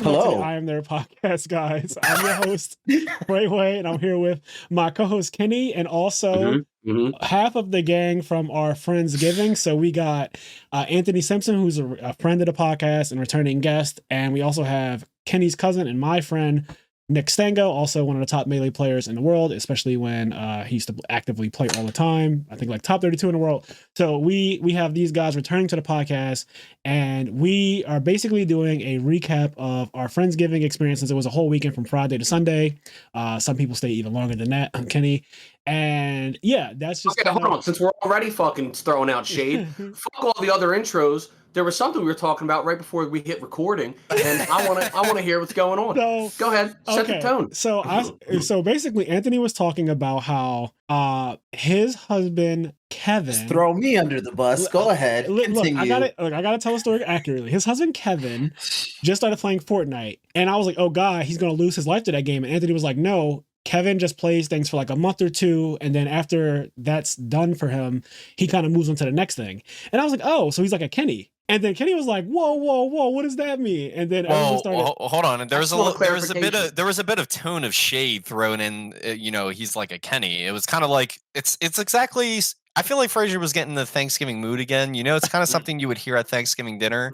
welcome back to the Hello. IMNerd Podcast, guys. I'm your host, Brayway, and I'm here with my co-host, Kenny, and also half of the gang from our Friendsgiving. So we got Anthony Simpson, who's a friend of the podcast and returning guest, and we also have Kenny's cousin and my friend, Nick Stango, also one of the top Melee players in the world, especially when he used to actively play all the time. I think like top 32 in the world. So we have these guys returning to the podcast, and we are basically doing a recap of our Friendsgiving experience since it was a whole weekend from Friday to Sunday. Some people stay even longer than that, Kenny. And yeah, that's just okay. Hold on, since we're already fucking throwing out shade, fuck all the other intros. There was something we were talking about right before we hit recording, and I want to hear what's going on. So, go ahead, set the tone. So basically, Anthony was talking about how his husband Kevin. Just throw me under the bus. Go ahead. Look, I gotta tell the story accurately. His husband Kevin just started playing Fortnite, and I was like, "Oh God, he's gonna lose his life to that game." And Anthony was like, "No." Kevin just plays things for like a month or two, and then after that's done for him, he kind of moves on to the next thing. And I was like, "Oh, so he's like a Kenny." And then Kenny was like, "Whoa, what does that mean?" And then everyone started. Hold on. There was a bit of tone of shade thrown in. He's like a Kenny. It was kind of like it's exactly. I feel like Frazier was getting the Thanksgiving mood again. It's kind of something you would hear at Thanksgiving dinner.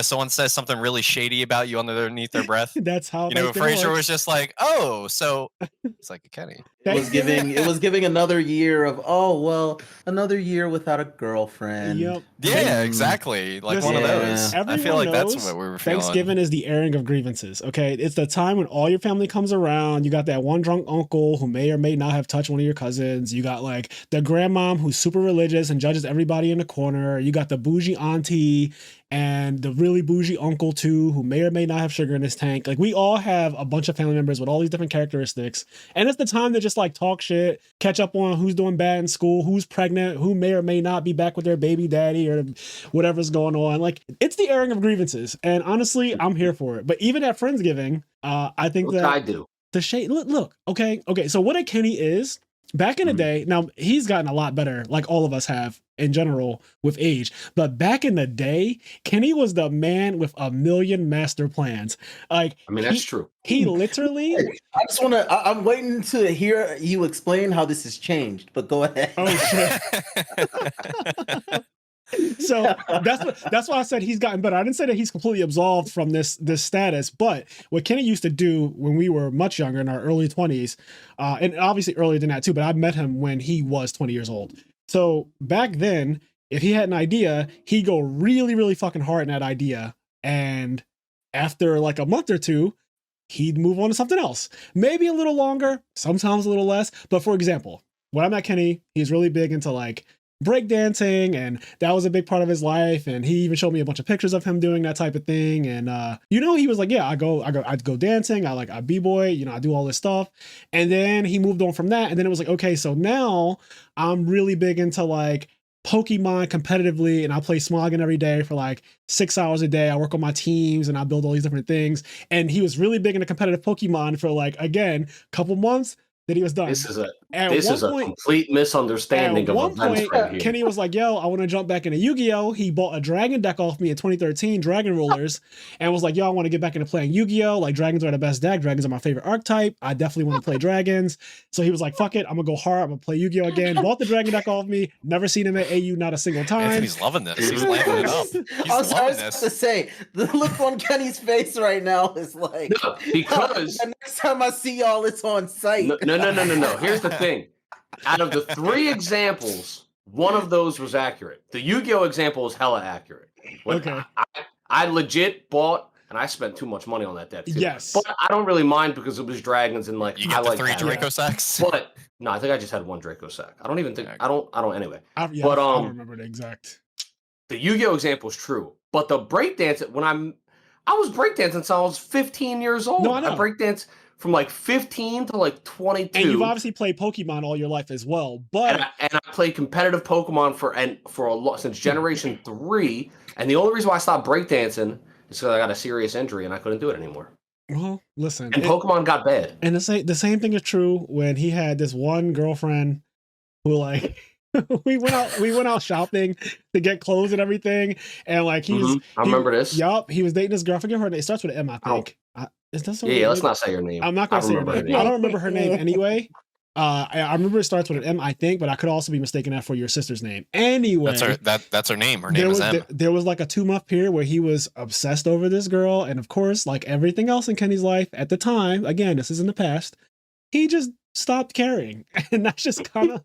Someone says something really shady about you underneath their breath. That's how. Frazier was just like, "Oh, so it's like a Kenny." It was giving another year of another year without a girlfriend. Yep. Yeah, exactly. Like one of those. Everyone I feel like knows that's what we were feeling. Thanksgiving is the airing of grievances. Okay, it's the time when all your family comes around. You got that one drunk uncle who may or may not have touched one of your cousins. You got like the grandmom who's super religious and judges everybody in the corner. You got the bougie auntie and the really bougie uncle too, who may or may not have sugar in his tank. Like we all have a bunch of family members with all these different characteristics, and it's the time to just like talk shit, catch up on who's doing bad in school, who's pregnant, who may or may not be back with their baby daddy or whatever's going on. Like it's the airing of grievances, and honestly, I'm here for it. But even at Friendsgiving, I think that I do the shade. Look, okay. So what a Kenny is. Back in the day, now he's gotten a lot better, like all of us have in general with age. But back in the day, Kenny was the man with a million master plans. Like, that's true. He literally. I'm waiting to hear you explain how this has changed. But go ahead. Oh shit. So that's why I said he's gotten better. I didn't say that he's completely absolved from this status, but what Kenny used to do when we were much younger in our early 20s, and obviously earlier than that too, but I met him when he was 20 years old. So back then, if he had an idea, he'd go really, really fucking hard in that idea. And after like a month or two, he'd move on to something else. Maybe a little longer, sometimes a little less. But for example, when I met Kenny, he's really big into like breakdancing, and that was a big part of his life. And he even showed me a bunch of pictures of him doing that type of thing. And he was like, yeah, I'd go dancing. I b-boy, I do all this stuff. And then he moved on from that. And then it was like, okay, so now I'm really big into like Pokemon competitively, and I play Smoggin every day for like 6 hours a day. I work on my teams and I build all these different things. And he was really big into competitive Pokemon for like, again, a couple months. That he was done. This is a complete misunderstanding of events right here. Kenny was like, yo, I want to jump back into Yu-Gi-Oh! He bought a dragon deck off me in 2013, Dragon Rulers, and was like, yo, I want to get back into playing Yu-Gi-Oh! Like, dragons are the best deck. Dragons are my favorite archetype. I definitely want to play dragons. So he was like, fuck it, I'm going to go hard. I'm going to play Yu-Gi-Oh! Again. Bought the dragon deck off me. Never seen him at AU, not a single time. Anthony's loving this. He's lapping it up. I was about to say, the look on Kenny's face right now is like, no, because the next time I see y'all, it's on site. No. Here's the thing. Out of the 3 examples, one of those was accurate. The Yu-Gi-Oh! Example is hella accurate. Okay. I legit bought, and I spent too much money on that deck too. Yes. But I don't really mind because it was dragons and like you get I the like 3 Draco sacks. But no, I think I just had 1 Draco sack. I don't even think I don't anyway. I don't remember the exact. The Yu-Gi-Oh! Example is true, but the breakdance I was breakdancing since I was 15 years old. No, I know. I breakdanced from like 15 to like 22. And you've obviously played Pokemon all your life as well, but and I played competitive Pokemon for a lot since Generation 3. And the only reason why I stopped breakdancing is because I got a serious injury and I couldn't do it anymore. Well, listen. And Pokemon got bad. And the same thing is true when he had this one girlfriend who like we went out shopping to get clothes and everything, and like I remember this. Yup, he was dating this girl. I forget her name. It starts with an M, I think. Is that Yeah, let's not say her name. I'm not gonna say her name. I don't remember her name anyway. I remember it starts with an M, I think, but I could also be mistaken that for your sister's name. Anyway, that's her name. Her name is M. There was like a 2-month period where he was obsessed over this girl, and of course, like everything else in Kenny's life at the time, again, this is in the past, he just stopped caring, and that's just kind of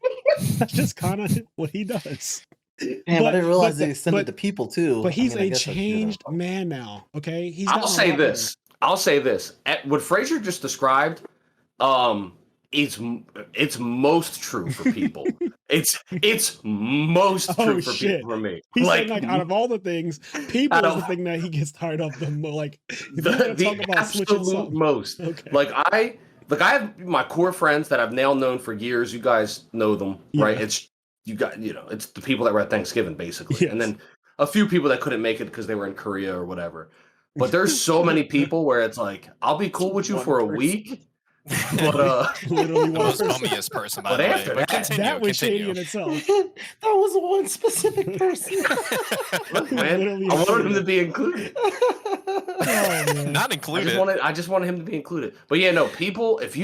what he does. Damn, I didn't realize they extended to people too. But he's a changed man now. Okay, I'll say this. What Fraser just described, it's most true for people. it's most true for people for me. He's like, saying, like, out of all the things, people is the thing that he gets tired of the most. Like the absolute most. Okay. Like I have my core friends that I've now known for years. You guys know them, right? It's it's the people that were at Thanksgiving basically, yes. And then a few people that couldn't make it because they were in Korea or whatever. But there's so many people where it's like, I'll be cool with you for a week. But literally the most bummiest person by the way. But that was shady in itself. That was one specific person. Look, man, I wanted him to be included. Oh, not included. I just wanted him to be included. But yeah, no, people, if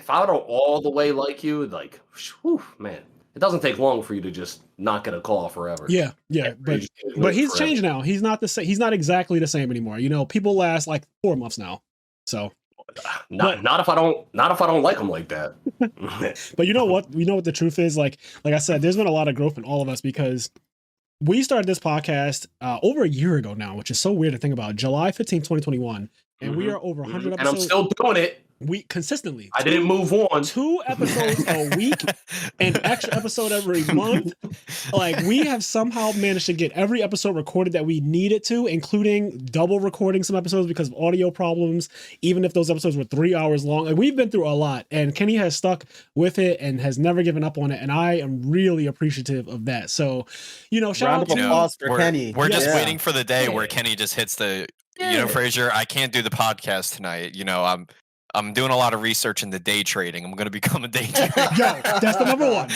I don't all the way like you, like, whew, man, it doesn't take long for you to just not get a call forever. Yeah. But he's changed now. He's not the same. He's not exactly the same anymore. You know, people last like 4 months now. So not if I don't like him like that. But you know what? We know what the truth is. Like I said, there's been a lot of growth in all of us because we started this podcast over a year ago now, which is so weird to think about. July 15th, 2021. And we are over 100 episodes. And I'm still doing it. We consistently. I didn't move on. 2 episodes a week, an extra episode every month. Like we have somehow managed to get every episode recorded that we needed to, including double recording some episodes because of audio problems. Even if those episodes were 3 hours long, like we've been through a lot, and Kenny has stuck with it and has never given up on it. And I am really appreciative of that. So, shout out to Kenny. We're just waiting for the day where Kenny just hits the. Fraser, I can't do the podcast tonight. I'm doing a lot of research into day trading. I'm going to become a day trader. Yo, that's the number one.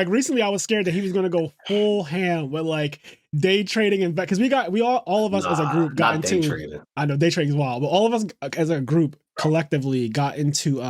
Recently, I was scared that he was going to go full ham with like day trading and because all of us as a group got into. Trading. I know day trading is wild, but all of us as a group collectively got into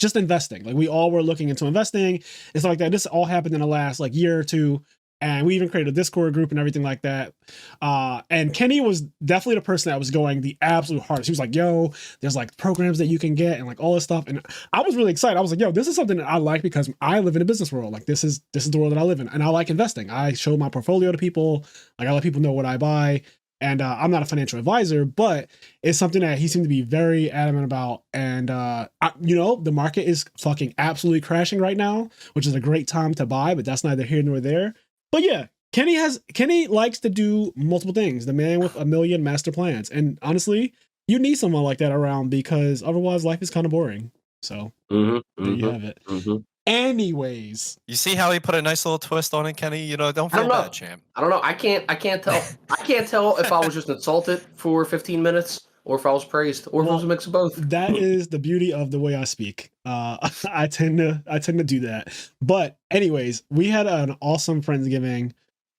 just investing. Like we all were looking into investing and stuff like that. This all happened in the last like year or two. And we even created a Discord group and everything like that. And Kenny was definitely the person that was going the absolute hardest. He was like, yo, there's like programs that you can get and like all this stuff. And I was really excited. I was like, yo, this is something that I like because I live in a business world. Like this is the world that I live in. And I like investing. I show my portfolio to people. Like I let people know what I buy. And I'm not a financial advisor, but it's something that he seemed to be very adamant about. And, the market is fucking absolutely crashing right now, which is a great time to buy, but that's neither here nor there. But yeah, Kenny likes to do multiple things. The man with a million master plans. And honestly, you need someone like that around because otherwise life is kind of boring. So there you have it. Anyways, you see how he put a nice little twist on it, Kenny? Don't feel bad, champ. I don't know. I can't tell. I can't tell if I was just insulted for 15 minutes or if I was praised or if it was a mix of both. That is the beauty of the way I speak. I tend to do that. But anyways, we had an awesome Friendsgiving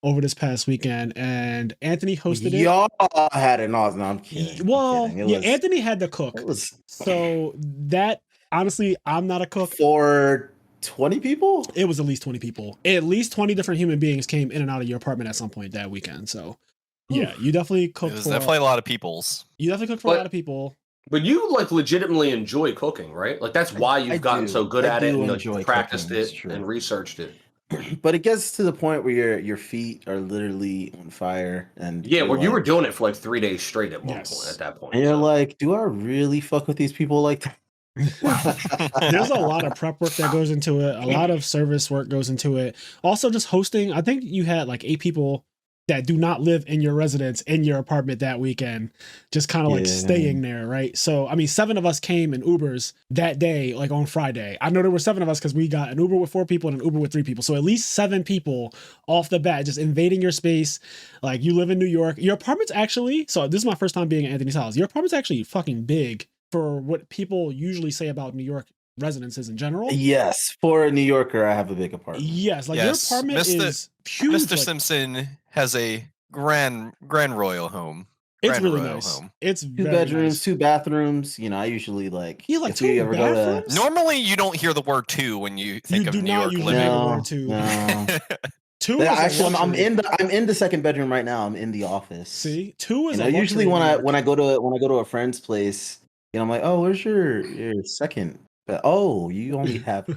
over this past weekend, and Anthony hosted it. Y'all had an awesome. No, I'm kidding. Well, Anthony had to cook. So that honestly, I'm not a cook. For 20 people? It was at least 20 people. At least 20 different human beings came in and out of your apartment at some point that weekend. So yeah, you definitely cooked. It was definitely a lot of peoples. You definitely cooked for a lot of people. But you like legitimately enjoy cooking, right? Like that's why you've gotten so good at it and practiced it and researched it. But it gets to the point where your feet are literally on fire, and you were doing it for like 3 days straight at one point. At that point, and you're like, do I really fuck with these people like that? There's a lot of prep work that goes into it. A lot of service work goes into it. Also, just hosting. I think you had like 8 people that do not live in your residence in your apartment that weekend, just kind of like staying there, right? So, I mean, 7 of us came in Ubers that day, like on Friday. I know there were 7 of us because we got an Uber with 4 people and an Uber with 3 people. So at least 7 people off the bat, just invading your space. Like you live in New York. Your apartment's actually, so this is my first time being at Anthony's house. Your apartment's actually fucking big for what people usually say about New York residences in general. Yes, for a New Yorker, I have a big apartment. Yes, like your apartment is huge. Mr. Like, Simpson has a grand royal home. It's really nice. Home. It's two bedrooms, nice. 2 bathrooms. You know, I usually like. You like if we ever go to. Normally, you don't hear the word two when you think of New York living. The word two. No. Two. Yeah, actually, I'm in the second bedroom right now. I'm in the office. See, two is. Usually when I go to a friend's place, you know, I'm like, oh, where's your second? Oh, you only have.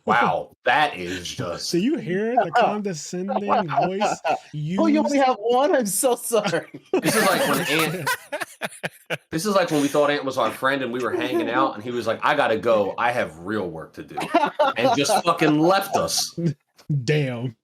Wow, that is just. So you hear the condescending voice? Oh, you only have one? I'm so sorry. This is like when Ant. This is like when we thought Ant was our friend and we were hanging out, and he was like, "I gotta go. I have real work to do," and just fucking left us. Damn.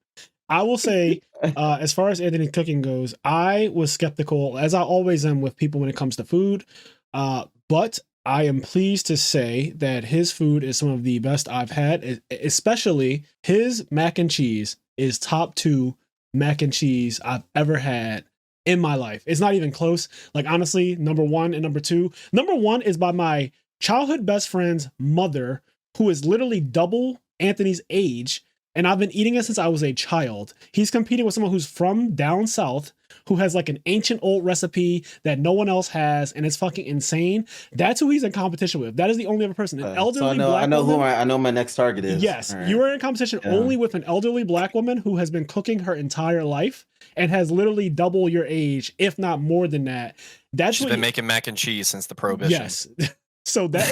I will say, as far as Anthony's cooking goes, I was skeptical, as I always am with people when it comes to food. But I am pleased to say that his food is some of the best I've had, especially his mac and cheese is top 2 mac and cheese I've ever had in my life. It's not even close. Like, honestly, number 1 and number 2. Number 1 is by my childhood best friend's mother, who is literally double Anthony's age. And I've been eating it since I was a child. He's competing with someone who's from down south, who has like an ancient old recipe that no one else has, and it's fucking insane. That's who he's in competition with. That is the only other person. An elderly black woman. I know my next target is. Yes, right. You are in competition only with an elderly black woman who has been cooking her entire life and has literally double your age, if not more than that. She's been making mac and cheese since the Prohibition. Yes. So that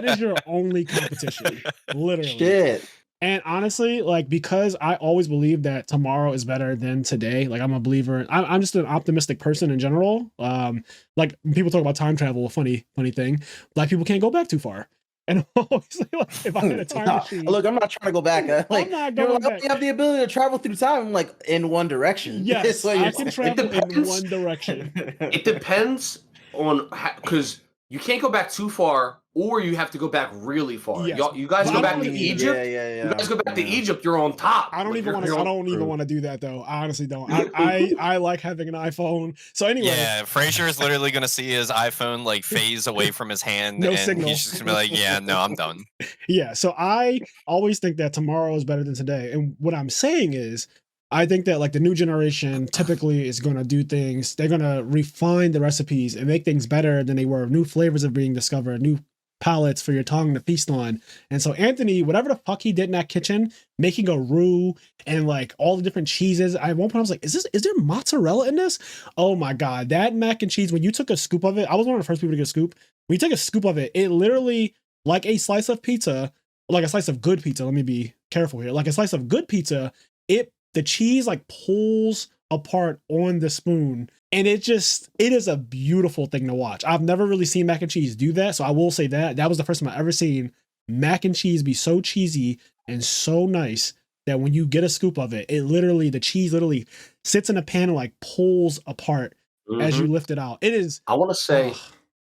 is your only competition. Literally. Shit. And honestly, like, because I always believe that tomorrow is better than today. Like, I'm a believer. I'm just an optimistic person in general. Like, when people talk about time travel, a funny thing. Black people can't go back too far. And obviously, like, if I had a time machine, look, I'm not trying to go back. Like, I'm not going back. You have the ability to travel through time, like, in one direction. Yes, I can travel in one direction. It depends on because you can't go back too far, or you have to go back really far. Yes. You guys go back to Egypt. Yeah. You guys go back to Egypt. You're on top. I don't even want to do that though. I honestly don't. I like having an iPhone. So anyway, yeah, Frazier is literally going to see his iPhone like phase away from his hand, no and signal. He's just going to be like, "Yeah, no, I'm done." Yeah. So I always think that tomorrow is better than today, and what I'm saying is, I think that like the new generation typically is going to do things. They're going to refine the recipes and make things better than they were. New flavors are being discovered, new palettes for your tongue to feast on. And so Anthony, whatever the fuck he did in that kitchen, making a roux and like all the different cheeses. At one point I was like, is there mozzarella in this? Oh my God, that mac and cheese, when you took a scoop of it, I was one of the first people to get a scoop. When you take a scoop of it, it literally, like a slice of pizza, like a slice of good pizza. Let me be careful here. Like a slice of good pizza, the cheese like pulls apart on the spoon, and it is a beautiful thing to watch. I've never really seen mac and cheese do that, so I will say that was the first time I ever seen mac and cheese be so cheesy and so nice that when you get a scoop of it, the cheese literally sits in a pan and like pulls apart as you lift it out. It is. I want to say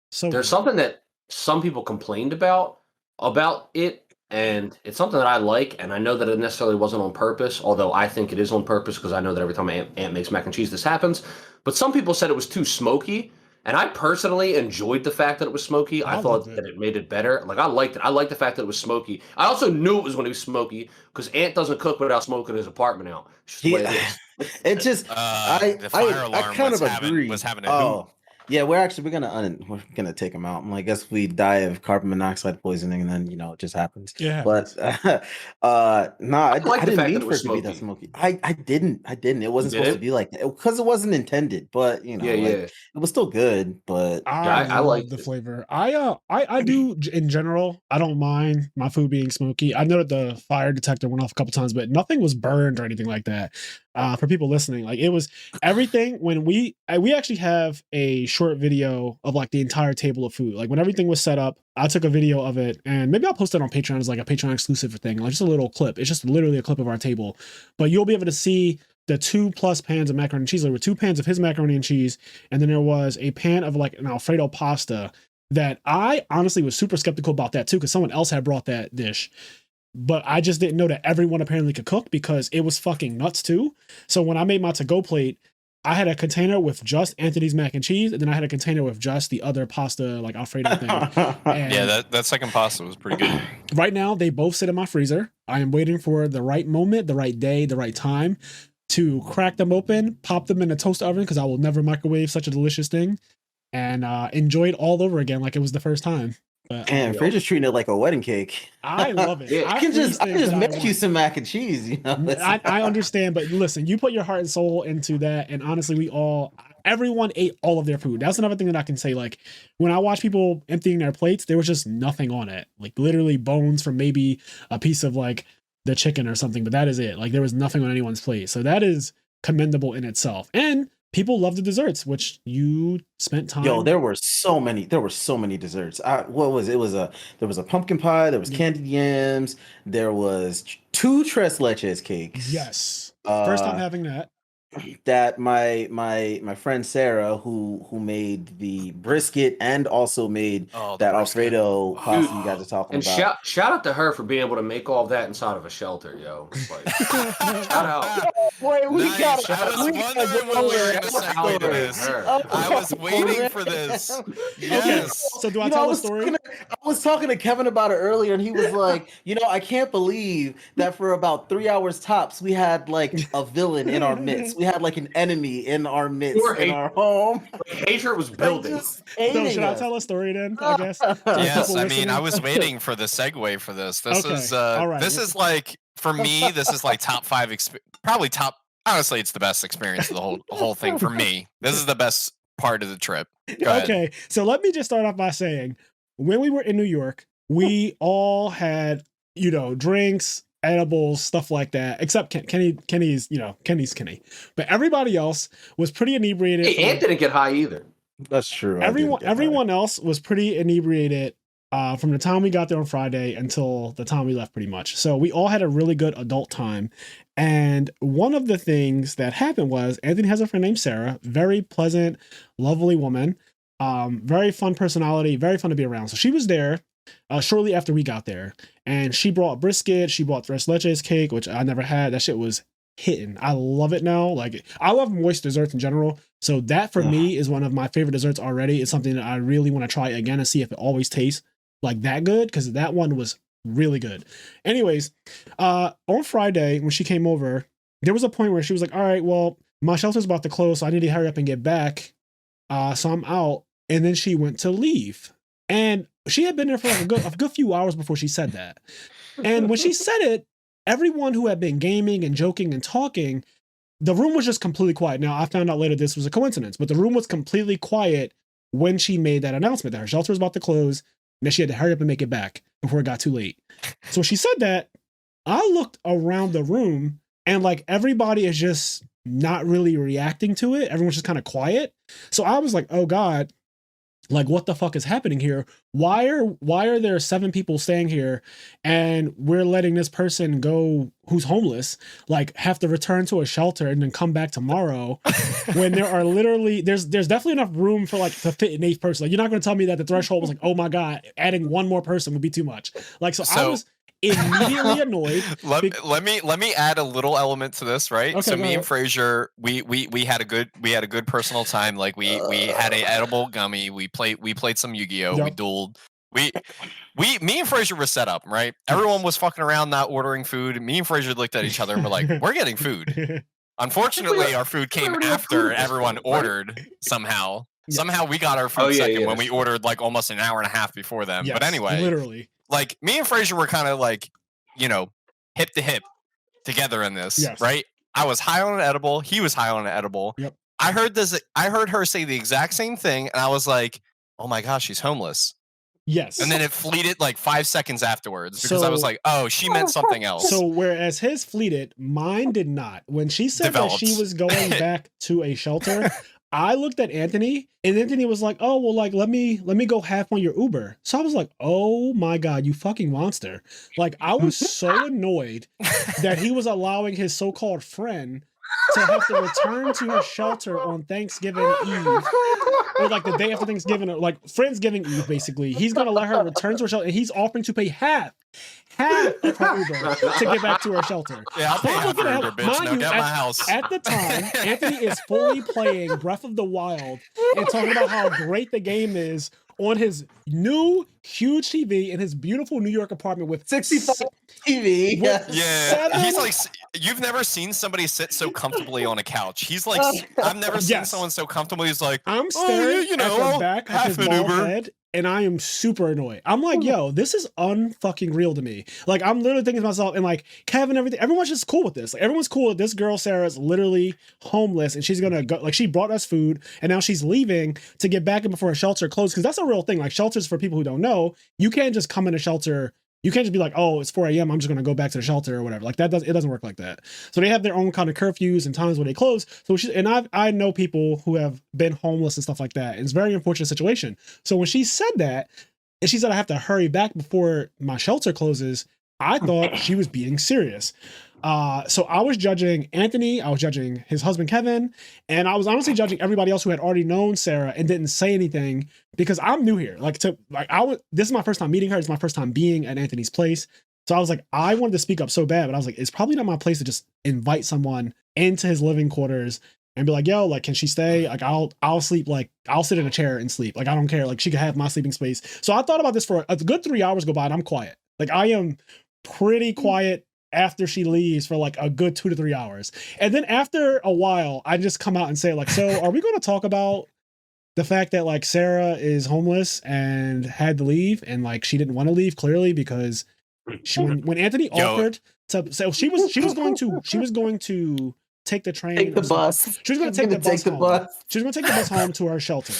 so there's something that some people complained about it. And it's something that I like, and I know that it necessarily wasn't on purpose, although I think it is on purpose because I know that every time Aunt makes mac and cheese, this happens. But some people said it was too smoky, and I personally enjoyed the fact that it was smoky. I thought that it made it better. Like, I liked it. I liked the fact that it was smoky. I also knew it was going to be smoky because Aunt doesn't cook without smoking his apartment out. It's just the way it is. It just, the fire alarm kind of agree. Was having a hoot. Yeah, we're gonna take him out. I guess we die of carbon monoxide poisoning, and then it just happens. Yeah. But I didn't mean for it to be that smoky. I didn't. It wasn't supposed to be like that because it wasn't intended. But it was still good. But I like the flavor. I do in general. I don't mind my food being smoky. I know that the fire detector went off a couple times, but nothing was burned or anything like that. For people listening, like it was everything when we actually have a short video of like the entire table of food. Like when everything was set up, I took a video of it, and maybe I'll post it on Patreon as like a Patreon exclusive thing, like just a little clip. It's just literally a clip of our table, but you'll be able to see the 2+ pans of macaroni and cheese. There were 2 pans of his macaroni and cheese, and then there was a pan of like an Alfredo pasta that I honestly was super skeptical about that too, because someone else had brought that dish. But I just didn't know that everyone apparently could cook because it was fucking nuts too. So when I made my to-go plate, I had a container with just Anthony's mac and cheese, and then I had a container with just the other pasta, like Alfredo thing. Yeah, that second pasta was pretty good. Right now, they both sit in my freezer. I am waiting for the right moment, the right day, the right time to crack them open, pop them in a toaster oven, because I will never microwave such a delicious thing, and enjoy it all over again like it was the first time. And Fraser's treating it like a wedding cake. I love it. I can just make you some mac and cheese. You know, I understand, but listen, you put your heart and soul into that, and honestly, everyone ate all of their food. That's another thing that I can say. Like when I watch people emptying their plates, there was just nothing on it. Like literally bones from maybe a piece of like the chicken or something, but that is it. Like there was nothing on anyone's plate, so that is commendable in itself. And people love the desserts, which you spent time. Yo, there were so many desserts. There was a pumpkin pie, there was candied yams, there was 2 tres leches cakes. Yes. First time having that. That my friend Sarah, who made the brisket and also made that Alfredo pasta you guys are talking about. And shout out to her for being able to make all of that inside of a shelter, yo. Like, shout out. Boy, I was waiting for this. Yes. So do I tell a story? I was talking to Kevin about it earlier, and he was like, I can't believe that for about 3 hours tops, we had like a villain in our midst. We had like an enemy in our midst, in our home. Hatred was building. So should I tell a story then? I guess. Yes, I mean, I was waiting for the segue for this. This is right. This is like for me. This is like top 5, probably top. Honestly, it's the best experience of the whole thing for me. This is the best part of the trip. Okay, so let me just start off by saying, when we were in New York, we all had drinks, edibles, stuff like that, except Kenny's Kenny, but everybody else was pretty inebriated. Hey, Ant didn't get high either. That's true. Everyone else was pretty inebriated from the time we got there on Friday until the time we left, pretty much. So we all had a really good adult time. And one of the things that happened was Anthony has a friend named Sarah, very pleasant, lovely woman, very fun personality, very fun to be around. So she was there shortly after we got there, and she brought brisket, she brought tres leches cake, which I never had. That shit was hitting. I love it now. Like, I love moist desserts in general, so that for me is one of my favorite desserts already. It's something that I really want to try again and see if it always tastes like that good, because that one was really good. Anyways, on Friday when she came over, there was a point where she was like, all right, well, my shelter's about to close, so I need to hurry up and get back, so I'm out. And then she went to leave, and she had been there for like a good few hours before she said that. And when she said it, everyone who had been gaming and joking and talking, the room was just completely quiet. Now, I found out later this was a coincidence, but the room was completely quiet when she made that announcement that her shelter was about to close and that she had to hurry up and make it back before it got too late. So when she said that, I looked around the room, and like everybody is just not really reacting to it. Everyone's just kind of quiet. So I was like, oh God, like what the fuck is happening here? Why are there 7 people staying here and we're letting this person go who's homeless, like have to return to a shelter and then come back tomorrow when there are literally, there's definitely enough room for like to fit an 8th person. Like, you're not going to tell me that the threshold was like, oh my God, adding one more person would be too much. Like, so I was immediately annoyed. Let me add a little element to this, right? Okay, so me and Fraser, we had a good personal time. Like we had a edible gummy. We played some Yu-Gi-Oh. Yep. We dueled. Me and Fraser were set up, right? Everyone was fucking around, not ordering food. Me and Fraser looked at each other and we're like, we're getting food. Unfortunately, our food came after everyone ordered somehow. Yeah. Somehow we got our food second when we ordered like almost an hour and a half before them. Yes, but anyway, literally. Like me and Fraser were kind of like, hip to hip together in this, right? I was high on an edible. He was high on an edible. Yep. I heard her say the exact same thing, and I was like, oh my gosh, she's homeless. Yes. And then it fleeted like 5 seconds afterwards because I was like, oh, she meant something else. So whereas his fleeted, mine did not. When she said that she was going back to a shelter, I looked at Anthony, and Anthony was like, oh, well, like, let me go half on your Uber. So I was like, oh my God, you fucking monster. Like, I was so annoyed that he was allowing his so-called friend to have to return to his shelter on Thanksgiving Eve or like the day after Thanksgiving, or like Friendsgiving Eve, basically. He's gonna let her return to her shelter, and he's offering to pay half of her Uber to get back to her shelter. Yeah, I'll pay half for Uber, bitch. Now get my house. At the time, Anthony is fully playing Breath of the Wild and talking about how great the game is on his new huge TV in his beautiful New York apartment with 65 TV. Yeah, he's like, you've never seen somebody sit so comfortably on a couch. He's like, I've never seen someone so comfortable. He's like, I'm staring at the back of his bald head, and I am super annoyed. I'm like, yo, this is unfucking real to me. Like, I'm literally thinking to myself, and like Kevin, everything, everyone's just cool with this. Like, everyone's cool with this girl. Sarah's literally homeless, and she's gonna go. Like, she brought us food, and now she's leaving to get back in before a shelter closes. Because that's a real thing. Like, shelters, for people who don't know, you can't just come in a shelter. You can't just be like, oh, it's 4 a.m. I'm just gonna go back to the shelter or whatever. Like, it doesn't work like that. So they have their own kind of curfews and times when they close. So I know people who have been homeless and stuff like that. And it's a very unfortunate situation. So when she said that, and she said I have to hurry back before my shelter closes, I thought she was being serious. So I was judging Anthony, I was judging his husband Kevin, and I was honestly judging everybody else who had already known Sarah and didn't say anything, because I'm new here. This is my first time meeting her. It's my first time being at Anthony's place. So I was like, I wanted to speak up so bad, but I was like, it's probably not my place to just invite someone into his living quarters and be like, yo, like, can she stay? Like, I'll sleep, like, I'll sit in a chair and sleep. Like, I don't care. Like, she could have my sleeping space. So I thought about this for a good 3 hours go by, and I'm quiet. Like, I am pretty quiet after she leaves for like a good 2 to 3 hours. And then after a while, I just come out and say, like, so are we going to talk about the fact that like Sarah is homeless and had to leave, and like she didn't want to leave, clearly, because when Anthony offered to, so she was going to take the train, take the bus. She was going to take the bus home. She was going to take the bus home to our shelter.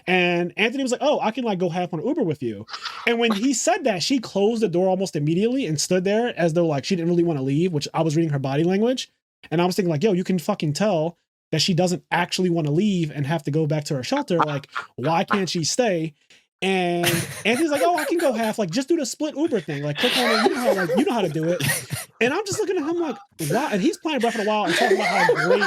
And Anthony was like, oh, I can like go half on Uber with you. And when he said that, she closed the door almost immediately and stood there as though like she didn't really want to leave, which I was reading her body language. And I was thinking like, yo, you can fucking tell that she doesn't actually want to leave and have to go back to her shelter. Like, why can't she stay? And Anthony's like, oh, I can go half, like, just do the split Uber thing. Like, click on it, you know how to do it. And I'm just looking at him like, wow. And he's playing Breath of the Wild and talking about how great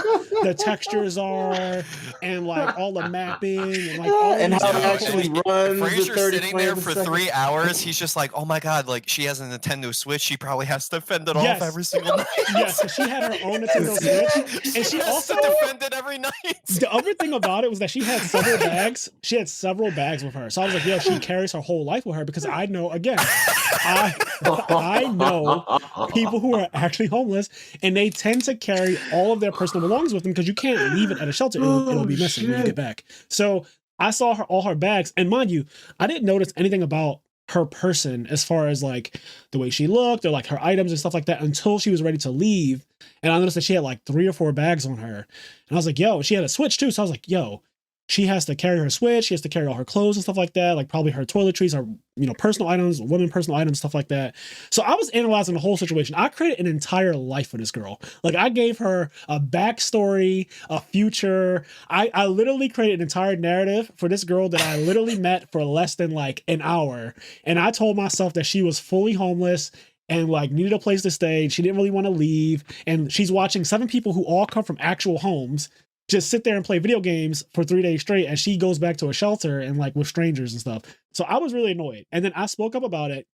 the textures are and like all the mapping and like all and how it actually runs. Fraser's sitting there for 3 hours. He's just like, oh my god, like she has a Nintendo Switch. She probably has to fend it off every single night. Yes, so she had her own Nintendo Switch, and she also defend it every night. The other thing about it was that she had several bags. She had several bags with her. So I was like, yeah, she carries her whole life with her, because I know, again, I know people who are actually homeless, and they tend to carry all of their personal belongings with them, because you can't leave it at a shelter. It'll be missing when you get back. So I saw all her bags, and mind you, I didn't notice anything about her person as far as like the way she looked or like her items and stuff like that until she was ready to leave. And I noticed that she had like 3 or 4 bags on her, and I was like, yo, she had a Switch too. So I was like, yo, she has to carry her Switch. She has to carry all her clothes and stuff like that. Like probably her toiletries, her, personal items, women personal items, stuff like that. So I was analyzing the whole situation. I created an entire life for this girl. Like I gave her a backstory, a future. I literally created an entire narrative for this girl that I literally met for less than like an hour. And I told myself that she was fully homeless and like needed a place to stay. She didn't really want to leave. And she's watching 7 people who all come from actual homes just sit there and play video games for 3 days straight as she goes back to a shelter and like with strangers and stuff. So I was really annoyed. And then I spoke up about it,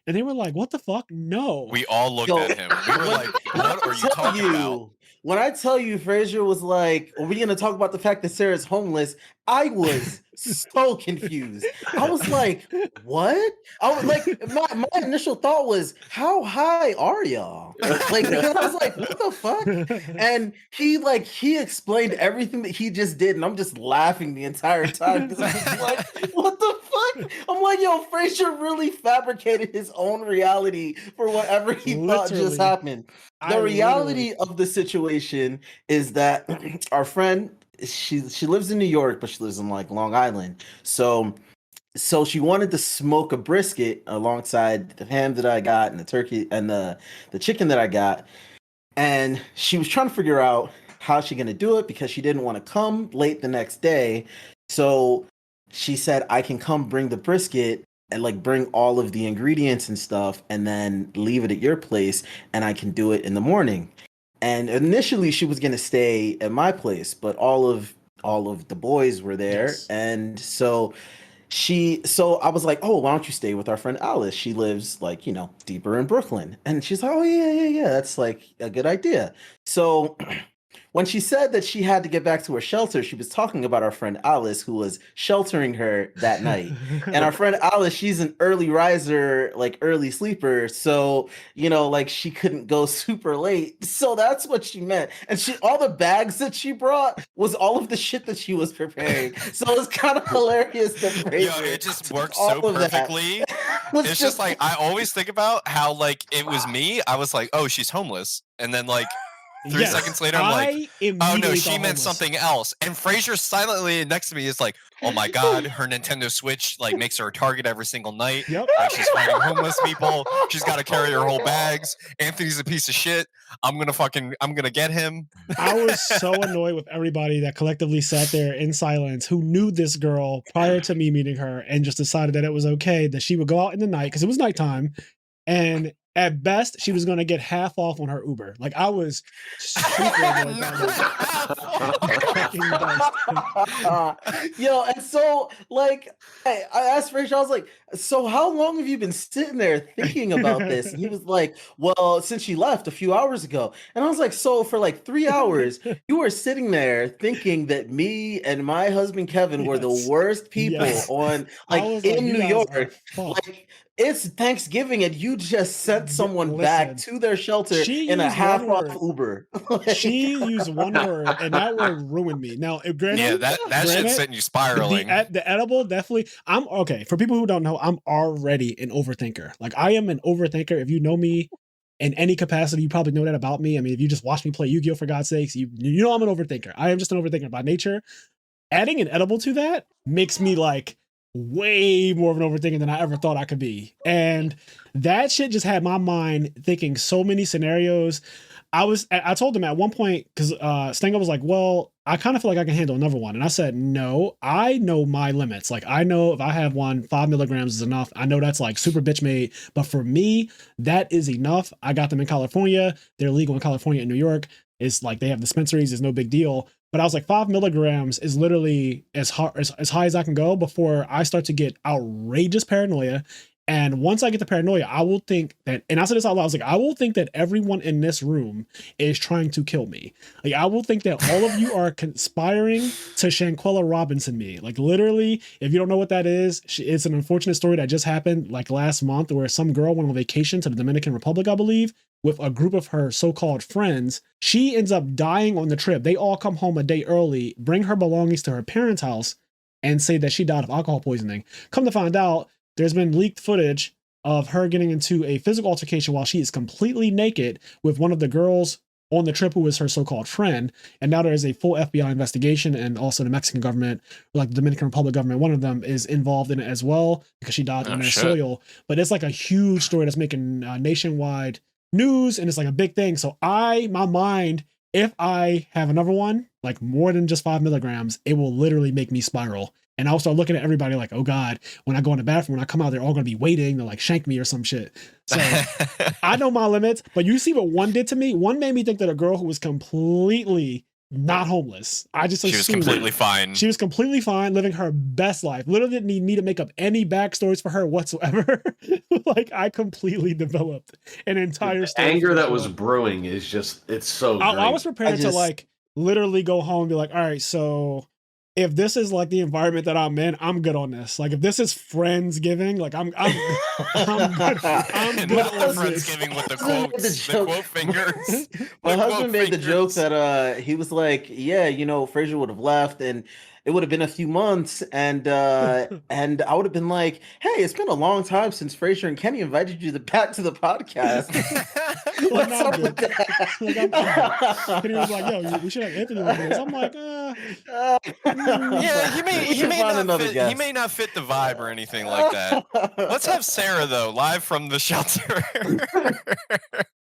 and they were like, what the fuck? No. We all looked at him. We were like, what are you talking about? When I tell you Fraser was like, are we going to talk about the fact that Sarah's homeless? I was so confused. I was like, what? I was like, my initial thought was, how high are y'all? Like, because I was like, what the fuck? And he explained everything that he just did, and I'm just laughing the entire time because I was like, what the fuck? I'm like, yo, Fraser really fabricated his own reality for whatever he thought just happened. The reality of the situation is that our friend, she lives in New York, but she lives in like Long Island. So she wanted to smoke a brisket alongside the ham that I got and the turkey and the chicken that I got. And she was trying to figure out how she's going to do it because she didn't want to come late the next day. So she said, I can come bring the brisket and like bring all of the ingredients and stuff and then leave it at your place, and I can do it in the morning. And initially she was going to stay at my place, but all of all of the boys were there. Yes. And so I was like, oh, why don't you stay with our friend Alice? She lives like, deeper in Brooklyn. And she's like, oh, yeah. That's like a good idea. So when she said that she had to get back to her shelter, she was talking about our friend Alice, who was sheltering her that night. And our friend Alice, she's an early riser, like early sleeper. So, like she couldn't go super late. So that's what she meant. And all the bags that she brought was all of the shit that she was preparing. So it's kind of hilarious that Fraser, it just works so perfectly. It's just like, I always think about how like it was me. I was like, oh, she's homeless. And then like, 3 seconds later, I'm like, oh no, she meant something else. And Fraser silently next to me is like, oh my God, her Nintendo Switch like makes her a target every single night. Yep. Like, she's fighting homeless people. She's got to carry her whole bags. Anthony's a piece of shit. I'm gonna get him. I was so annoyed with everybody that collectively sat there in silence who knew this girl prior to me meeting her and just decided that it was okay that she would go out in the night because it was nighttime. And at best, she was going to get half off on her Uber. Like, I was super annoyed Yo, and so, like, I asked Rachel, I was like, so how long have you been sitting there thinking about this? And he was like, well, since she left a few hours ago. And I was like, so for like 3 hours, you were sitting there thinking that me and my husband, Kevin, were the worst people on, like, in New York. Like, it's Thanksgiving and you just sent someone back to their shelter in a half-off Uber. She used one word, and that word ruined me. Now, granted, that shit's setting you spiraling. The edible, definitely. I'm okay. For people who don't know, I'm already an overthinker. Like, I am an overthinker. If you know me in any capacity, you probably know that about me. I mean, if you just watch me play Yu-Gi-Oh! For God's sakes, you know I'm an overthinker. I am just an overthinker by nature. Adding an edible to that makes me like way more of an overthinker than I ever thought I could be. And that shit just had my mind thinking so many scenarios. I told him at one point, because Stengo was like, well, I kind of feel like I can handle another one. And I said, no, I know my limits. Like, I know if I have one, 5 milligrams is enough. I know that's like super bitch made. But for me, that is enough. I got them in California. They're legal in California and New York. It's like they have dispensaries. It's no big deal. But I was like, 5 milligrams is literally as high as I can go before I start to get outrageous paranoia. And once I get the paranoia, I will think that, and I said this out loud, I was like, I will think that everyone in this room is trying to kill me. Like, I will think that all of you are conspiring to Shanquella Robinson me. Like, literally, if you don't know what that is, it's an unfortunate story that just happened like last month where some girl went on vacation to the Dominican Republic, I believe, with a group of her so-called friends. She ends up dying on the trip. They all come home a day early, bring her belongings to her parents' house, and say that she died of alcohol poisoning. Come to find out, there's been leaked footage of her getting into a physical altercation while she is completely naked with one of the girls on the trip who is her so-called friend. And now there is a full FBI investigation, and also the Mexican government, like the Dominican Republic government, one of them is involved in it as well because she died on their soil. But it's like a huge story that's making nationwide news, and it's like a big thing. So my mind, if I have another one, like more than just 5 milligrams, it will literally make me spiral. And I'll start looking at everybody like, oh God, when I go in the bathroom, when I come out, they're all going to be waiting to like shank me or some shit. So I know my limits, but you see what one did to me? One made me think that a girl who was completely not homeless. I just assumed she was completely fine. She was completely fine, living her best life. Literally didn't need me to make up any backstories for her whatsoever. Like, I completely developed an entire story. The anger that was brewing is just, it's so I was prepared to like literally go home and be like, all right, so if this is like the environment that I'm in, I'm good on this. Like, if this is Friendsgiving, like I'm good. I'm good on Friendsgiving with the quote fingers. My husband made the joke that he was like, yeah, Fraser would have left and it would have been a few months, and and I would have been like, hey, it's been a long time since Fraser and Kenny invited you back to the podcast. What's up with that? And he was like, yo, we should have Anthony on this. I'm like, yeah, he may not fit the vibe or anything like that. Let's have Sarah though, live from the shelter.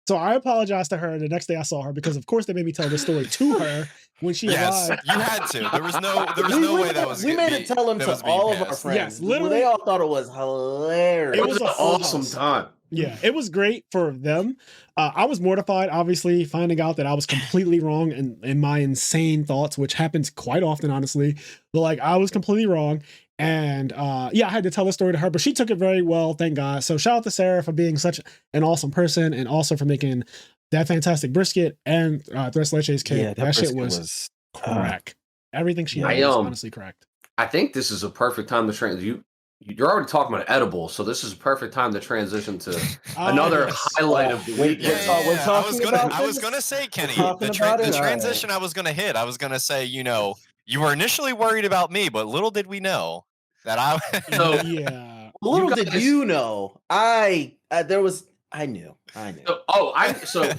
So I apologized to her the next day I saw her, because of course they made me tell this story to her when she arrived. You had to. There was no way that was. We made it tell him to all of our friends. Yes, literally. They all thought it was hilarious. It was an awesome time. Yeah, it was great for them. I was mortified, obviously, finding out that I was completely wrong in my insane thoughts, which happens quite often, honestly. But like, I was completely wrong. And yeah, I had to tell the story to her, but she took it very well, thank God. So shout out to Sarah for being such an awesome person, and also for making that fantastic brisket and tres leches cake. Yeah, that shit was crack. Everything she did was honestly cracked. I think this is a perfect time to you're already talking about edibles, so this is a perfect time to transition to another highlight of the week. I was gonna say, Kenny, the transition I was gonna hit. I was gonna say, you were initially worried about me, but little did we know that I. Yeah. Little did you know, I knew. So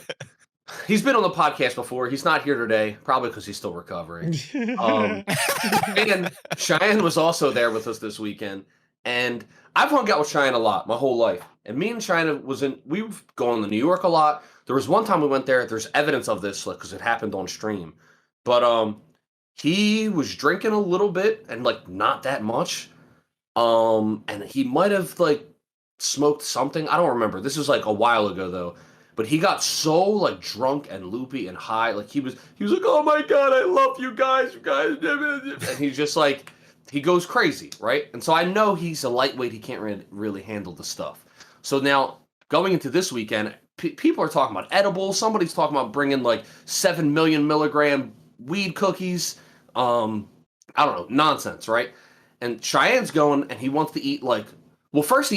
he's been on the podcast before. He's not here today, probably because he's still recovering. And Cheyenne was also there with us this weekend. And I've hung out with Cheyenne a lot my whole life. And me and Cheyenne we've gone to New York a lot. There was one time we went there. There's evidence of this because it happened on stream. But he was drinking a little bit and like not that much. And he might have like smoked something. I don't remember. This was like a while ago though. But he got so like drunk and loopy and high. Like he was like, oh my God, I love you guys. And he's just like, he goes crazy, right? And so I know he's a lightweight. He can't really handle the stuff. So now going into this weekend, people are talking about edibles. Somebody's talking about bringing like 7 million milligram weed cookies. I don't know, nonsense, right? And Cheyenne's going and he wants to eat like, well, first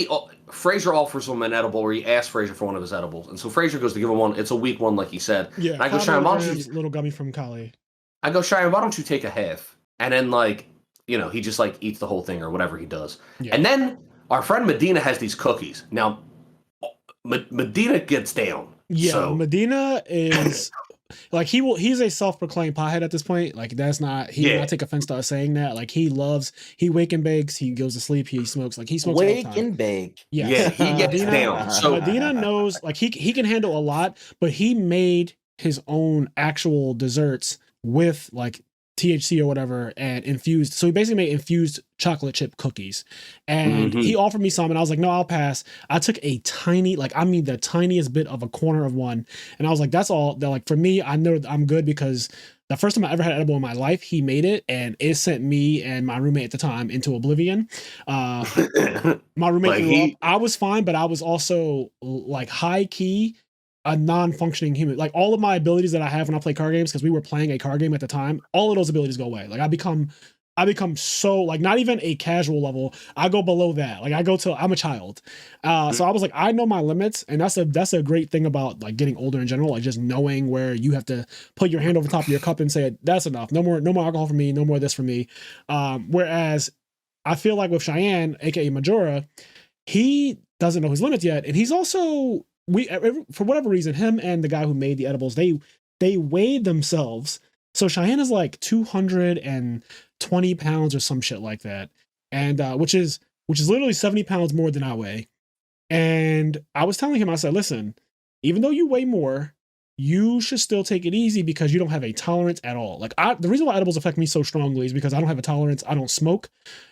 Fraser offers him an edible, or he asks Fraser for one of his edibles. And so Fraser goes to give him one. It's a weak one, like he said. Yeah, and I go, Cheyenne, why don't you... little gummy from Kali. I go, Cheyenne, why don't you take a half? And then like, he just like eats the whole thing or whatever he does. Yeah. And then our friend Medina has these cookies. Now, Medina gets down. Yeah, so. Medina is like he's a self-proclaimed pothead at this point. Like that's not will not take offense to us saying that. Like he wake and bakes, he goes to sleep, he smokes. Like he smokes all the time. Wake and bake. Yeah, he gets down. So Medina knows like he can handle a lot, but he made his own actual desserts with like THC or whatever and infused. So he basically made infused chocolate chip cookies. And he offered me some and I was like, no, I'll pass. I took a tiny, the tiniest bit of a corner of one. And I was like, that's all. That like for me, I know I'm good because the first time I ever had an edible in my life, he made it and it sent me and my roommate at the time into oblivion. My roommate grew up. I was fine, but I was also like high key a non-functioning human. Like all of my abilities that I have when I play card games, because we were playing a card game at the time, all of those abilities go away. Like I become so like not even a casual level. I go below that. Like I'm a child. So I was like, I know my limits, and that's a great thing about like getting older in general. Like just knowing where you have to put your hand over top of your cup and say, that's enough. No more alcohol for me. No more of this for me. Whereas I feel like with Cheyenne, aka Majora, he doesn't know his limits yet, and he's also. For whatever reason, him and the guy who made the edibles, they weighed themselves. So Cheyenne is like 220 pounds or some shit like that. And which is literally 70 pounds more than I weigh. And I was telling him, I said, listen, even though you weigh more, you should still take it easy because you don't have a tolerance at all. Like the reason why edibles affect me so strongly is because I don't have a tolerance. I don't smoke,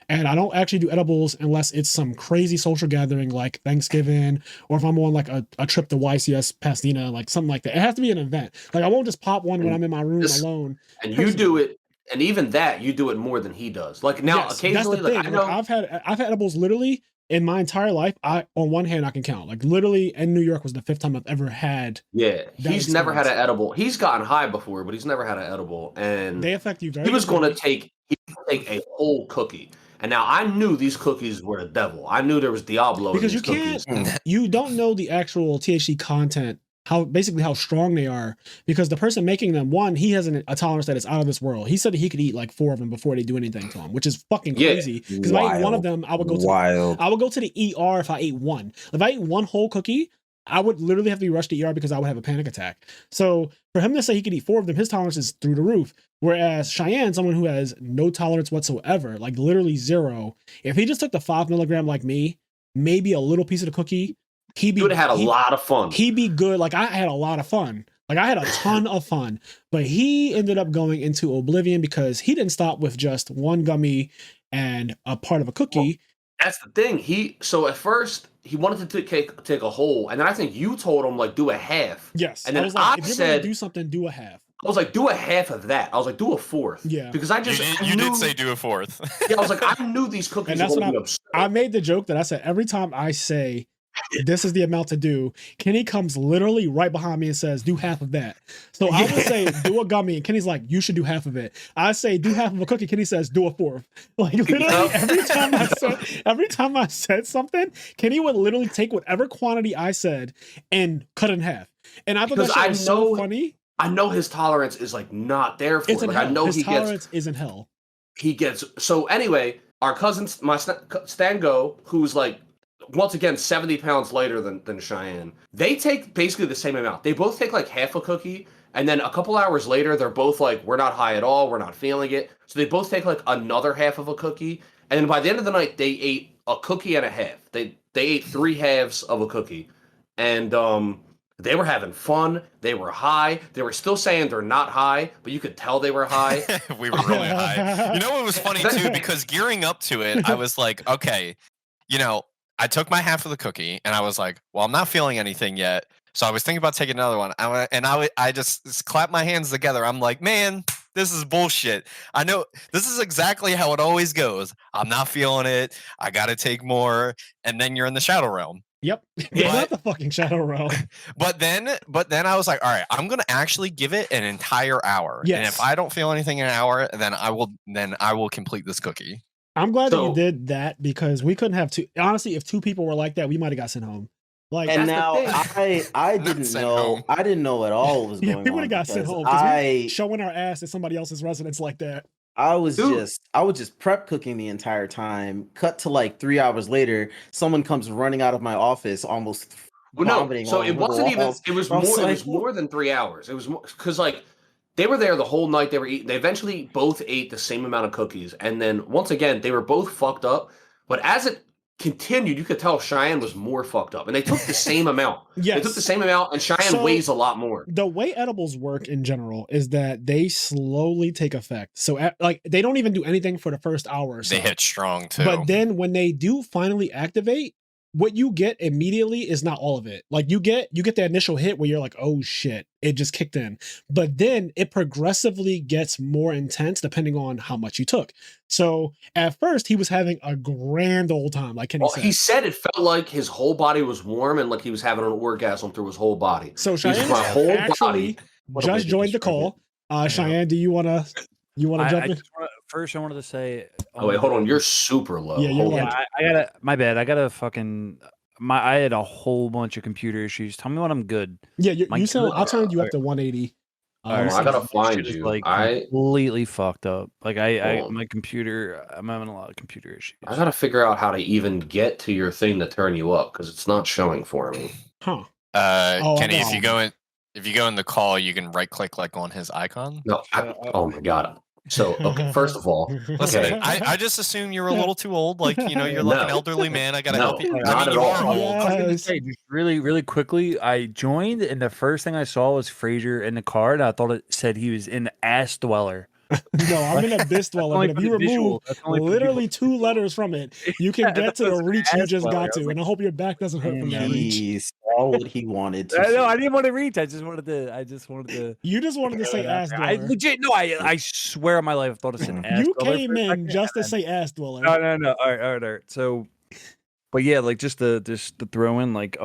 and I don't actually do edibles unless it's some crazy social gathering like Thanksgiving, or if I'm on like a trip to YCS Pasadena, like something like that. It has to be an event. Like I won't just pop one when I'm in my room alone. And you do it, and even that you do it more than he does. Like now, occasionally, that's the thing. Like, I've had edibles literally. In my entire life, on one hand, I can count. Like literally, in New York was the 5th time I've ever had. Yeah, he's never had an edible. He's gotten high before, but he's never had an edible. And they affect you very. He was going to take a whole cookie. And now I knew these cookies were the devil. I knew there was Diablo because in these cookies. You don't know the actual THC content. How strong they are, because the person making them, one, he has a tolerance that is out of this world. He said that he could eat like 4 of them before they do anything to him, which is fucking crazy. Because if I ate one of them, I would go to the ER if I ate one. If I ate one whole cookie, I would literally have to be rushed to ER because I would have a panic attack. So for him to say he could eat 4 of them, his tolerance is through the roof. Whereas Cheyenne, someone who has no tolerance whatsoever, like literally 0, if he just took the 5 milligram like me, maybe a little piece of the cookie, he would have had a lot of fun. He'd be good. Like I had a lot of fun. Like I had a ton of fun, but he ended up going into oblivion because he didn't stop with just one gummy and a part of a cookie. Well, that's the thing. So at first he wanted to take a whole, and then I think you told him like do a half. Yes, and then I was like, if you're gonna do something, do a half. I was like, do a half of that. I was like, do a fourth. Yeah, because I did say do a fourth. Yeah, I was like, I knew these cookies. And that's what I made the joke that I said every time I say this is the amount to do, Kenny comes literally right behind me and says, do half of that. So I would say, do a gummy, and Kenny's like, you should do half of it. I say, do half of a cookie. Kenny says, do a fourth. Like literally every time I said something, Kenny would literally take whatever quantity I said and cut it in half. And I thought that shit was so funny. I know his tolerance is like not there for it. Like, I know his tolerance is in hell. He gets so anyway. Our cousin, my Stango, who's like once again 70 pounds lighter than Cheyenne. They take basically the same amount. They both take like half a cookie, and then a couple hours later, they're both like, we're not high at all. We're not feeling it. So they both take like another half of a cookie, and then by the end of the night, they ate a cookie and a half. They ate 3 halves of a cookie, and they were having fun. They were high. They were still saying they're not high, but you could tell they were high. We were really high. You know what was funny too? Because gearing up to it, I was like, okay, I took my half of the cookie and I was like, well, I'm not feeling anything yet. So I was thinking about taking another one. I just clapped my hands together. I'm like, man, this is bullshit. I know this is exactly how it always goes. I'm not feeling it. I got to take more. And then you're in the shadow realm. Yep. Not the fucking shadow realm. But then I was like, all right, I'm gonna actually give it an entire hour. Yes. And if I don't feel anything in an hour, then I will complete this cookie. I'm glad that you did that, because we couldn't have two. Honestly, if 2 people were like that, we might have got sent home. Like, and now I didn't know. I didn't know at all what was going on. We would have got sent home because showing our ass at somebody else's residence like that. I was just prep cooking the entire time. Cut to like 3 hours later, someone comes running out of my office, almost vomiting. So it wasn't even. It was more. It was more than 3 hours. It was because like they were there the whole night. They were eating. They eventually both ate the same amount of cookies, and then once again they were both fucked up. But as it continued, you could tell Cheyenne was more fucked up, and they took the same amount. Yes. They took the same amount, and Cheyenne weighs a lot more. The way edibles work in general is that they slowly take effect. So like they don't even do anything for the first hour or so. They hit strong too. But then when they do finally activate, what you get immediately is not all of it. Like you get the initial hit where you're like, oh shit, it just kicked in. But then it progressively gets more intense depending on how much you took. So at first he was having a grand old time. Like he said it felt like his whole body was warm and like he was having an orgasm through his whole body. So Cheyenne actually just joined the call. Cheyenne, do you want to jump in? First, I wanted to say. Oh wait, hold on. You're super low. Yeah, you're like, I gotta. My bad. I gotta fucking. I had a whole bunch of computer issues. Tell me when I'm good. Yeah, you said I'll turn you up to 180. I gotta find you. Like completely fucked up. Like my computer. I'm having a lot of computer issues. I gotta figure out how to even get to your thing to turn you up because it's not showing for me. Huh? Kenny, if you go in the call, you can right click like on his icon. No. Oh my god. So, okay, first of all, listen, I just assume you're a little too old. Like, you're like an elderly man. I gotta help you. Not at all. Yes. Hey, just really quickly, I joined, and the first thing I saw was Frazier in the card. I thought it said he was in the Ass Dweller. No, I'm in Abyss Dweller. But if you remove literally 2 letters from it, you can get to the reach you just got to. And I hope your back doesn't hurt from that reach. He saw what he wanted to. No, I didn't want to reach. I just wanted to. You just wanted to say Ass Dweller. I legit no. I swear on my life, I thought it said Ass Dweller. You came in just to say Ass Dweller. No. All right. So, but yeah, like just the throw in, like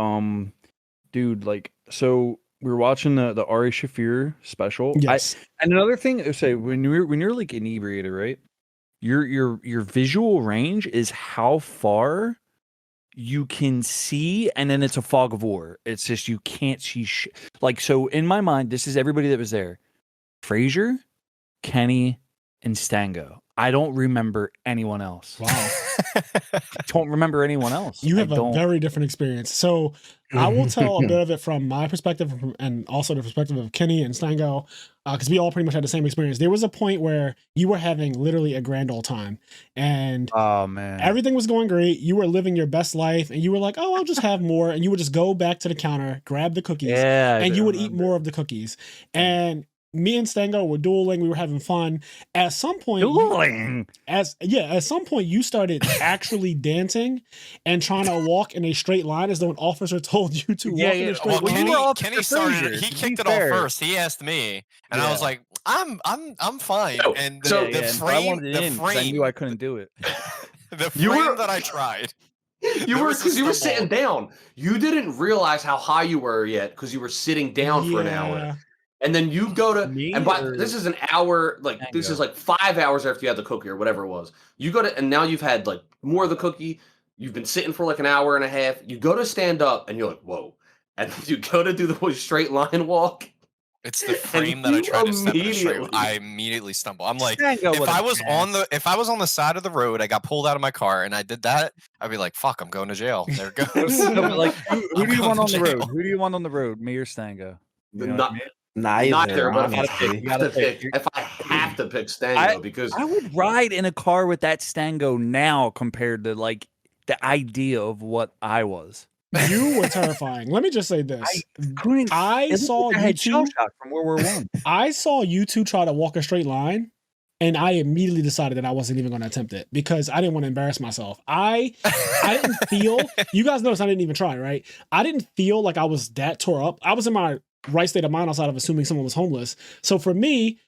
dude, like so. We were watching the Ari Shaffir special. Yes. And another thing, say when you're like inebriated, right? Your visual range is how far you can see, and then it's a fog of war. It's just you can't see like so. In my mind, this is everybody that was there: Frazier, Kenny, and Stango. I don't remember anyone else. Wow. I don't remember anyone else. You have a very different experience. So I will tell a bit of it from my perspective and also the perspective of Kenny and Stango, because we all pretty much had the same experience. There was a point where you were having literally a grand old time, and oh man, everything was going great. You were living your best life, and you were like, "Oh, I'll just have more," and you would just go back to the counter, grab the cookies, and you would eat more of the cookies. And me and Stango were dueling. We were having fun. At some point, Dueling. At some point, you started actually dancing and trying to walk in a straight line as though an officer told you to walk in a straight line. Kenny started. He kicked it off first. He asked me, and I was like, "I'm fine." No, and the frame, I wanted it in, I knew I couldn't do it. The frame that I tried. You were sitting down. You didn't realize how high you were yet because you were sitting down for an hour. And then you go to this is an hour, like this is like 5 hours after you had the cookie or whatever it was. You go to, and now you've had like more of the cookie. You've been sitting for like an hour and a half. You go to stand up and you're like, whoa. And then you go to do the straight line walk. It's the frame that I try to step in straight. I immediately stumble. I'm like, if I was on the side of the road, I got pulled out of my car and I did that, I'd be like, fuck, I'm going to jail. There it goes. Like, who do you want on the road? Who do you want on the road? Me or Stango? You know Neither. But if I have to pick Stango, because I would ride in a car with that Stango now compared to like the idea of what I was. You were terrifying. Let me just say this. I saw you two from World War I. I saw you two try to walk a straight line, and I immediately decided that I wasn't even going to attempt it because I didn't want to embarrass myself. I didn't feel. You guys noticed I didn't even try, right? I didn't feel like I was that tore up. I was in my right state of mind outside of assuming someone was homeless. So for me,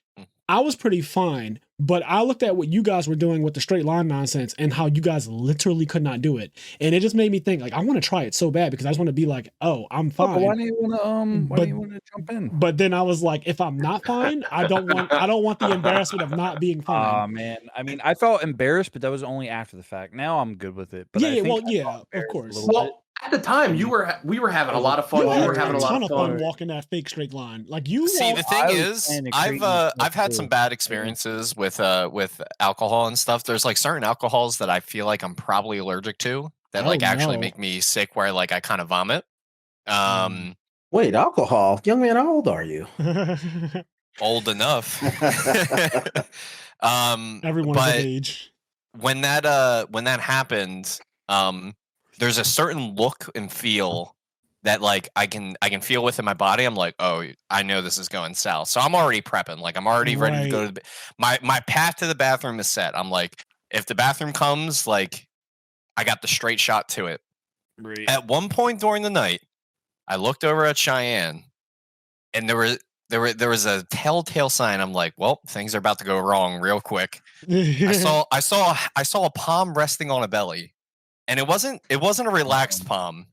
I was pretty fine, but I looked at what you guys were doing with the straight line nonsense and how you guys literally could not do it. And it just made me think, like, I want to try it so bad because I just want to be like, oh, I'm fine. But why do you want to jump in? But then I was like, if I'm not fine, I don't want the embarrassment of not being fine. Oh man. I mean, I felt embarrassed, but that was only after the fact. Now I'm good with it. But of course. Well, at the time, we were having a lot of fun. You were having a lot of fun walking that fake straight line. Like you. See, the thing is, I've had some bad experiences with alcohol and stuff. There's like certain alcohols that I feel like I'm probably allergic to that actually make me sick, where like I kind of vomit. Wait, alcohol, young man, how old are you? Old enough. Everyone's of age. When that happened, there's a certain look and feel that like I can feel within my body. I'm like, oh, I know this is going south. So I'm already prepping. Like I'm already ready to go to my path to the bathroom is set. I'm like, if the bathroom comes, like I got the straight shot to it. Right. At one point during the night, I looked over at Cheyenne, and there was a telltale sign. I'm like, well, things are about to go wrong real quick. I saw a palm resting on a belly. And it wasn't a relaxed palm.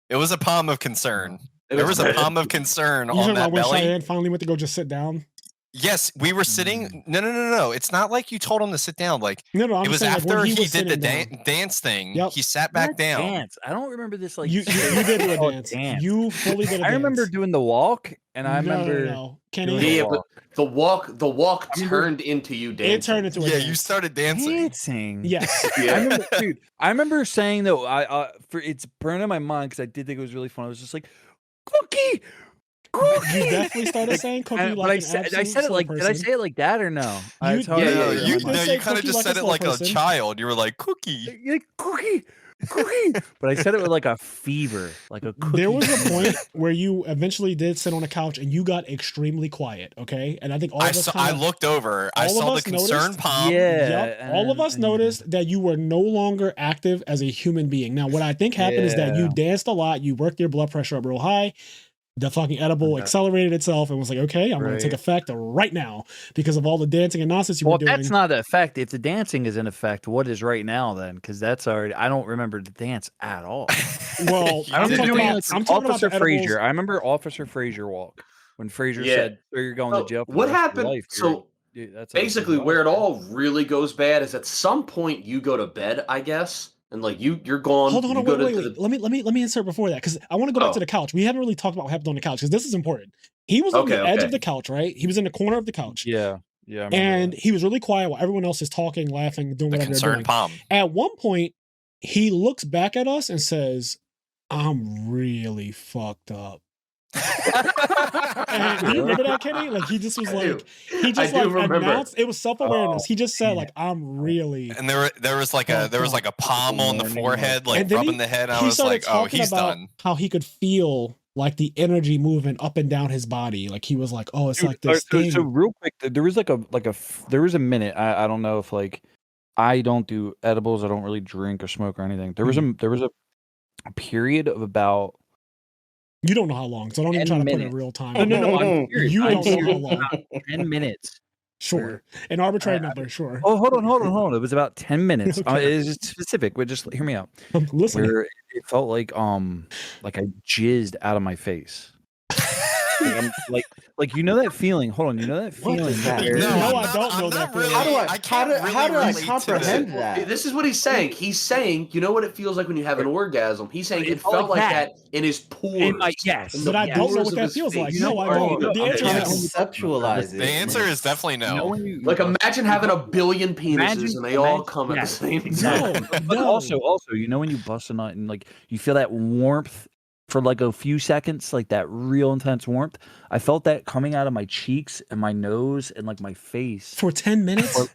It was a palm of concern. There was a palm of concern on that belly. Cheyenne finally went to go just sit down. Yes, we were sitting. No. It's not like you told him to sit down. Like it was after he did the dance thing. Yep. He sat back down. Dance. I don't remember this. Like you did do a dance. You fully did a dance. I remember doing the walk, and I remember. Kenny, the walk turned into you dancing. It turned into a dance. You started dancing. Yes. Yeah. I remember saying though, it's burned in my mind because I did think it was really fun. I was just like, Cookie. You definitely started saying Cookie like I said it like person. Did I say it like that or no? You kind of just said it like a child. You were like Cookie. Cookie. But I said it with like a fever, like a cookie. There was a point where you eventually did sit on a couch and you got extremely quiet, okay? And I think I looked over. I saw the concerned palm. All of us noticed that you were no longer active as a human being. Now, what I think happened is that you danced a lot, you worked your blood pressure up real high. The fucking edible accelerated itself and was like, okay, I'm going to take effect right now because of all the dancing and nonsense you were doing. Well, that's not the effect. If the dancing is in effect, what is right now then? Because that's already, I don't remember the dance at all. Well, I'm talking Officer about Frazier. I remember Officer Frazier walk when Frazier said, you're going to jail for what happened? So basically where it all really goes bad is at some point you go to bed, I guess. And like you're gone. Hold on, wait. Let me insert before that because I want to go back to the couch. We haven't really talked about what happened on the couch because this is important. He was on the edge of the couch, right? He was in the corner of the couch. Yeah. And he was really quiet while everyone else is talking, laughing, doing whatever they're doing. Palm. At one point, he looks back at us and says, "I'm really fucked up." And do you remember that, Kenny? Like he just was like announced it was self-awareness. He just said like I'm really and there was like a palm on the forehead, like rubbing the head. I was like, oh, he's done. How he could feel like the energy moving up and down his body. Like he was like, oh, it's like this thing. So real quick, there was there was a minute. I don't know if like I don't do edibles. I don't really drink or smoke or anything. There was a period of about. You don't know how long, so don't even try to put it in real time. No. I'm serious. You don't know how long. 10 minutes. Sure. An arbitrary number, sure. Oh, hold on. It was about 10 minutes. Okay. It's specific, but just hear me out. Listen. Where it felt like I jizzed out of my face. Like you know that feeling. Hold on, you know that feeling. What is that? No, I don't know that feeling. How do I comprehend that? This is what he's saying. He's saying, you know what it feels like when you have an orgasm? He's saying it felt like that in his pores. But I don't know what that feels like. No, I don't. The answer is conceptualize it. The answer is definitely no. Like imagine having a billion penises and they all come at the same time. But also, you know when you bust a nut and like you feel that warmth for like a few seconds, like that real intense warmth. I felt that coming out of my cheeks and my nose and like my face for 10 minutes.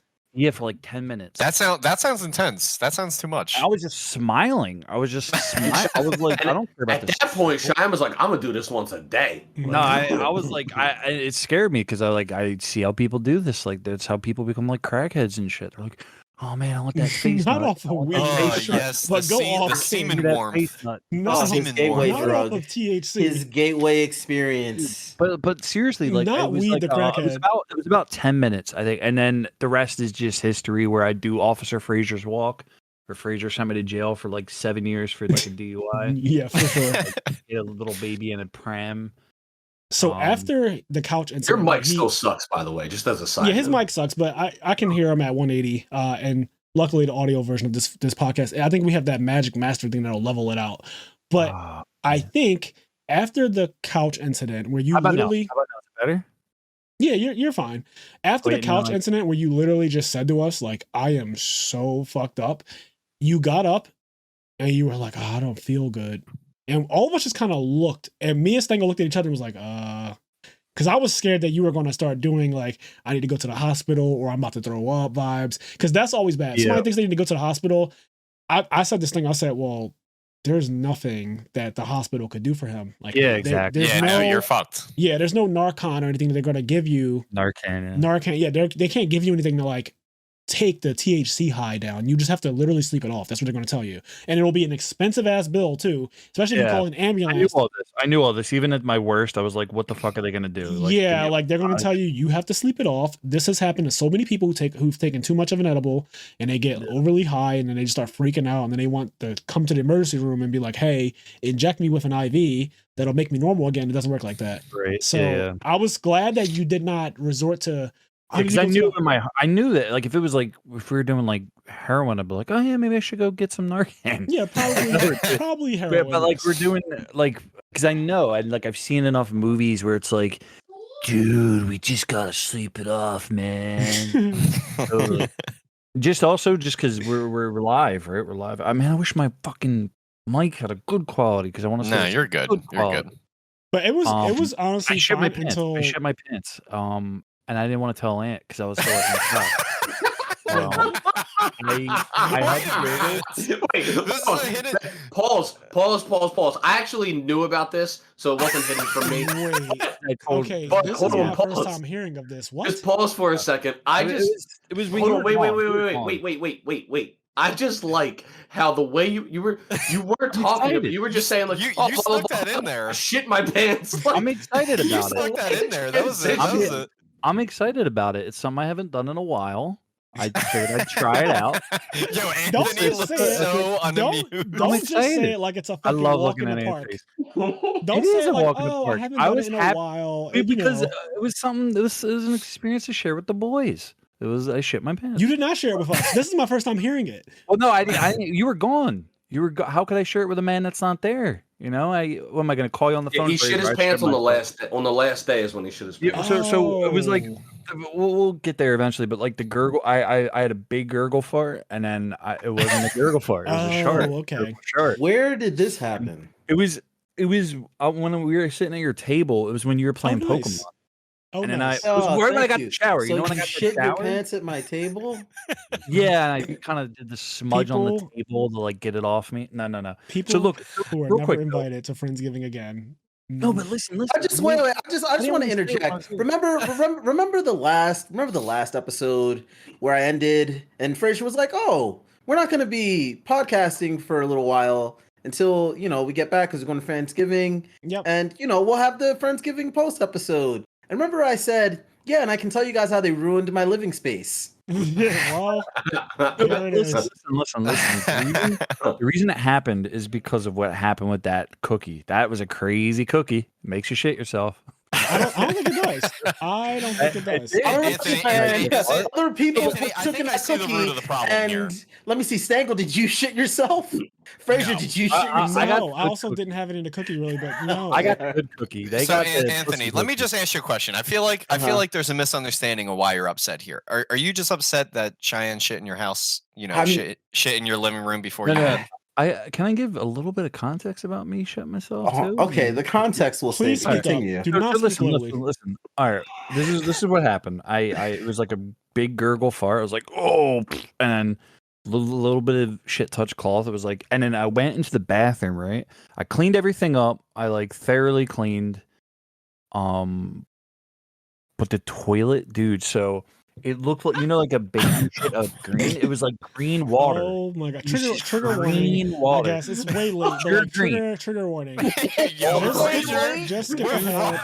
For like 10 minutes. That sounds intense. That sounds too much. I was just smiling. I was like, I don't care about this. At that point, Cheyenne was like, I'm gonna do this once a day. No, I was like, it scared me because I see how people do this. Like that's how people become like crackheads and shit. They're like, oh man, I want that face not nut. off the weed. Yes, but go off the semen warmth. Not his gateway not drug. off of THC. His gateway experience. But seriously, like not it was weed, like, the crackhead. it was about 10 minutes, I think, and then the rest is just history. Where I do Officer Frazier's walk, or Frazier sent me to jail for like 7 years for like a DUI. Yeah, for sure. A little baby in a pram. So after the couch incident, your mic still sucks, by the way, just as a side. Yeah, his mic sucks, but I can hear him at 180, and luckily the audio version of this podcast, I think we have that magic master thing that'll level it out. But I think after the couch incident where you literally, how about now? Better? Yeah, you're fine. After the couch incident where you literally just said to us like, I am so fucked up, you got up and you were like, oh, I don't feel good. And all of us just kind of looked, and me and Stengel looked at each other and was like, because I was scared that you were going to start doing like, I need to go to the hospital or I'm about to throw up vibes. Because that's always bad. Somebody thinks they need to go to the hospital. I said this thing. I said, well, there's nothing that the hospital could do for him. Like, exactly. You're fucked. Yeah, there's no Narcan or anything that they're going to give you. Narcan. Yeah, they can't give you anything to like take the THC high down. You just have to literally sleep it off. That's what they're going to tell you. And it'll be an expensive ass bill too, especially if you call an ambulance. I knew all this. Even at my worst, I was like, what the fuck are they going to do? Like, like they're going to tell you have to sleep it off. This has happened to so many people who've taken too much of an edible and they get overly high and then they just start freaking out and then they want to come to the emergency room and be like, hey, inject me with an IV that'll make me normal again. It doesn't work like that. Right. So I was glad that you did not resort to. Because I knew that like if we were doing like heroin, I'd be like, oh yeah, maybe I should go get some Narcan. Yeah, probably heroin. Yeah, but like we're doing like because I know I've seen enough movies where it's like, dude, we just gotta sleep it off, man. So, just because we're live, right? We're live. I mean, I wish my fucking mic had a good quality because I want to. No, you're good. You're good. But it was honestly I shit fine until I shit my pants. And I didn't want to tell Aunt because I was so like, I had to Wait, pause. I actually knew about this, so it wasn't hidden from me. Okay, this is my first time hearing of this. What? Just pause for a second. It was hold on, wait. I just like how the way you weren't talking. You were just saying like you stuck that in there. Shit my pants. Like, I'm excited about it. You stuck that in there. That was it. I'm excited about it. It's something I haven't done in a while. I figured I'd try it out. Yo, Anthony looks so unamused. Don't just say it like it's a fucking walk in the park. Don't say it like, oh, I haven't done it in a while. Because it was something. It was an experience to share with the boys. I shit my pants. You did not share it with us. This is my first time hearing it. Well, no, I you were gone. How could I share it with a man that's not there? You know, what am I going to call you on the phone? He shit his pants on the last day is when he shit his pants. Yeah, so it was like we'll get there eventually, but like the gurgle, I had a big gurgle fart, and then it wasn't a gurgle fart. It was a shark. Okay. Shark. Where did this happen? It was when we were sitting at your table. It was when you were playing Pokemon. Oh, and nice. then it was where I got the shower. So you know when I got shit the shower? Your pants at my table? Yeah, and I kind of did the smudge on the table to like get it off me. No. People so look, who are real never quick, invited to Friendsgiving again. No, but listen. I just wait. I just want to interject. Remember the last episode where I ended and Frazier was like, "Oh, we're not going to be podcasting for a little while until we get back because we're going to Friendsgiving. Yep. And we'll have the Friendsgiving post episode." And remember, I said, "Yeah, and I can tell you guys how they ruined my living space." Well, listen. The reason it happened is because of what happened with that cookie. That was a crazy cookie. Makes you shit yourself. I don't think it does. I don't think it does. Other people took in that cookie. And let me see, Stangle, did you shit yourself? Frazier, did you shit yourself? No, I also didn't have it in the cookie really, but no. I got the good cookie. Anthony, let me just ask you a question. I feel like there's a misunderstanding of why you're upset here. Are you just upset that Cheyenne shit in your house? Shit in your living room before you bed? Can I give a little bit of context about me shitting myself too? Okay, the context will please continue. Do not listen. All right, this is what happened. It was like a big gurgle fart. I was like, oh, and then a little bit of shit touch cloth. It was like, and then I went into the bathroom. Right, I cleaned everything up. I like thoroughly cleaned. But the toilet, dude. So. It looked like like a baby shit of green. It was like green water. Oh my god! Trigger warning. Water. I guess it's way late. Trigger warning. Just skip ahead.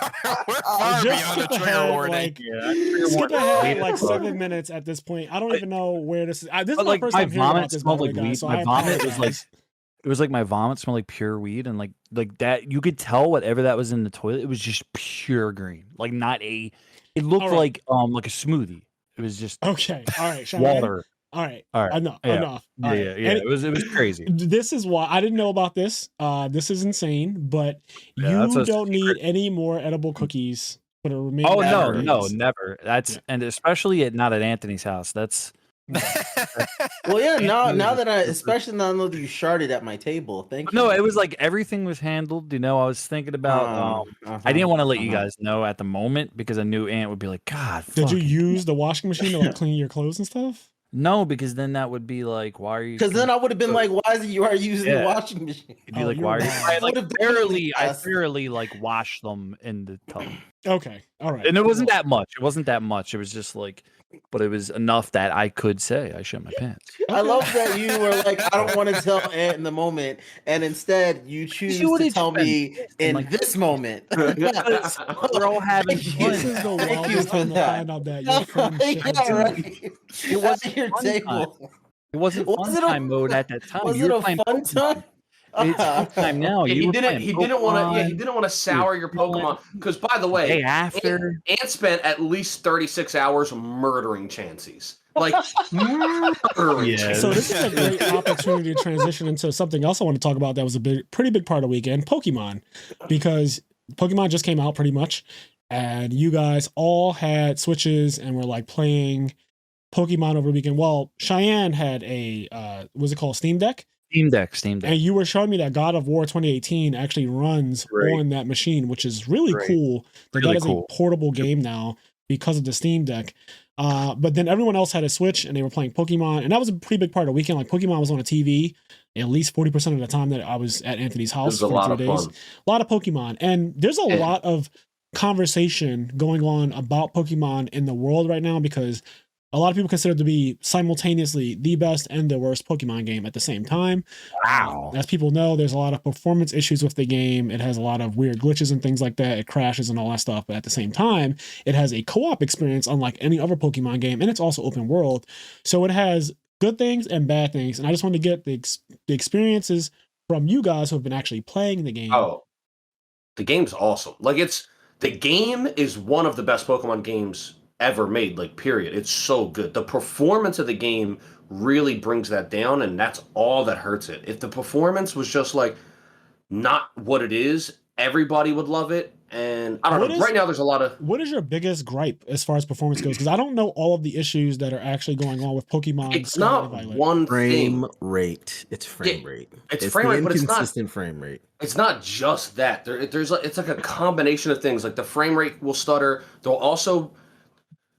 Skip ahead like 7 minutes at this point. I don't even know where this is. This is my first time hearing about this. Smelled like weed. My vomit was like. It was like my vomit smelled like pure weed, and like that you could tell whatever that was in the toilet. It was just pure green, like not a. It looked like a smoothie. It was just okay. All right, water. All right. Enough. Yeah. It was crazy. This is why I didn't know about this. This is insane. But you don't need any more edible cookies for the remaining. Oh no, never. And especially not at Anthony's house. That's. Well, yeah. Now that especially now that you sharded at my table. Thank you. No, it was like everything was handled. I was thinking about. I didn't want to let you guys know at the moment because I knew Ant would be like, God. Did you use the washing machine to clean your clean and stuff? No, because then that would be like, why are you? Because then I would have been like, why is you are using the washing machine? You'd be like, why are you? I thoroughly like wash them in the tub. Okay, all right. And it wasn't that much. It was just like, but it was enough that I could say I shit my pants. I love that you were like, I don't want to tell Ant in the moment, and instead you choose to tell me in this moment. We're all having fun. This is the wildest time to find out that your friend It wasn't your table. It wasn't fun time mode at that time. Was it a fun time? It's fun time now. He didn't want to sour your Pokemon because, by the way, Ant spent at least 36 hours murdering Chanseys. Like murdering. So this is a great opportunity to transition into something else I want to talk about. That was pretty big part of the weekend, Pokemon, because Pokemon just came out pretty much, and you guys all had Switches and were like playing Pokemon over the weekend. Well, Cheyenne had a what's it called, Steam Deck. Steam Deck. And you were showing me that God of War 2018 actually runs on that machine, which is really cool. That is a portable game now because of the Steam Deck. But then everyone else had a Switch and they were playing Pokemon. And that was a pretty big part of the weekend. Like Pokemon was on a TV at least 40% of the time that I was at Anthony's house for 3 days. A lot of Pokemon. And there's a lot of conversation going on about Pokemon in the world right now because a lot of people consider it to be simultaneously the best and the worst Pokemon game at the same time. Wow. As people know, there's a lot of performance issues with the game. It has a lot of weird glitches and things like that. It crashes and all that stuff. But at the same time, it has a co-op experience unlike any other Pokemon game. And it's also open world. So it has good things and bad things. And I just want to get the experiences from you guys who have been actually playing the game. Oh, the game's awesome. The game is one of the best Pokemon games ever made, period. It's so good. The performance of the game really brings that down, and that's all that hurts it. If the performance was just not what it is, everybody would love it. And I don't know. Right now, there's a lot of. What is your biggest gripe as far as performance goes? Because I don't know all of the issues that are actually going on with Pokemon. It's not one frame rate. It's frame rate. It's frame rate, but it's not consistent frame rate. It's not just that. It's like a combination of things. Like the frame rate will stutter. There'll also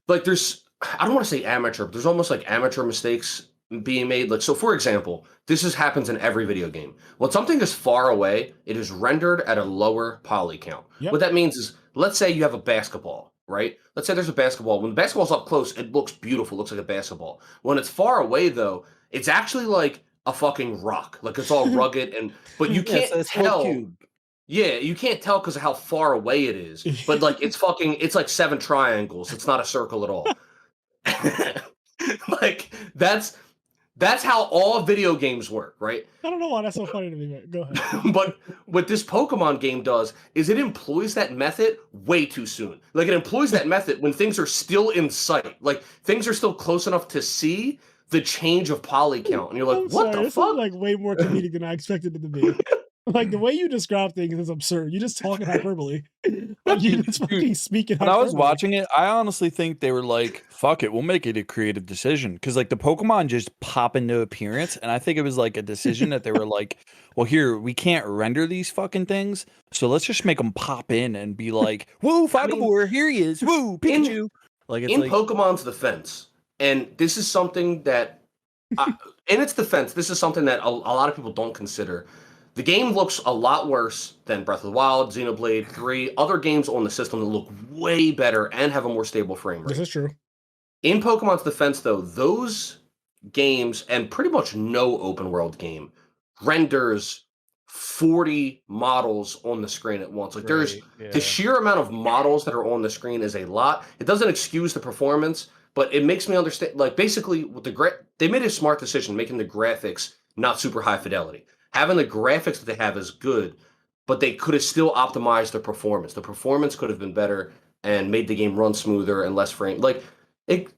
I don't want to say amateur, but there's almost like amateur mistakes being made. Like, so for example, happens in every video game. When something is far away, it is rendered at a lower poly count. Yep. What that means is, let's say you have a basketball, right? Let's say there's a basketball. When the basketball's up close, it looks beautiful. It looks like a basketball. When it's far away, though, it's actually like a fucking rock. Like, it's all rugged, but you can't tell. Yeah, you can't tell because of how far away it is. But like, it's like 7 triangles. It's not a circle at all. Like, that's how all video games work, right? I don't know why that's so funny to me, man. Go ahead. But what this Pokemon game does is it employs that method way too soon. Like, it employs that method when things are still in sight. Like, things are still close enough to see the change of poly count. And you're like, what the fuck? This is like way more comedic than I expected it to be. Like, the way you describe things is absurd. You just talking hyperbole. Like, you just fucking speaking When hyperbole. I was watching it, I honestly think they were like, fuck it, we'll make it a creative decision. Because, like, the Pokemon just pop into appearance. And I think it was, like, a decision that they were like, well, here, we can't render these fucking things. So let's just make them pop in and be like, woo, Fogavore, here he is. Woo, Pikachu. Like, it's in like, Pokemon's defense, and this is something that, in its defense, this is something that a lot of people don't consider. The game looks a lot worse than Breath of the Wild, Xenoblade 3, other games on the system that look way better and have a more stable frame rate. This is true. In Pokemon's defense, though, those games, and pretty much no open world game, renders 40 models on the screen at once. Like, the sheer amount of models that are on the screen is a lot. It doesn't excuse the performance, but it makes me understand, like, basically, with they made a smart decision making the graphics not super high fidelity. Having the graphics that they have is good, but they could have still optimized their performance. The performance could have been better and made the game run smoother and less frame. Like, it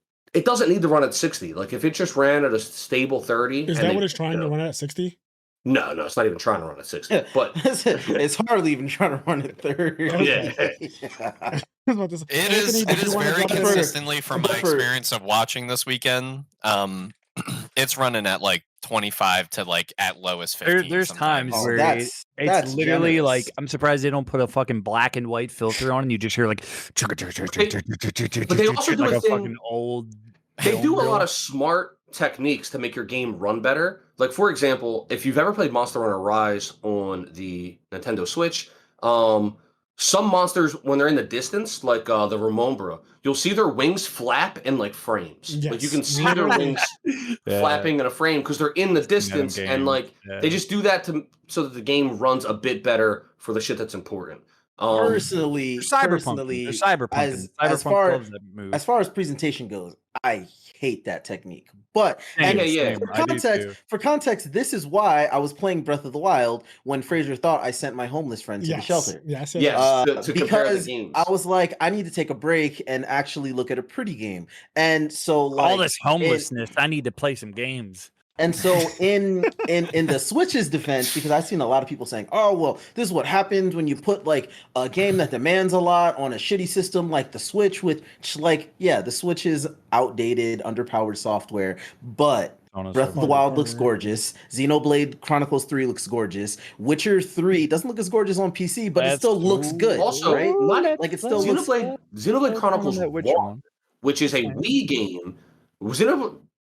doesn't need to run at 60. Like, if it just ran at a stable 30. Is that what it's trying to run at 60? No, it's not even trying to run at 60. But it's hardly even trying to run at 30. Yeah. It is very consistently, from my experience of watching this weekend, it's running at like 25 to like at lowest 50. There's times where it's literally generous. Like, I'm surprised they don't put a fucking black and white filter on and you just hear like but they also do like a thing, fucking old. They do a lot of smart techniques to make your game run better. Like, for example, if you've ever played Monster Hunter Rise on the Nintendo Switch, some monsters, when they're in the distance, like the Ramombra, you'll see their wings flap in like frames. Yes. Like, you can see their wings flapping in a frame because they're in the distance, and like they just do that so that the game runs a bit better for the shit that's important. Personally, as far as presentation goes, I hate that technique. But for context, this is why I was playing Breath of the Wild when Fraser thought I sent my homeless friend to the shelter. Yes, to because I was like, I need to take a break and actually look at a pretty game. And so, like, all this homelessness, I need to play some games. And so in the Switch's defense, because I've seen a lot of people saying, oh, well, this is what happens when you put like a game that demands a lot on a shitty system like the Switch, which, like, yeah, the Switch is outdated, underpowered software, but Breath of the Wild looks gorgeous. Xenoblade Chronicles 3 looks gorgeous. Witcher 3 doesn't look as gorgeous on PC, but it still looks good. Also, right? Like, it still Xenoblade Chronicles 1, which is a Wii game.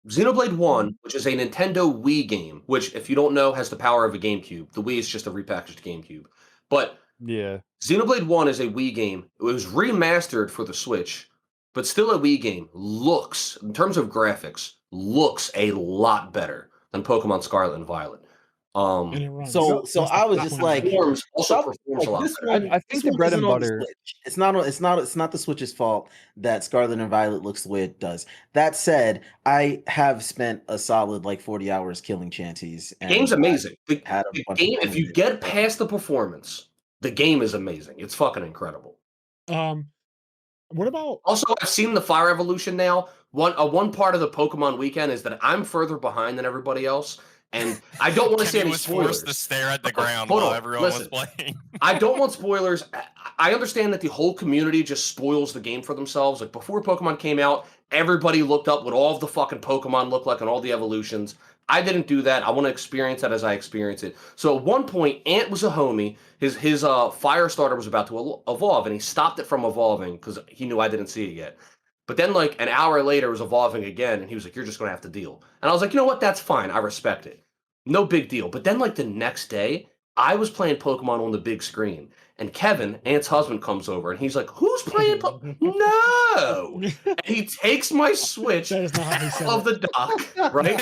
Xenoblade 1, which is a Nintendo Wii game, which, if you don't know, has the power of a GameCube. The Wii is just a repackaged GameCube. But yeah, Xenoblade 1 is a Wii game. It was remastered for the Switch, but still a Wii game. Looks, in terms of graphics, looks a lot better than Pokemon Scarlet and Violet. So I was just like, performs a lot better. I think the bread and butter. It's not the Switch's fault that Scarlet and Violet looks the way it does. That said, I have spent a solid like 40 hours killing Chanties. The game's amazing. The game, if you get past the performance, the game is amazing. It's fucking incredible. What about? Also, I've seen the Fire Evolution now. One part of the Pokemon weekend is that I'm further behind than everybody else. And I don't want to see any spoilers. Forced to stare at the ground while everyone was playing. I don't want spoilers. I understand that the whole community just spoils the game for themselves. Like, before Pokemon came out, everybody looked up what all of the fucking Pokemon look like and all the evolutions. I didn't do that. I want to experience that as I experience it. So at one point, Ant was a homie. His fire starter was about to evolve, and he stopped it from evolving because he knew I didn't see it yet. But then like an hour later, it was evolving again, and he was like, "You're just gonna have to deal." And I was like, "You know what? That's fine. I respect it. No big deal." But then like the next day, I was playing Pokemon on the big screen, and Kevin, Ant's husband, comes over, and he's like, "Who's playing No!" And he takes my Switch That is not how he said of the dock, right?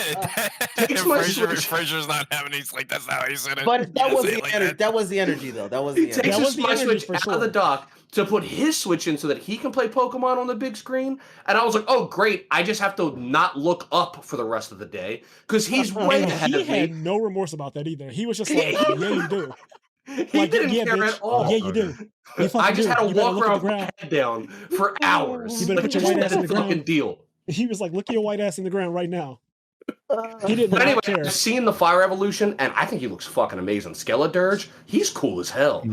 Takes my Switch. Fraser's not having. He's like, "That's not how he said it." But that was the like energy. That was the energy, though. That was the He energy. takes That was the my energy Switch for out sure. of the dock to put his Switch in so that he can play Pokemon on the big screen. And I was like, "Oh, great. I just have to not look up for the rest of the day because he's way And ahead he of had me." no remorse about that either. He was just like, "Yeah, you do. He Like, didn't yeah, care bitch. at all. Yeah, you do. You fucking I just do. had to You better walk look at around the with my ground. head down for hours. You better put your Like, white ass in the fucking ground." deal. He was like, "Look your white ass in the ground right now." He did But not anyway, care. I've seen the Fire Evolution, and I think he looks fucking amazing. Skeledirge, he's cool as hell.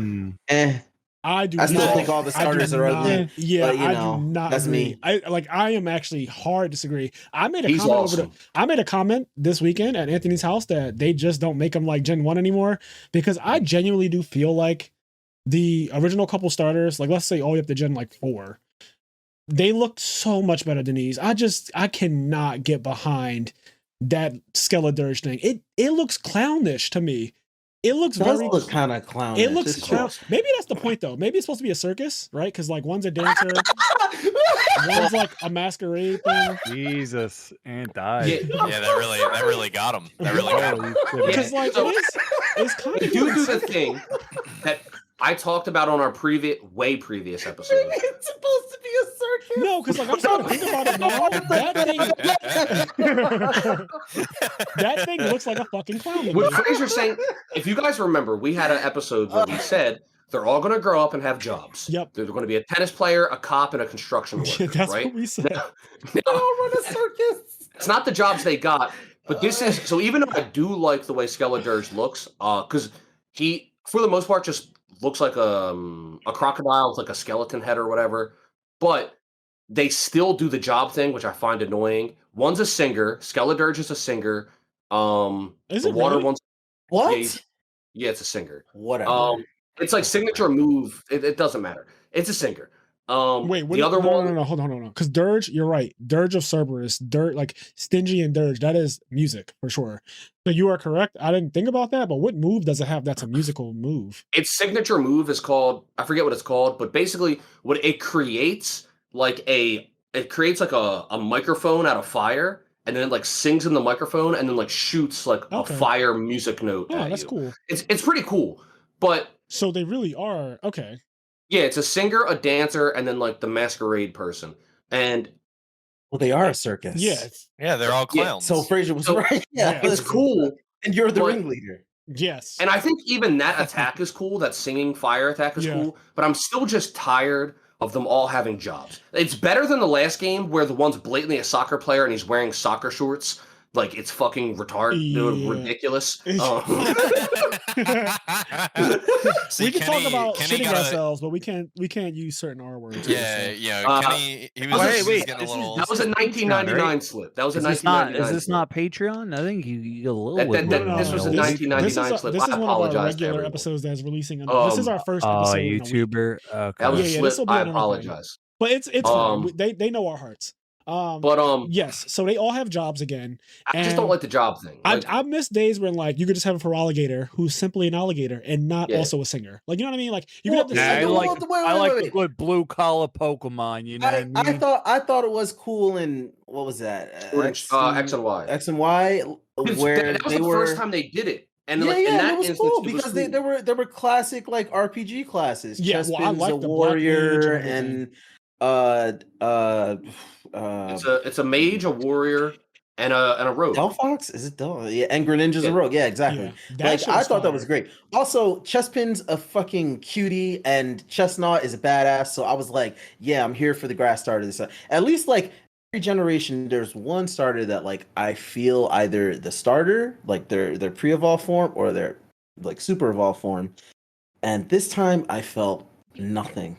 I do. I still not, think all the I do starters are ugly. not- Yeah, but, you I know, do not that's agree. me. I am actually hard disagree. I made a He's comment awesome. I made a comment this weekend at Anthony's house that they just don't make them like Gen 1 anymore, because I genuinely do feel like the original couple starters, like let's say all the way up to Gen like 4, they look so much better than these. I cannot get behind that Skeledirge thing. It looks clownish to me. It looks It does very look kind of clownish. It looks It's clown. just- Maybe that's the point though. Maybe it's supposed to be a circus, right? Because like one's a dancer, one's like a masquerade thing. Jesus, and died. Yeah, that really got him. That really got him. Because like So- it's kind They of do the thing that I talked about on our previous episode. It's supposed to be a circus. No, because like I'm starting to think about it now. That thing looks like a fucking clown. to What me. Fraser's saying, if you guys remember, we had an episode where we said they're all going to grow up and have jobs. Yep. They're going to be a tennis player, a cop, and a construction worker, That's right? what we said. They all run a circus. It's not the jobs they got, but this is so. Even though I do like the way Skeledirge looks, because he, for the most part, just looks like a crocodile with like a skeleton head or whatever. But they still do the job thing, which I find annoying. One's a singer. Skeledirge is a singer. Is the it water really? one's What? yeah, it's a singer. Whatever. It's like signature move. It doesn't matter. It's a singer. Wait, the other one. No, hold on. Because Dirge, you're right. Dirge of Cerberus, like Stingy and Dirge, that is music for sure. So you are correct. I didn't think about that, but what move does it have that's a musical move? Its signature move is called, I forget what it's called, but basically what it creates like a microphone out of fire, and then it like sings in the microphone and then like shoots like Okay. a fire music note Oh, at that's you. cool. It's pretty cool. But So they really are okay. yeah, it's a singer, a dancer, and then like the masquerade person. And Well, they are a circus. Yeah, Yeah, they're all clowns. So Fraser was So- right. Yeah, yeah, it's cool. And you're the but- ringleader. yes. And I think even that attack is cool. That singing fire attack is Yeah. cool. But I'm still just tired of them all having jobs. It's better than the last game where the one's blatantly a soccer player and he's wearing soccer shorts. Like it's fucking Yeah. ridiculous. See, we can Kenny- talk about Kenny shitting got a- ourselves, but we can't use certain R words. Yeah, Uh, Kenny. He was, wait, he was wait, getting a this is- little. That was a 1999 slip. That was a Is this not? 1999 Is this slip. not Patreon? I think you get a little. That- bit that- more this was a knowledge. 1999 slip. This is I one of our apologize to regular everyone. episodes that's releasing. This is our first Oh, episode. in a week. YouTuber. Okay. That was Yeah, a yeah, slip. this'll be I on another thing. apologize. But it's fine. They know our hearts. But Yes, so they all have jobs again. I just and don't like the job thing. Like, I miss days when like you could just have a alligator who's simply an alligator and not Yeah. also a singer. Like you know what I mean? Like you could have the Yeah, I singer- like. Wait, I like wait. the good blue collar Pokemon. You know what I mean? I thought it was cool in what was that? X and Y. X and Y, Because where that was they the were. first time they did it. And Yeah, like, in yeah, that it was instance, cool it was because cool. they were classic like RPG classes. Yeah, well, I Chespin's like a the Black warrior Mage and It's a mage, a warrior, and a rogue. Delphox? Is it Del? Yeah, and Greninja's a rogue. Yeah, exactly. Yeah, that Like shit I was thought that fire. was great. Also, Chespin's a fucking cutie, and Chestnut is a badass. So I was like, yeah, I'm here for the grass starter. This at least like every generation, there's one starter that like I feel either the starter, like their pre-evolve form, or their like super evolve form. And this time I felt nothing.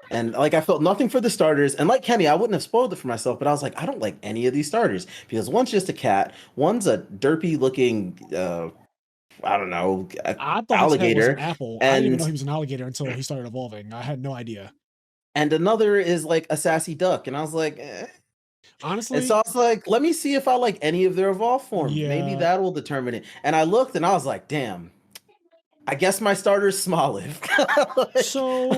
And like I felt nothing for the starters. And like Kenny, I wouldn't have spoiled it for myself, but I was like, I don't like any of these starters because one's just a cat, one's a derpy looking I don't know, I thought alligator. his head was an apple. I didn't even and- know he was an alligator until he started evolving. I had no idea. and another is like a sassy duck, and I was like, Honestly, and so I was like, let me see if I like any of their evolved forms. Yeah. Maybe that will determine it. And I looked, and I was like, damn. I guess my starter is Smoliv. So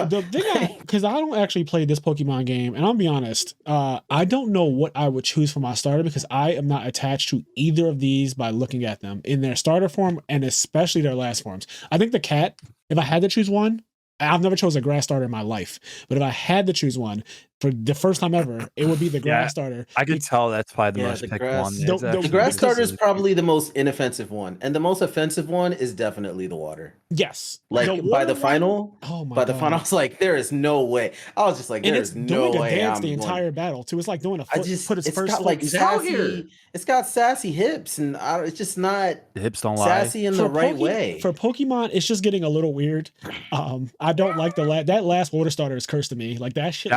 the thing, because I don't actually play this Pokemon game, and I'll be honest, I don't know what I would choose for my starter because I am not attached to either of these by looking at them in their starter form and especially their last forms. I think the cat, if I had to choose one, I've never chosen a grass starter in my life, but if I had to choose one for the first time ever, it would be the grass starter. I can tell that's probably the most picked one. The grass starter is probably the most inoffensive one, and the most offensive one is definitely the water. Yes, like by the final. Oh my! By the final, I was like, there is no way. I was just like, there is no way. Doing a dance the entire battle too. It's like doing a foot. It's got like sassy. It's got sassy hips, and it's just not. The hips don't lie. Sassy in the right way. For Pokemon, it's just getting a little weird. I don't like that last water starter is cursed to me. Like that shit.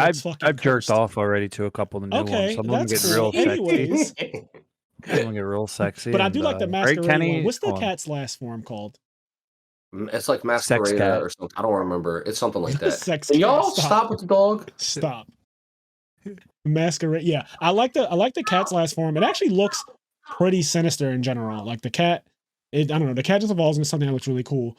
I've jerked off already to a couple of the new ones. Some of them get real sexy. Some of them get real sexy. But I do like the Masquerade one. What's the cat's last form called? It's like Masquerade or something. I don't remember. It's something like that. Can y'all stop with the dog? Stop. Masquerade. Yeah, I like the cat's last form. It actually looks pretty sinister in general. Like the cat. I don't know. The cat just evolves into something that looks really cool.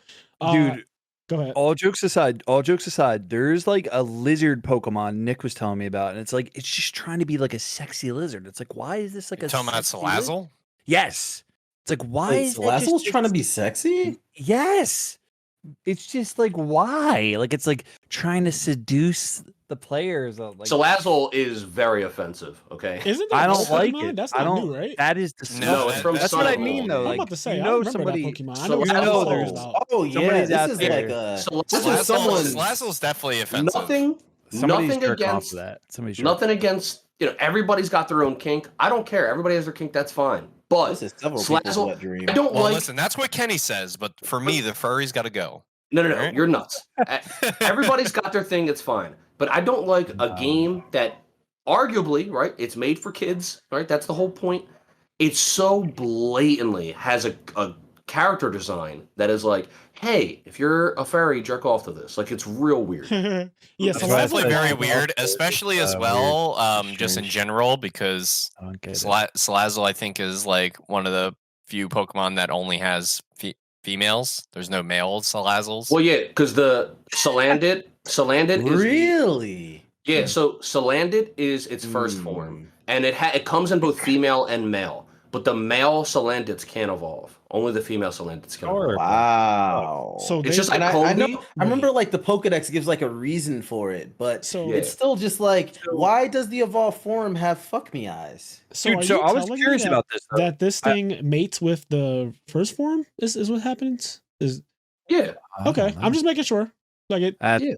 Dude. Go ahead. All jokes aside, there's like a lizard Pokemon Nick was telling me about, and it's like it's just trying to be like a sexy lizard. It's like, why is this like talking about Salazzle? Yes. It's like, why is Salazzle's trying to be sexy? Yes. It's just like, why? Like it's like trying to seduce the players. Like, Salazzle is very offensive. Okay, isn't that I don't like it. That's not new, right? That is disgusting. No, it's from that's what I mean, though. I'm about to say, you I know remember somebody. That Pokemon. You know there's. Oh yeah, this is like a. Salazzle's definitely offensive. Nothing against that. Nothing against. Everybody's got their own kink. I don't care. Everybody has their kink. That's fine. But Salazzle, I don't like. Listen, that's what Kenny says. But for me, the furry's got to go. No, right? You're nuts. Everybody's got their thing. It's fine. But I don't like a game that, arguably, right? It's made for kids, right? That's the whole point. It so blatantly has a character design that is like, hey, if you're a fairy, jerk off to this. Like, it's real weird. Yes, it's definitely very weird, especially as well, just in general, because Salazzle, I think, is like one of the few Pokemon that only has females. There's no male Salazzles. Well, yeah, because the Salandit is really. Yeah, so Salandit is its first form, and it comes in both female and male. But the male Salandits can't evolve. Only the female Salandits can evolve. Wow. So it's just like I remember like the Pokedex gives like a reason for it, but it's still just like, why does the evolved form have fuck me eyes? So, dude, so I was curious about this. Though. That this thing mates with the first form is what happens? Yeah. Okay, I'm just making sure. Like it.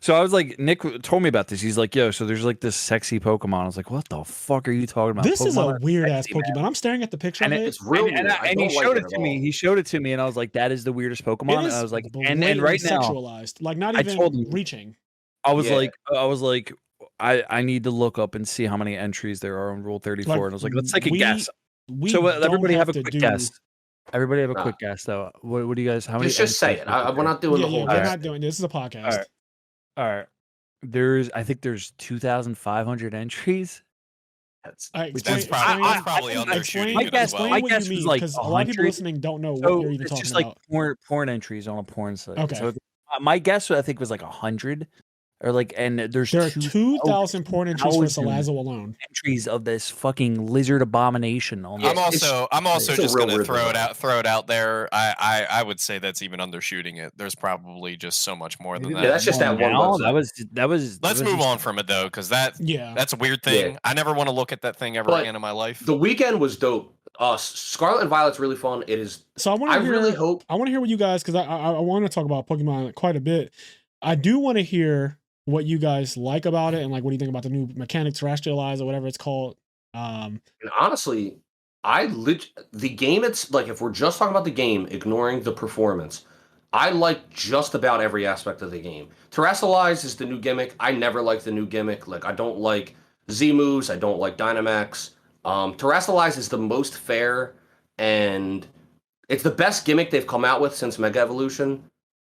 So I was like, Nick told me about this. He's like, yo, so there's like this sexy Pokemon. I was like, what the fuck are you talking about? This Pokemon is a weird ass Pokemon. Man. I'm staring at the picture of it. It's real weird. And he showed it to me. He showed it to me, and I was like, that is the weirdest Pokemon. And I was like, and right now, sexualized, like not even reaching. I was like, I need to look up and see how many entries there are on Rule 34. And I was like, let's take a guess. So everybody have a quick guess. Everybody have a quick guess though. What do you guys? How many? Just say it. We're not doing the whole. We're not doing this. Is a podcast. All right. I think there's 2,500 entries. That's probably undershooting. My guess was like because a lot of people listening don't know what you're even talking just about. Like porn entries on a porn site. Okay. So my guess I think was like 100. Or like, and there are 2,000 porn entries for Salazzle alone. Entries of this fucking lizard abomination. I'm also just gonna throw it out there. I would say that's even undershooting it. There's probably just so much more than that. Yeah, that's just that one. That was. Let's move on from it though, because that's a weird thing. Yeah. I never want to look at that thing ever again in my life. The weekend was dope. Scarlet and Violet's really fun. It is. So I really hope. I want to hear what you guys, because I want to talk about Pokemon quite a bit. I do want to hear what you guys like about it, and like what do you think about the new mechanic, terrestrialize or whatever it's called. And honestly, the game, it's like, if we're just talking about the game, ignoring the performance, I like just about every aspect of the game. Terrestrialize is the new gimmick. I never liked the new gimmick. Like, I don't like Z moves, I don't like Dynamax. Terrestrialize is the most fair, and it's the best gimmick they've come out with since Mega Evolution.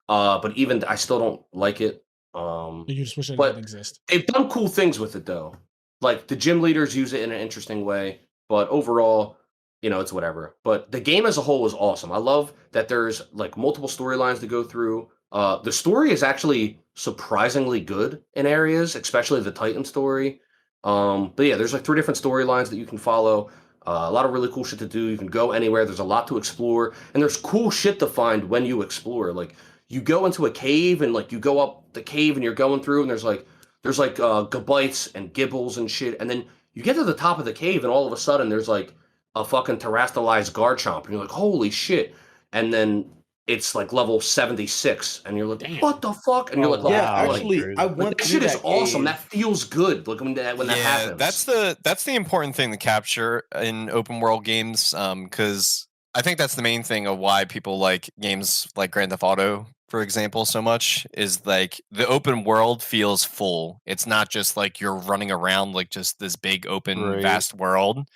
But even I still don't like it. You just wish it but didn't exist. they've done cool things with it though. Like the gym leaders use it in an interesting way, but overall, it's whatever. But the game as a whole is awesome. I love that there's like multiple storylines to go through. The story is actually surprisingly good in areas, especially the Titan story. But yeah, there's like 3 different storylines that you can follow. A lot of really cool shit to do. You can go anywhere. There's a lot to explore, and there's cool shit to find when you explore. Like you go into a cave, and like you go up the cave, and you're going through, and there's like gabites and gibbles and shit, and then you get to the top of the cave, and all of a sudden there's like a fucking terastallized Garchomp, and you're like, holy shit! And then it's like level 76, and you're like, Damn. what the fuck? And you're like, Yeah, wow, actually, I went that through shit is awesome. cave. That feels good. Like when that happens. That's the important thing to capture in open world games, because I think that's the main thing of why people like games like Grand Theft Auto, for example, so much, is like the open world feels full. It's not just like you're running around like just this big open vast world.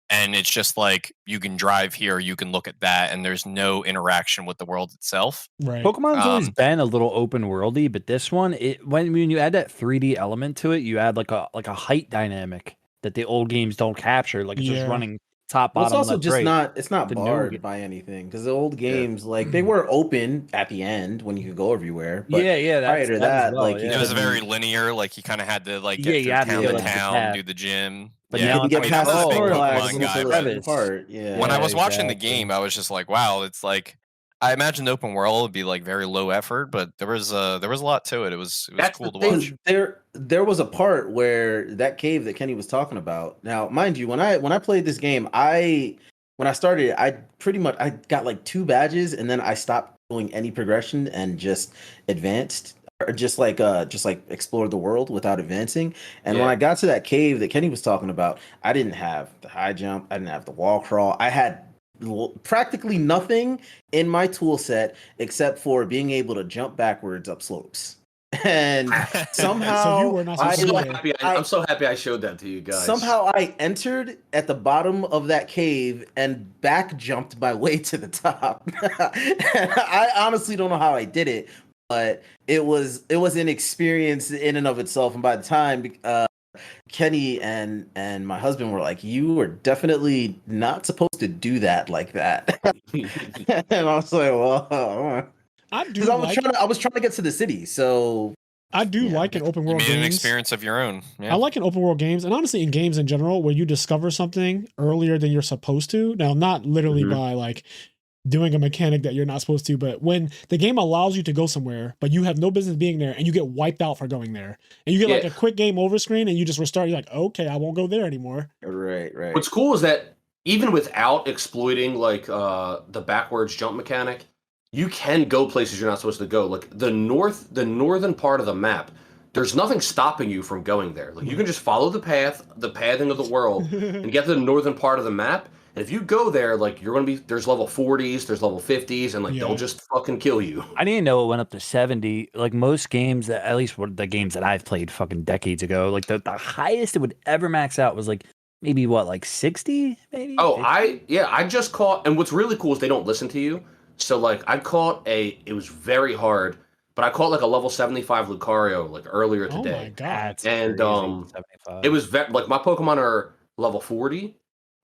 And it's just like you can drive here, you can look at that, and there's no interaction with the world itself. Right. Pokemon's always been a little open worldy, but this one, when you add that 3D element to it, you add like a height dynamic that the old games don't capture. Like it's just running top, bottom. It's also left, just right. it's not barred by anything, because the old games like they were open at the end when you could go everywhere. But prior to that, like it was very linear. Like you kind of had to like get through town to town, do the gym. But now you get past the Snorlax part. Yeah. When I was watching the game, I was just like, wow, it's like I imagined the open world would be like very low effort, but there was a lot to it. It was cool to watch. There was a part where that cave that Kenny was talking about. Now, mind you, when I played this game, when I started, I got like 2 badges, and then I stopped doing any progression and just advanced. Or just like explored the world without advancing. And when I got to that cave that Kenny was talking about, I didn't have the high jump, I didn't have the wall crawl. I had practically nothing in my tool set except for being able to jump backwards up slopes. And somehow so you were not I'm so happy I showed that to you guys. Somehow I entered at the bottom of that cave and back jumped my way to the top. And I honestly don't know how I did it. But it was an experience in and of itself, and by the time Kenny and my husband were like, "You were definitely not supposed to do that like that," and I was like, "Well, I was trying to get to the city, so." I do like an open world games. You made an experience of your own. Yeah. I like an open world games, and honestly, in games in general, where you discover something earlier than you're supposed to. Now, not literally by like doing a mechanic that you're not supposed to, but when the game allows you to go somewhere, but you have no business being there, and you get wiped out for going there, and you get like a quick game over screen, and you just restart. You're like, okay, I won't go there anymore. Right. What's cool is that even without exploiting like the backwards jump mechanic, you can go places you're not supposed to go. Like the northern part of the map, there's nothing stopping you from going there. Like you can just follow the pathing of the world, and get to the northern part of the map. And if you go there, like you're gonna be there's level 40s, there's level 50s, and like they'll just fucking kill you. I didn't know it went up to 70. Like most games, that at least the games that I've played fucking decades ago, like the highest it would ever max out was like maybe like 60, maybe. Oh, 50? I just caught, and what's really cool is they don't listen to you. So like I caught it was very hard, but I caught like a level 75 Lucario like earlier today. Oh my god! And it was like my Pokemon are level 40.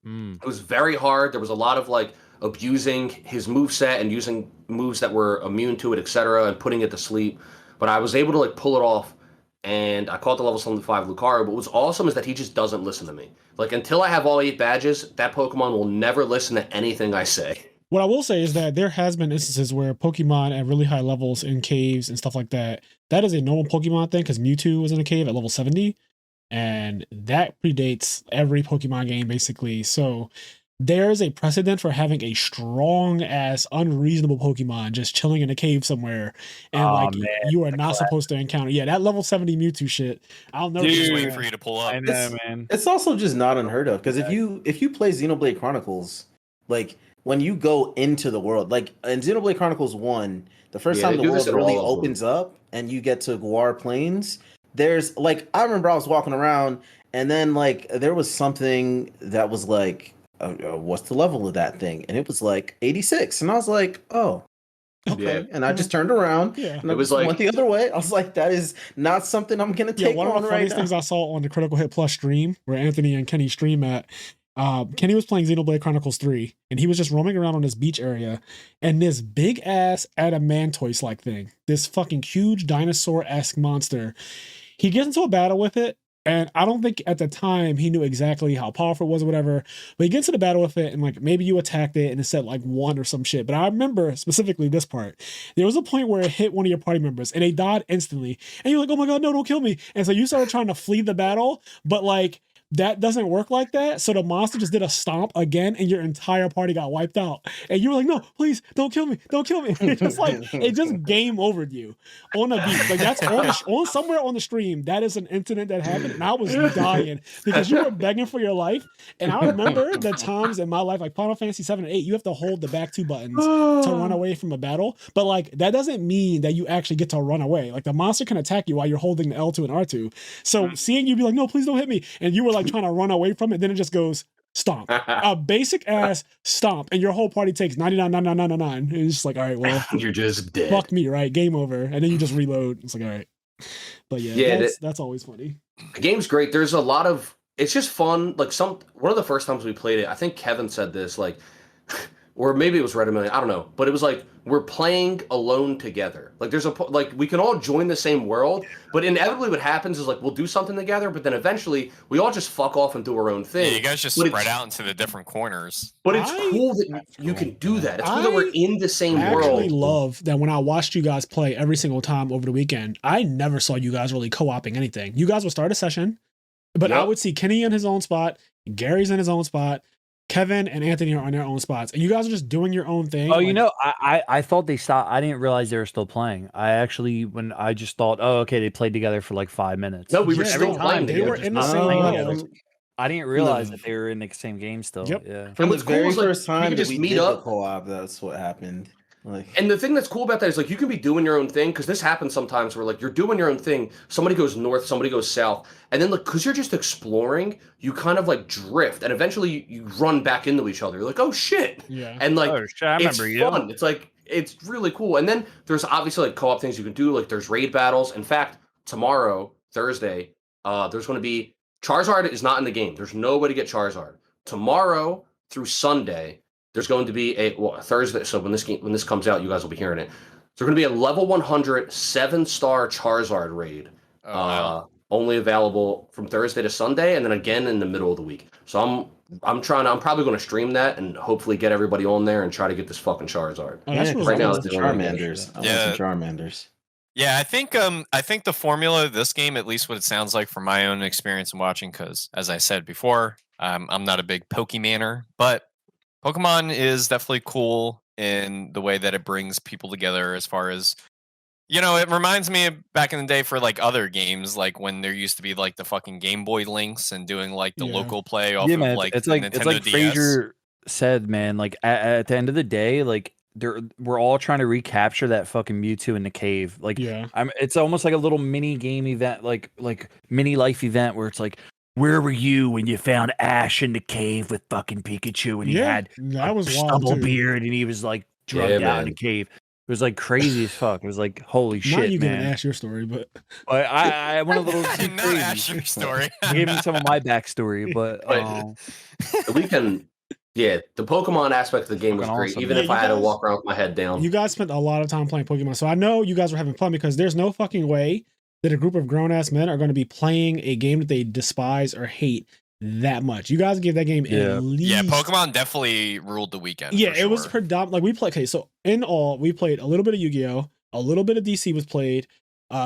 It was very hard. There was a lot of like abusing his moveset and using moves that were immune to it, etc., and putting it to sleep. But I was able to like pull it off, and I caught the level 75 Lucario. But what's awesome is that he just doesn't listen to me. Like until I have all 8 badges, that Pokemon will never listen to anything I say. What I will say is that there has been instances where Pokemon at really high levels in caves and stuff like that is a normal Pokemon thing, because Mewtwo was in a cave at level 70. And that predates every Pokemon game, basically. So there's a precedent for having a strong ass, unreasonable Pokemon just chilling in a cave somewhere, and you are not supposed to encounter. Yeah, that level 70 Mewtwo shit. I'll never just waiting for you to pull up. I know, man. It's also just not unheard of, because if you play Xenoblade Chronicles, like when you go into the world, like in Xenoblade Chronicles 1, the first time the world really opens up and you get to Guar Plains. There's like, I remember I was walking around, and then like there was something that was like, what's the level of that thing? And it was like 86. And I was like, oh, Okay. And I just turned around. Yeah. And I went the other way. I was like, that is not something I'm gonna take one on of the funniest things I saw on the Critical Hit Plus stream, where Anthony and Kenny stream at. Kenny was playing Xenoblade Chronicles 3, and he was just roaming around on this beach area, and this big ass adamantoise like thing, this fucking huge dinosaur-esque monster, he gets into a battle with it, and I don't think at the time he knew exactly how powerful it was or whatever, but he gets into the battle with it, and like maybe you attacked it and it said like 1 or some shit, but I remember specifically this part. There was a point where it hit one of your party members and they died instantly, and you're like, oh my god, no, don't kill me. And so you started trying to flee the battle, but like that doesn't work like that. So the monster just did a stomp again, and your entire party got wiped out. And you were like, "No, please, don't kill me, don't kill me." It just game overed you on the beach. Like that's on somewhere on the stream. That is an incident that happened, and I was dying because you were begging for your life. And I remember the times in my life, like Final Fantasy 7 and 8, you have to hold the back 2 buttons to run away from a battle. But like that doesn't mean that you actually get to run away. Like the monster can attack you while you're holding the L2 and R2. So seeing you be like, "No, please don't hit me," and you were like trying to run away from it, then it just goes stomp, a basic ass stomp, and your whole party takes 99,999. And it's just like, all right, well, you're just dead. Fuck me, right? Game over, and then you just reload. It's like, all right, but that's always funny. The game's great. There's a lot of, it's just fun. Like one of the first times we played it, I think Kevin said this, like, or maybe it was Red Million, I don't know, but it was like we're playing alone together. Like we can all join the same world, but inevitably what happens is like we'll do something together, but then eventually we all just fuck off and do our own thing. Yeah, you guys just spread out into the different corners. But it's cool that you can do that. It's cool that we're in the same world. I actually love that when I watched you guys play every single time over the weekend, I never saw you guys really co-oping anything. You guys would start a session, but I would see Kenny in his own spot, Gary's in his own spot, Kevin and Anthony are on their own spots, and you guys are just doing your own thing. Oh, I thought they stopped. I didn't realize they were still playing. I just thought, oh, okay, they played together for like 5 minutes. No, we were still playing. They were in the same. I didn't realize that they were in the same game still. Yep. Yeah. From the very first time we that just we meet did up. The co-op, that's what happened. And the thing that's cool about that is like you can be doing your own thing, because this happens sometimes where like you're doing your own thing, somebody goes north, somebody goes south, and then like because you're just exploring, you kind of like drift, and eventually you run back into each other. You're like, oh shit, yeah, and like I remember it's fun. It's like it's really cool. And then there's obviously like co-op things you can do. Like there's raid battles. In fact, tomorrow, Thursday, there's going to be Charizard is not in the game. There's no way to get Charizard tomorrow through Sunday. There's going to be a Thursday. So when this comes out, you guys will be hearing it. There's going to be a level 100 7-star Charizard raid. Wow. Only available from Thursday to Sunday, and then again in the middle of the week. So I'm probably going to stream that and hopefully get everybody on there and try to get this fucking Charizard. Oh, that's right now it's the Charmanders. I want some Charmanders. Yeah, I think the formula of this game, at least what it sounds like from my own experience in watching, because as I said before, I'm not a big Pokemaner, but Pokemon is definitely cool in the way that it brings people together as far as, it reminds me of back in the day for like other games, like when there used to be like the fucking Game Boy links and doing like the local play off of like it's the like Nintendo it's like DS. Fraser said, man, like at the end of the day, like we're all trying to recapture that fucking Mewtwo in the cave. Like it's almost like a little mini game event, like mini life event where it's like, where were you when you found Ash in the cave with fucking Pikachu and he had a stubble beard and he was like drugged out in the cave? It was like crazy as fuck. It was like, holy shit, man. Not you giving Ash your story, but I went a little too not crazy. Ash your story. I gave him some of my backstory, but we can. Yeah, the Pokemon aspect of the game was great, awesome. even if I had to walk around with my head down. You guys spent a lot of time playing Pokemon, so I know you guys were having fun because there's no fucking way that a group of grown-ass men are going to be playing a game that they despise or hate that much. You guys give that game at least... Yeah, Pokemon definitely ruled the weekend. Yeah, it was predominant. Like we played... Okay, so in all, we played a little bit of Yu-Gi-Oh!, a little bit of DC was played,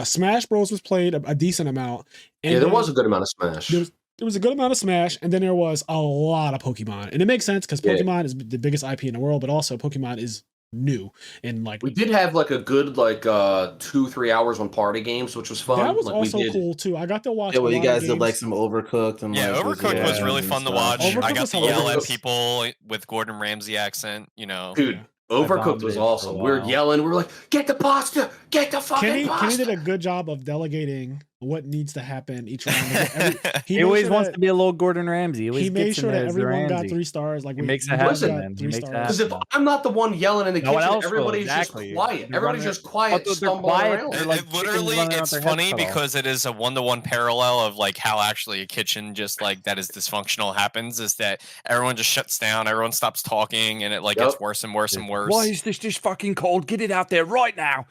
Smash Bros was played a decent amount. And there was a good amount of Smash. There was a good amount of Smash, and then there was a lot of Pokemon. And it makes sense because Pokemon is the biggest IP in the world, but also Pokemon is new. And like we did have like a good 2-3 hours on party games, which was fun. That was like, also cool too. I got to watch. Yeah, well, you guys did like some Overcooked and Overcooked was really fun to watch. I got to yell at hilarious. people with Gordon Ramsay accent. Dude. Overcooked was awesome. We were yelling. We were like, "Get the pasta! Get the fucking pasta!" Kenny did a good job of delegating what needs to happen each round. He always wants to be a little Gordon Ramsay. He made sure that everyone got 3 stars. Like he makes it happen, man. He makes because if I'm not the one yelling in the kitchen, everybody's just quiet. Everybody's just quiet, stumbling around. It literally, it's funny because it is a 1-to-1 parallel of like how actually a kitchen just like that is dysfunctional happens. Is that everyone just shuts down, everyone stops talking, and it like gets worse and worse and worse. Why is this just fucking cold? Get it out there right now.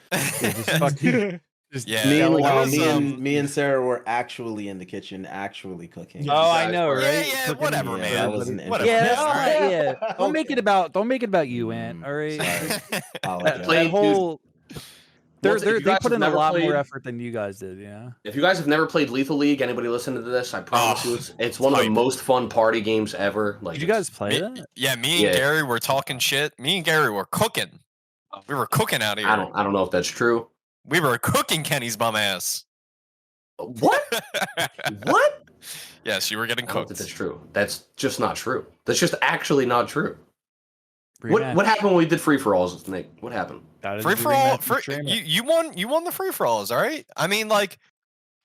Me and Sarah were actually in the kitchen, actually cooking. Oh, I know, right? Yeah, whatever, man. That wasn't Yeah. Don't make it about you, Ant. All right. That whole. They put in a lot more effort than you guys did, yeah. If you guys have never played Lethal League, anybody listening to this, I promise you, it's one of the most fun party games ever. Like, did you guys play that? Yeah, me and Gary were talking shit. Me and Gary were cooking. We were cooking out here. I don't know if that's true. We were cooking Kenny's bum ass. What? What? Yes, you were getting cooked. I don't think that's true. That's just not true. That's just actually not true. What happened when we did free for alls, Nick? What happened? Free for all. You won the free for alls. All right. I mean, like,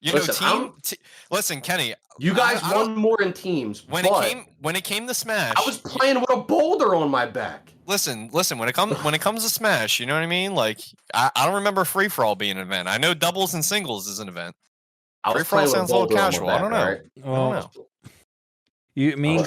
listen, Kenny. You guys won more in teams. When it came to Smash, I was playing with a boulder on my back. Listen. When it comes to Smash, you know what I mean. Like, I don't remember free for all being an event. I know doubles and singles is an event. Free for all sounds a little casual. I don't know. Right? I don't know. Me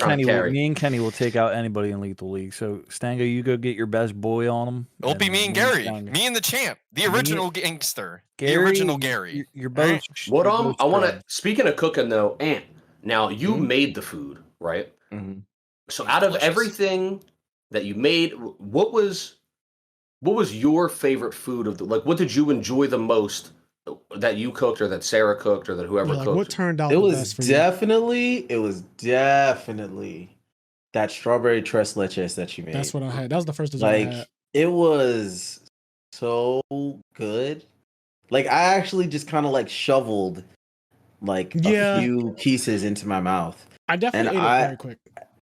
and Kenny will take out anybody in Lethal League. So Stango, you go get your best boy on them. It'll be me and Gary, me and the champ, the original gangster, the original Gary. You're both. What I want to. Speaking of cooking though, Ant. Now you made the food, right? Mm-hmm. So out of everything that you made, what was your favorite food of what did you enjoy the most that you cooked or that Sarah cooked or that whoever cooked? What turned out it was definitely that strawberry tres leches that you made. That's what I had. That was the first dessert I had. It was so good. Like I actually just kind of like shoveled a few pieces into my mouth. I definitely ate it very quick.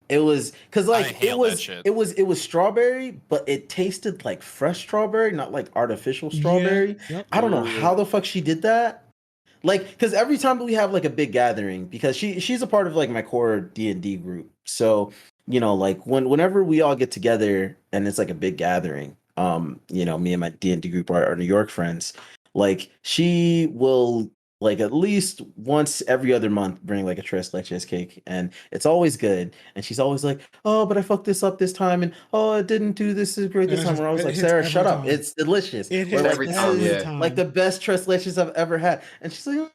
It was because it was strawberry, but it tasted like fresh strawberry, not like artificial strawberry. Yeah, yep. I don't know how the fuck she did that. Like, because every time we have like a big gathering, because she's a part of like my core D&D group. So, you know, like whenever we all get together and it's like a big gathering, you know, me and my D&D group are New York friends. Like she will like at least once every other month bring like a tres leches cake, and it's always good. And she's always like, oh, but I fucked this up this time, and oh, it didn't do this as great this time. And I was like, Sarah, shut up, it's delicious. It hits every time. Like the best tres leches I've ever had. And she's like,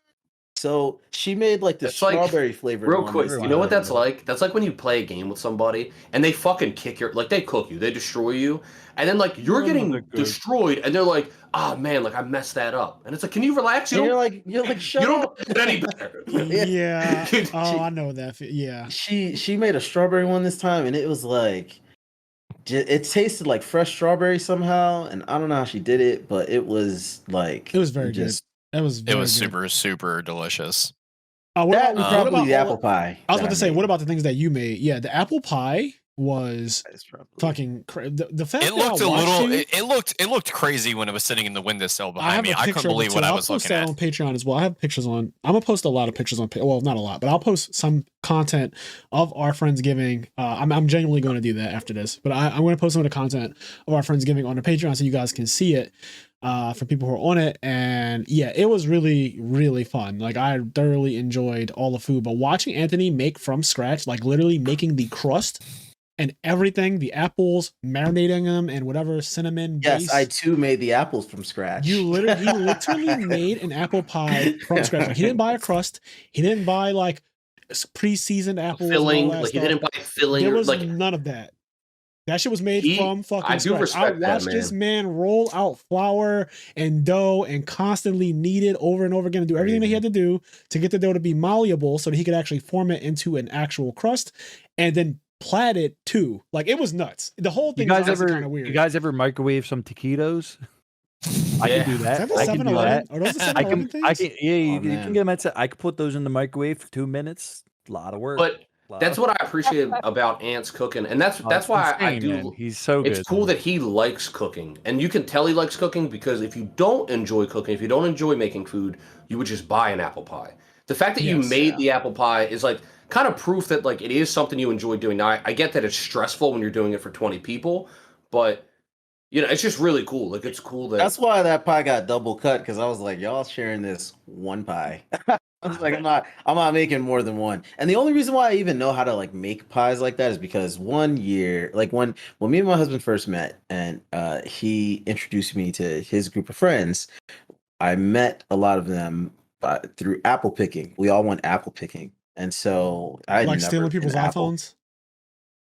so she made like the strawberry flavored real quick. You know what that's like? That's like when you play a game with somebody and they fucking kick your, like they cook you, they destroy you, and then like you're getting destroyed, and they're like, oh man, like I messed that up, and it's like, can you relax? You're like, shut up. You don't get any better. Yeah. Oh, I know that. Yeah. She made a strawberry one this time, and it was like, it tasted like fresh strawberry somehow, and I don't know how she did it, but it was like, it was very good. It was super, super delicious. That was probably the apple pie. I was about to say, what about the things that you made? Yeah, the apple pie was fucking the fact it looked it looked crazy when it was sitting in the windowsill behind me. I couldn't believe what I was looking at. On Patreon as well. I have pictures on. I'm gonna post a lot of pictures on. Well, not a lot, but I'll post some content of our Friendsgiving. I'm genuinely going to do that after this, but I'm going to post some of the content of our Friendsgiving on the Patreon so you guys can see it. For people who are on it, and yeah, it was really, really fun. Like I thoroughly enjoyed all the food, but watching Anthony make from scratch, like literally making the crust and everything, the apples, marinating them and whatever cinnamon. Yes, I too made the apples from scratch. He literally made an apple pie from scratch. Like, he didn't buy a crust. He didn't buy like pre-seasoned apples. Filling, like he didn't buy filling. There was like none of that. That shit was made from fucking scratch. I watched this man roll out flour and dough and constantly knead it over and over again and do everything that he had to do to get the dough to be malleable so that he could actually form it into an actual crust and then plat it too. Like it was nuts. The whole thing was kind of weird. You guys ever microwave some taquitos? I can do that. I can do that. Are those the 7-Eleven things? You can get them at. I could put those in the microwave for 2 minutes. A lot of work. But That's what I appreciate about Ant's cooking, and that's why I do. Man. He's so good. It's cool that he likes cooking, and you can tell he likes cooking because if you don't enjoy cooking, if you don't enjoy making food, you would just buy an apple pie. The fact that you made the apple pie is like kind of proof that like it is something you enjoy doing. Now I get that it's stressful when you're doing it for 20 people, but it's just really cool. Like it's cool that's why that pie got double cut, because I was like, y'all sharing this one pie. I was like, I'm not making more than one. And the only reason why I even know how to like make pies like that is because one year, like when me and my husband first met, and he introduced me to his group of friends, I met a lot of them through apple picking. We all went apple picking, and so I like stealing people's iPhones.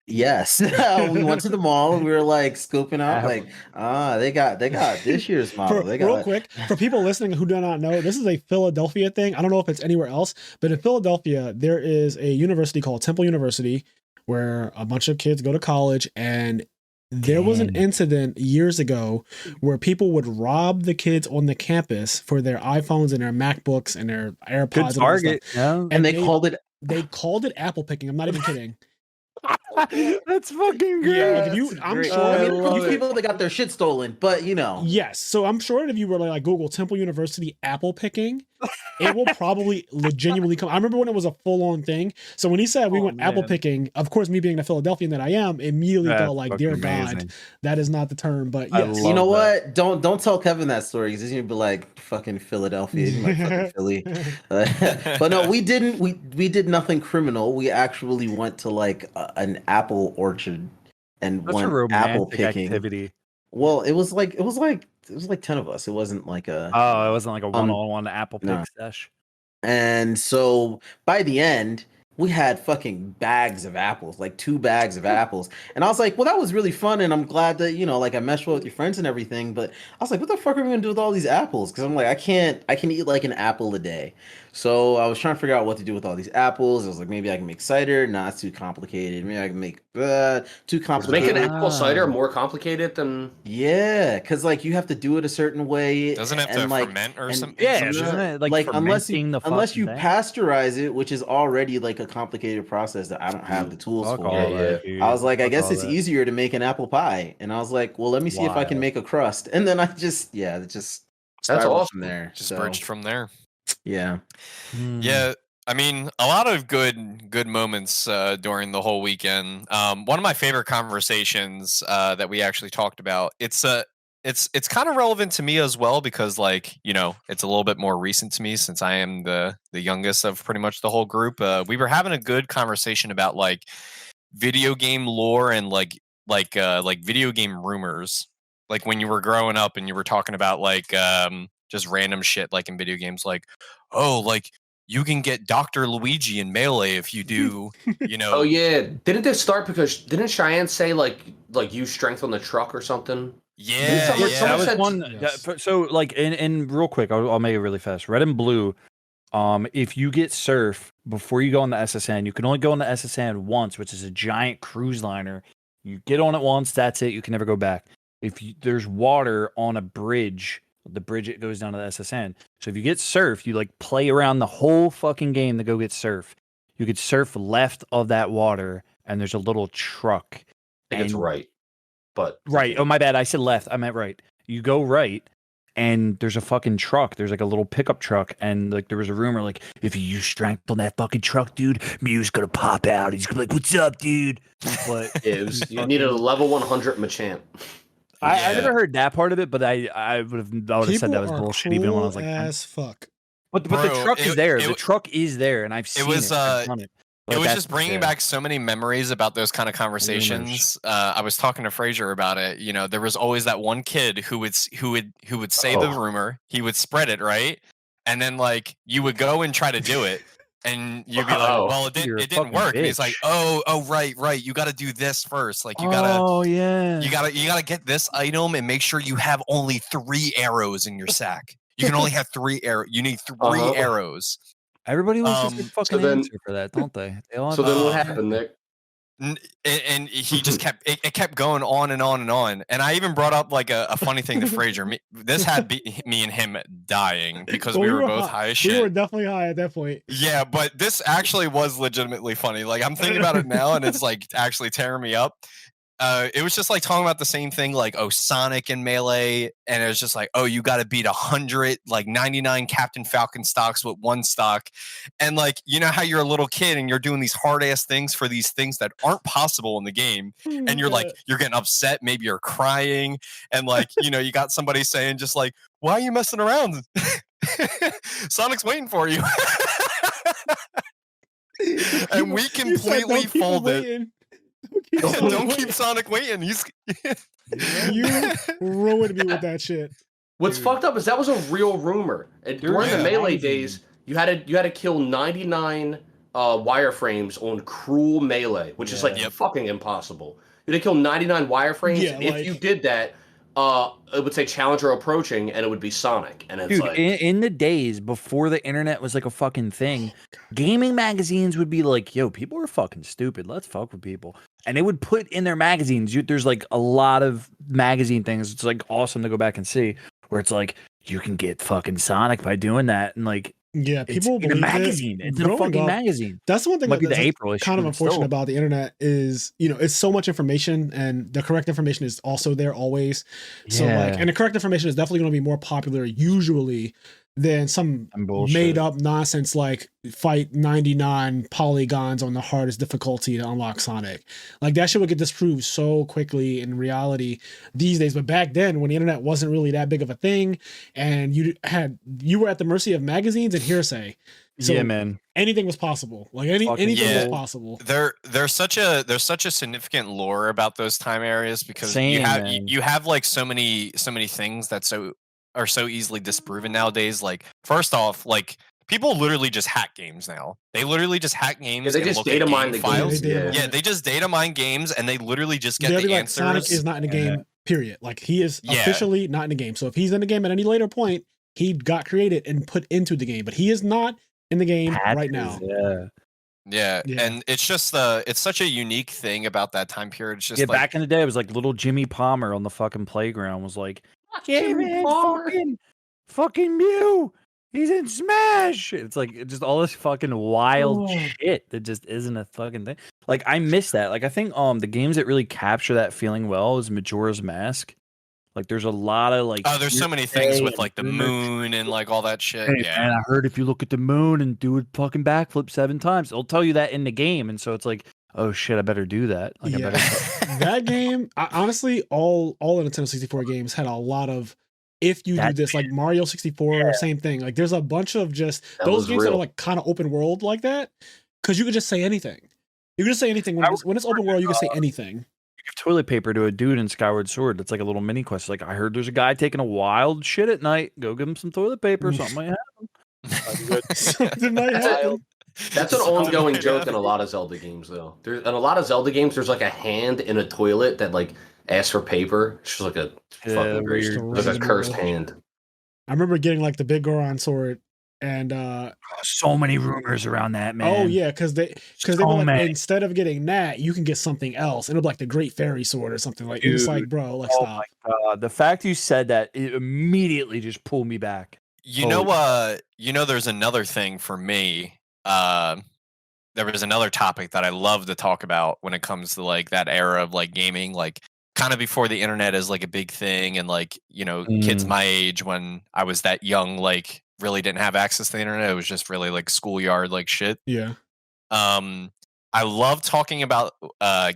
Yes, we went to the mall and we were like scoping out, like, they got this year's model. Real quick, for people listening who do not know, this is a Philadelphia thing. I don't know if it's anywhere else, but in Philadelphia, there is a university called Temple University where a bunch of kids go to college, and there was an incident years ago where people would rob the kids on the campus for their iPhones and their MacBooks and their AirPods. Good target, and they called it apple picking. I'm not even kidding. That's fucking great. Yeah, I'm sure. I mean, people that got their shit stolen, but Yes, so I'm sure that if you were like Google Temple University apple picking, it will probably genuinely come. I remember when it was a full-on thing. So when he said we went apple picking, of course, me being the Philadelphian that I am, immediately felt like, dear God, that is not the term. But yes, you know what? Don't tell Kevin that story, because he's gonna be like, fucking Philadelphia, he's like fucking Philly. But no, we didn't. We did nothing criminal. We actually went to like an apple orchard and went apple picking. Activity. Well, it was like 10 of us. It wasn't like a it wasn't like a one-on-one apple pick sesh. And so by the end, we had fucking bags of apples, like 2 bags of apples. And I was like, well, that was really fun, and I'm glad that, like I meshed well with your friends and everything. But I was like, what the fuck are we gonna do with all these apples? Because I'm like, I can eat like an apple a day. So I was trying to figure out what to do with all these apples. I was like, maybe I can make cider. Not too complicated. Maybe I can make too complicated. Making apple cider more complicated than because like you have to do it a certain way. Doesn't it have to ferment or something? Yeah, isn't it like unless you pasteurize it, which is already like a complicated process that I don't have the tools for. I was like, I guess it's easier to make an apple pie, and I was like, well, let me see if I can make a crust, and then it just that's awesome from there. Just bridged from there. Yeah. Yeah. I mean, a lot of good moments during the whole weekend. One of my favorite conversations that we actually talked about. It's kind of relevant to me as well because, like, it's a little bit more recent to me since I am the youngest of pretty much the whole group. We were having a good conversation about like video game lore and like video game rumors. Like when you were growing up and you were talking about like just random shit like in video games, like, oh, like you can get Dr. Luigi in Melee if you do, Oh yeah, didn't this start because didn't Cheyenne say like use strength on the truck or something? Yeah, that was one. Yes. So like, and real quick, I'll make it really fast. Red and blue. If you get surf before you go on the SSN, you can only go on the SSN once, which is a giant cruise liner. You get on it once, that's it. You can never go back. If there's water on a bridge. The bridge, it goes down to the SSN. So if you get surf, you like play around the whole fucking game to go get surf. You could surf left of that water, and there's a little truck. I think it's right. But right. Oh, my bad. I said left. I meant right. You go right, and there's a fucking truck. There's like a little pickup truck, and like there was a rumor like, if you use strength on that fucking truck, dude, Mew's gonna pop out. He's gonna be like, "What's up, dude?" But you needed a level 100 Machamp. I never heard that part of it, but I would have said that was bullshit even when I was like, as fuck. But the truck is there. The truck is there, and I've seen it. It was just bringing back so many memories about those kind of conversations. I was talking to Fraser about it. There was always that one kid who would say the rumor. He would spread it, right, and then like you would go and try to do it. And you'd be like, well, it didn't work. And he's like, oh, right. You got to do this first. Like you gotta, you gotta get this item and make sure you have only 3 arrows in your sack. You can only have 3 arrows. You need 3 arrows. Everybody wants a fucking answer for that, don't they? Then what happened, Nick? And he just kept it kept going on and on and on. And I even brought up like a funny thing to Frazier. This had me and him dying because we were both high as shit. We were definitely high at that point. Yeah, but this actually was legitimately funny. Like I'm thinking about it now, and it's like actually tearing me up. It was just like talking about the same thing, like, oh, Sonic and Melee, and it was just like, oh, you got to beat 100, like 99 Captain Falcon stocks with one stock, and like, you know how you're a little kid and you're doing these hard ass things for these things that aren't possible in the game, and you're like, you're getting upset, maybe you're crying, and like, you know, you got somebody saying just like, why are you messing around? Sonic's waiting for you, and we completely folded. Don't keep Sonic waiting. You ruined me with that shit. What's fucked up is that was a real rumor. And during the Melee days, you had to kill 99 wireframes on Cruel Melee, which is like fucking impossible. You had to kill 99 wireframes. Yeah, if you did that, it would say challenger approaching, and it would be Sonic. And it's like in the days before the internet was like a fucking thing, gaming magazines would be like, "Yo, people are fucking stupid. Let's fuck with people." And they would put in their magazines. There's like a lot of magazine things. It's like awesome to go back and see where it's like you can get fucking Sonic by doing that, and like. Yeah, people in a magazine. It's in a fucking magazine. That's the one thing Might be the that's April issue kind of unfortunate about the internet is, you know, it's so much information, and the correct information is also there always. So like, and the correct information is definitely going to be more popular usually than some made up nonsense like fight 99 polygons on the hardest difficulty to unlock Sonic. Like that shit would get disproved so quickly in reality these days. But back then, when the internet wasn't really that big of a thing, and you were at the mercy of magazines and hearsay. So yeah, man. Anything was possible. Like anything was possible. There's such a significant lore about those time areas because you have like so many things that are so easily disproven nowadays. Like first off, like people literally just hack games now. They literally just hack games. Yeah, they just data mine the files. games. They just data mine games, and they literally just get the like, answers. Sonic is not in the game. Period. Like he is officially not in the game. So if he's in the game at any later point, he got created and put into the game, but he is not in the game right now. Yeah, and it's just it's such a unique thing about that time period. It's just like, back in the day, it was like little Jimmy Palmer on the fucking playground was like, "Yeah, man, fucking Mew, he's in Smash." It's like just all this fucking wild shit that just isn't a fucking thing. Like I miss that. Like I think the games that really capture that feeling well is Majora's Mask. Like there's a lot of like there's so many things with like the moon and like all that shit. And I heard if you look at the moon and do a fucking backflip 7 times, it'll tell you that in the game. And so it's like, oh shit, I better do that. Like I better that game, honestly, all the Nintendo 64 games had a lot of if you do this, like Mario 64, same thing. Like there's a bunch of just those games that are like kind of open world like that, because you could just say anything. You can just say anything when it's open world. You can say anything. You give toilet paper to a dude in Skyward Sword. It's like a little mini quest. Like I heard there's a guy taking a wild shit at night. Go give him some toilet paper. Something might happen. Something might happen. That's an ongoing joke in a lot of Zelda games, though. In a lot of Zelda games, there's like a hand in a toilet that like asks for paper. It's just like a fucking weird, like a cursed hand. I remember getting like the big Goron sword. And so many rumors around that, man. Oh yeah, because they were like, instead of getting that, you can get something else. It'll be like the Great Fairy Sword or something like. It's like, bro, like stop. My God. The fact you said that, it immediately just pulled me back. You know, there's another thing for me. There was another topic that I love to talk about when it comes to like that era of like gaming, like kind of before the internet is like a big thing, and like, you know, kids my age when I was that young, like really didn't have access to the internet. It was just really like schoolyard like shit. Yeah. I love talking about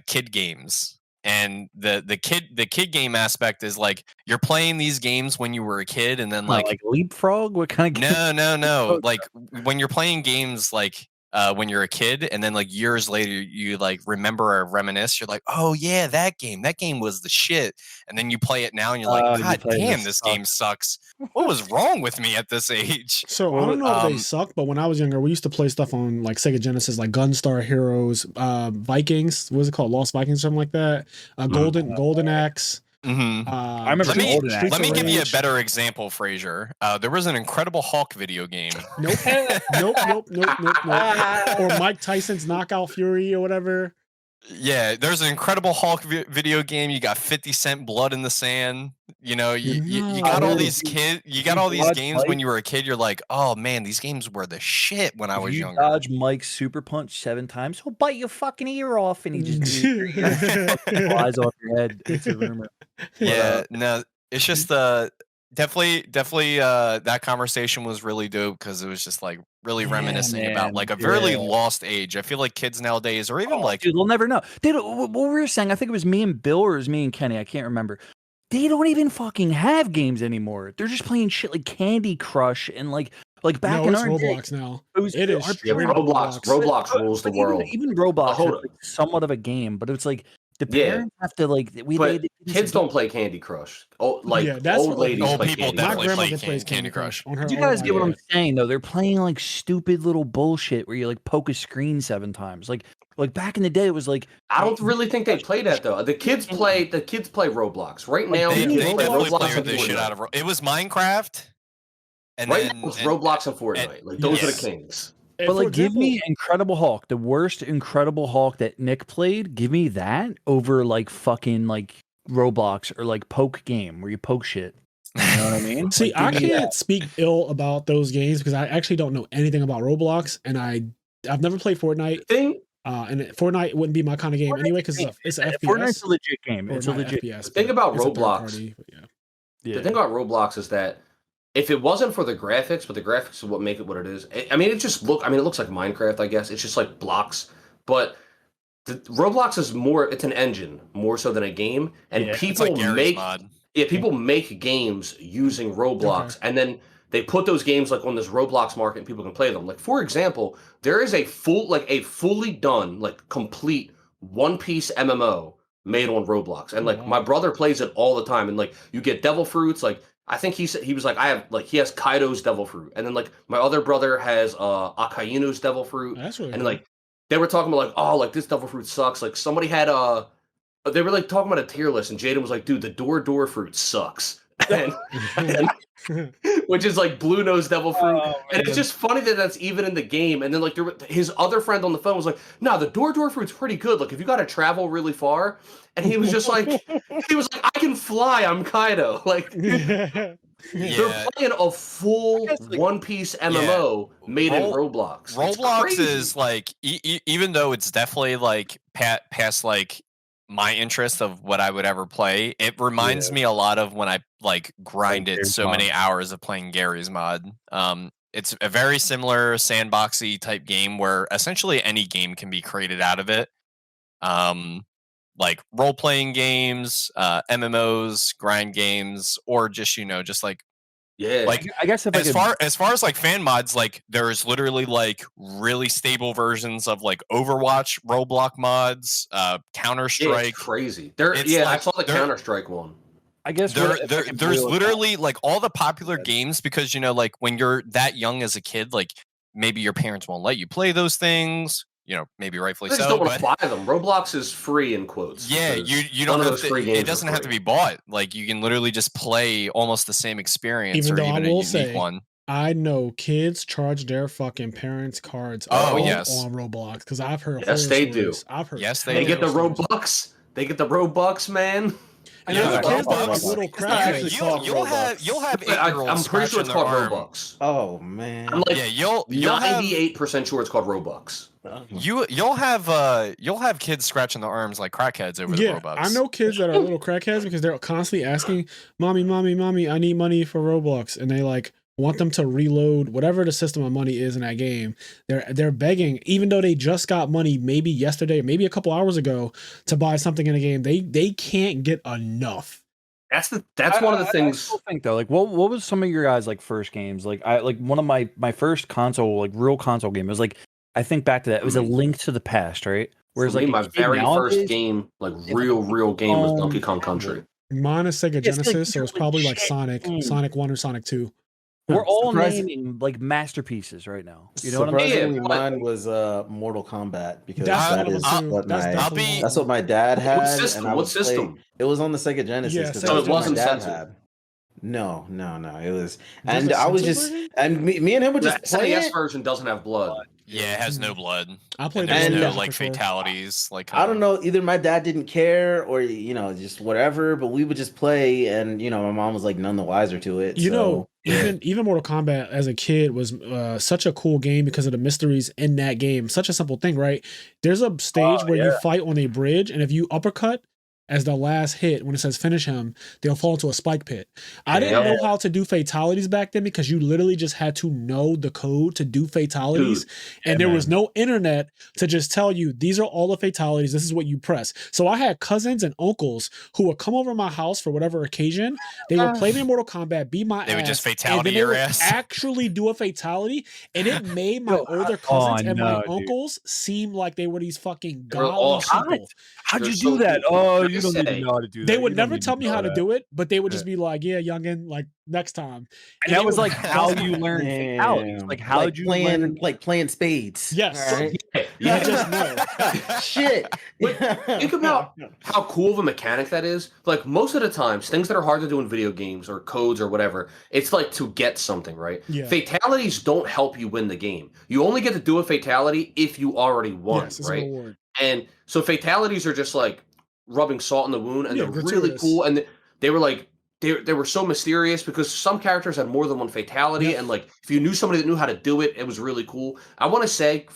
kid games, and the kid game aspect is like you're playing these games when you were a kid, and then like Leapfrog. What kind of game? No. Like when you're playing games like when you're a kid, and then like years later you like remember or reminisce, you're like, oh yeah, that game was the shit, and then you play it now and you're like, god damn, this game sucks. What was wrong with me at this age? So I don't know if they suck, but when I was younger, we used to play stuff on like Sega Genesis, like Gunstar Heroes, Vikings, what was it called, Lost Vikings, something like that, Golden Axe. Mm-hmm. I remember. Let me give you a better example, Frazier. There was an Incredible Hulk video game. Nope. Or Mike Tyson's Knockout Fury or whatever. Yeah, there's an Incredible Hulk video game. You got 50 Cent Blood in the Sand. You know, you got all these kids. You got all these games when you were a kid. You're like, oh man, these games were the shit when I was younger. Dodge Mike's super punch 7 times, he'll bite your fucking ear off, and he just flies off your head. It's a rumor. Yeah, no, it's just definitely that conversation was really dope because it was just like really reminiscing about like a very lost age. I feel like kids nowadays, or even like, dude, they'll never know. What we were saying, I think it was me and Bill, or it was me and Kenny, I can't remember. They don't even fucking have games anymore. They're just playing shit like Candy Crush and like back in our Roblox day. now. It is Roblox rules the world. Even Roblox is like somewhat of a game, but it's like the parents have to like. Kids don't play Candy Crush. Old ladies. Old play people Candy definitely play Candy Crush. You guys get what I'm saying, though. They're playing like stupid little bullshit where you like poke a screen 7 times. Like back in the day, it was like I don't really think they play that though. The kids play Roblox right now. They definitely Roblox play the shit out of it. Was Minecraft, and right then now it's Roblox and Fortnite. Like those are the kings. But like, give me Incredible Hulk, the worst Incredible Hulk that Nick played. Give me that over like fucking like Roblox or like poke game where you poke shit. You know what I mean? See, I can't speak ill about those games because I actually don't know anything about Roblox, and I've never played Fortnite. And Fortnite wouldn't be my kind of game anyway because it's an FPS. Fortnite's a legit game. It's a legit FPS. The thing about Roblox, the thing about Roblox is that if it wasn't for the graphics, but the graphics is what make it what it is. I mean, it looks like Minecraft, I guess. It's just like blocks, but Roblox is more. It's an engine more so than a game, and people make games using Roblox, and then they put those games like on this Roblox market, and people can play them. Like for example, there is a fully done complete One Piece MMO made on Roblox, and my brother plays it all the time, and like you get devil fruits, like. I think he was like, he has Kaido's devil fruit. And then like my other brother has Akainu's devil fruit. That's really and cool. like they were talking about like, this devil fruit sucks. Like somebody had they were like talking about a tier list and Jaden was like, dude, the door fruit sucks. And which is like blue nose devil fruit. And it's just funny that that's even in the game. And then like his other friend on the phone was like, no, the door fruit's pretty good. Like if you got to travel really far. And he was just like, I can fly. I'm Kaido. Like they're playing a full One Piece MMO made in Roblox. Roblox is like, even though it's definitely like past like my interest of what I would ever play, it reminds me a lot of when I like grinded so many hours of playing Gary's mod. It's a very similar sandboxy type game where essentially any game can be created out of it. Like role-playing games, MMOs, grind games, or just like like I guess as far as like fan mods, like there's literally like really stable versions of like Overwatch, Roblox mods, Counter-Strike. It's crazy. I saw the Counter-Strike one. I guess there's literally like all the popular games because like when you're that young as a kid, like maybe your parents won't let you play those things. Maybe rightfully so. I just don't want to buy them. Roblox is free in quotes. Yeah, you don't have to. It doesn't have to be bought. Like you can literally just play almost the same experience, even a unique one. I know kids charge their fucking parents' cards on Roblox because I've heard. Yes, they do. I've heard. Yes, they get the Robux. They get the Robux, man. And there's kids that have little cracks. You'll have 8-year-olds. I'm pretty sure it's called Robux. Oh man. I'm like, you'll 98% sure it's called Robux. You'll have kids scratching their arms like crackheads over the Robux. I know kids that are little crackheads because they're constantly asking, "Mommy, I need money for Roblox," and they like want them to reload whatever the system of money is in that game. They're begging, even though they just got money maybe yesterday or maybe a couple hours ago to buy something in a game. They can't get enough. That's one of the things. I still think though, like what was some of your guys like first games? Like one of my first console, like real console game was like, I think back to that. It was A Link to the Past, right? Whereas like my very first game, like real game was Donkey Kong Country. Mine is Sega Genesis, so it's probably like Sonic 1 or Sonic 2. We're all naming like masterpieces right now. You know what I mean? Mine was Mortal Kombat because that's what my dad had. What system? It was on the Sega Genesis. So it wasn't censored. No. It was, and I was just, and me and him would just play it. The SNES it. version doesn't have blood. Yeah, it has no blood. I played there's no like fatalities. Like I don't know, either my dad didn't care or just whatever, but we would just play, and my mom was like none the wiser to it. Even Mortal Kombat as a kid was such a cool game because of the mysteries in that game. Such a simple thing, right? There's a stage where you fight on a bridge, and if you uppercut as the last hit, when it says finish him, they'll fall into a spike pit. I didn't know how to do fatalities back then because you literally just had to know the code to do fatalities. And there was no internet to just tell you, these are all the fatalities. This is what you press. So I had cousins and uncles who would come over to my house for whatever occasion. They would play me in Mortal Kombat, beat my ass. They would just fatality your ass. Actually do a fatality. And it made my older cousins and my uncles seem like they were these fucking godly people. How'd you do that? Oh, you don't even know how to do that. They would never tell me how to do it, but they would just be like, yeah, youngin, like next time. And that was like how you learned fatalities. Like how did you learn playing spades? Yes. Right? You just know. Shit. Think about how cool of a mechanic that is. Like most of the times, things that are hard to do in video games or codes or whatever, it's like to get something, right? Yeah. Fatalities don't help you win the game. You only get to do a fatality if you already won, right? And so fatalities are just like rubbing salt in the wound, and they're really cool. And they were like they were so mysterious because some characters had more than one fatality, and like if you knew somebody that knew how to do it, it was really cool. I want to say,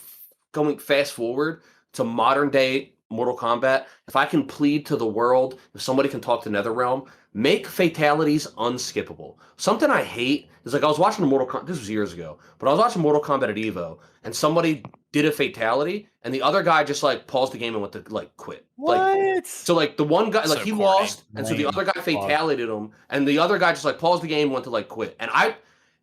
going fast forward to modern day Mortal Kombat, if I can plead to the world, if somebody can talk to NetherRealm, make fatalities unskippable. Something I hate is like I was watching Mortal Kombat, this was years ago, but I was watching Mortal Kombat at EVO, and somebody did a fatality, and the other guy just like paused the game and went to like quit. What? Like, so like the one guy, like So he corny. lost, and so the other guy fatalited him, and the other guy just like paused the game and went to like quit. And I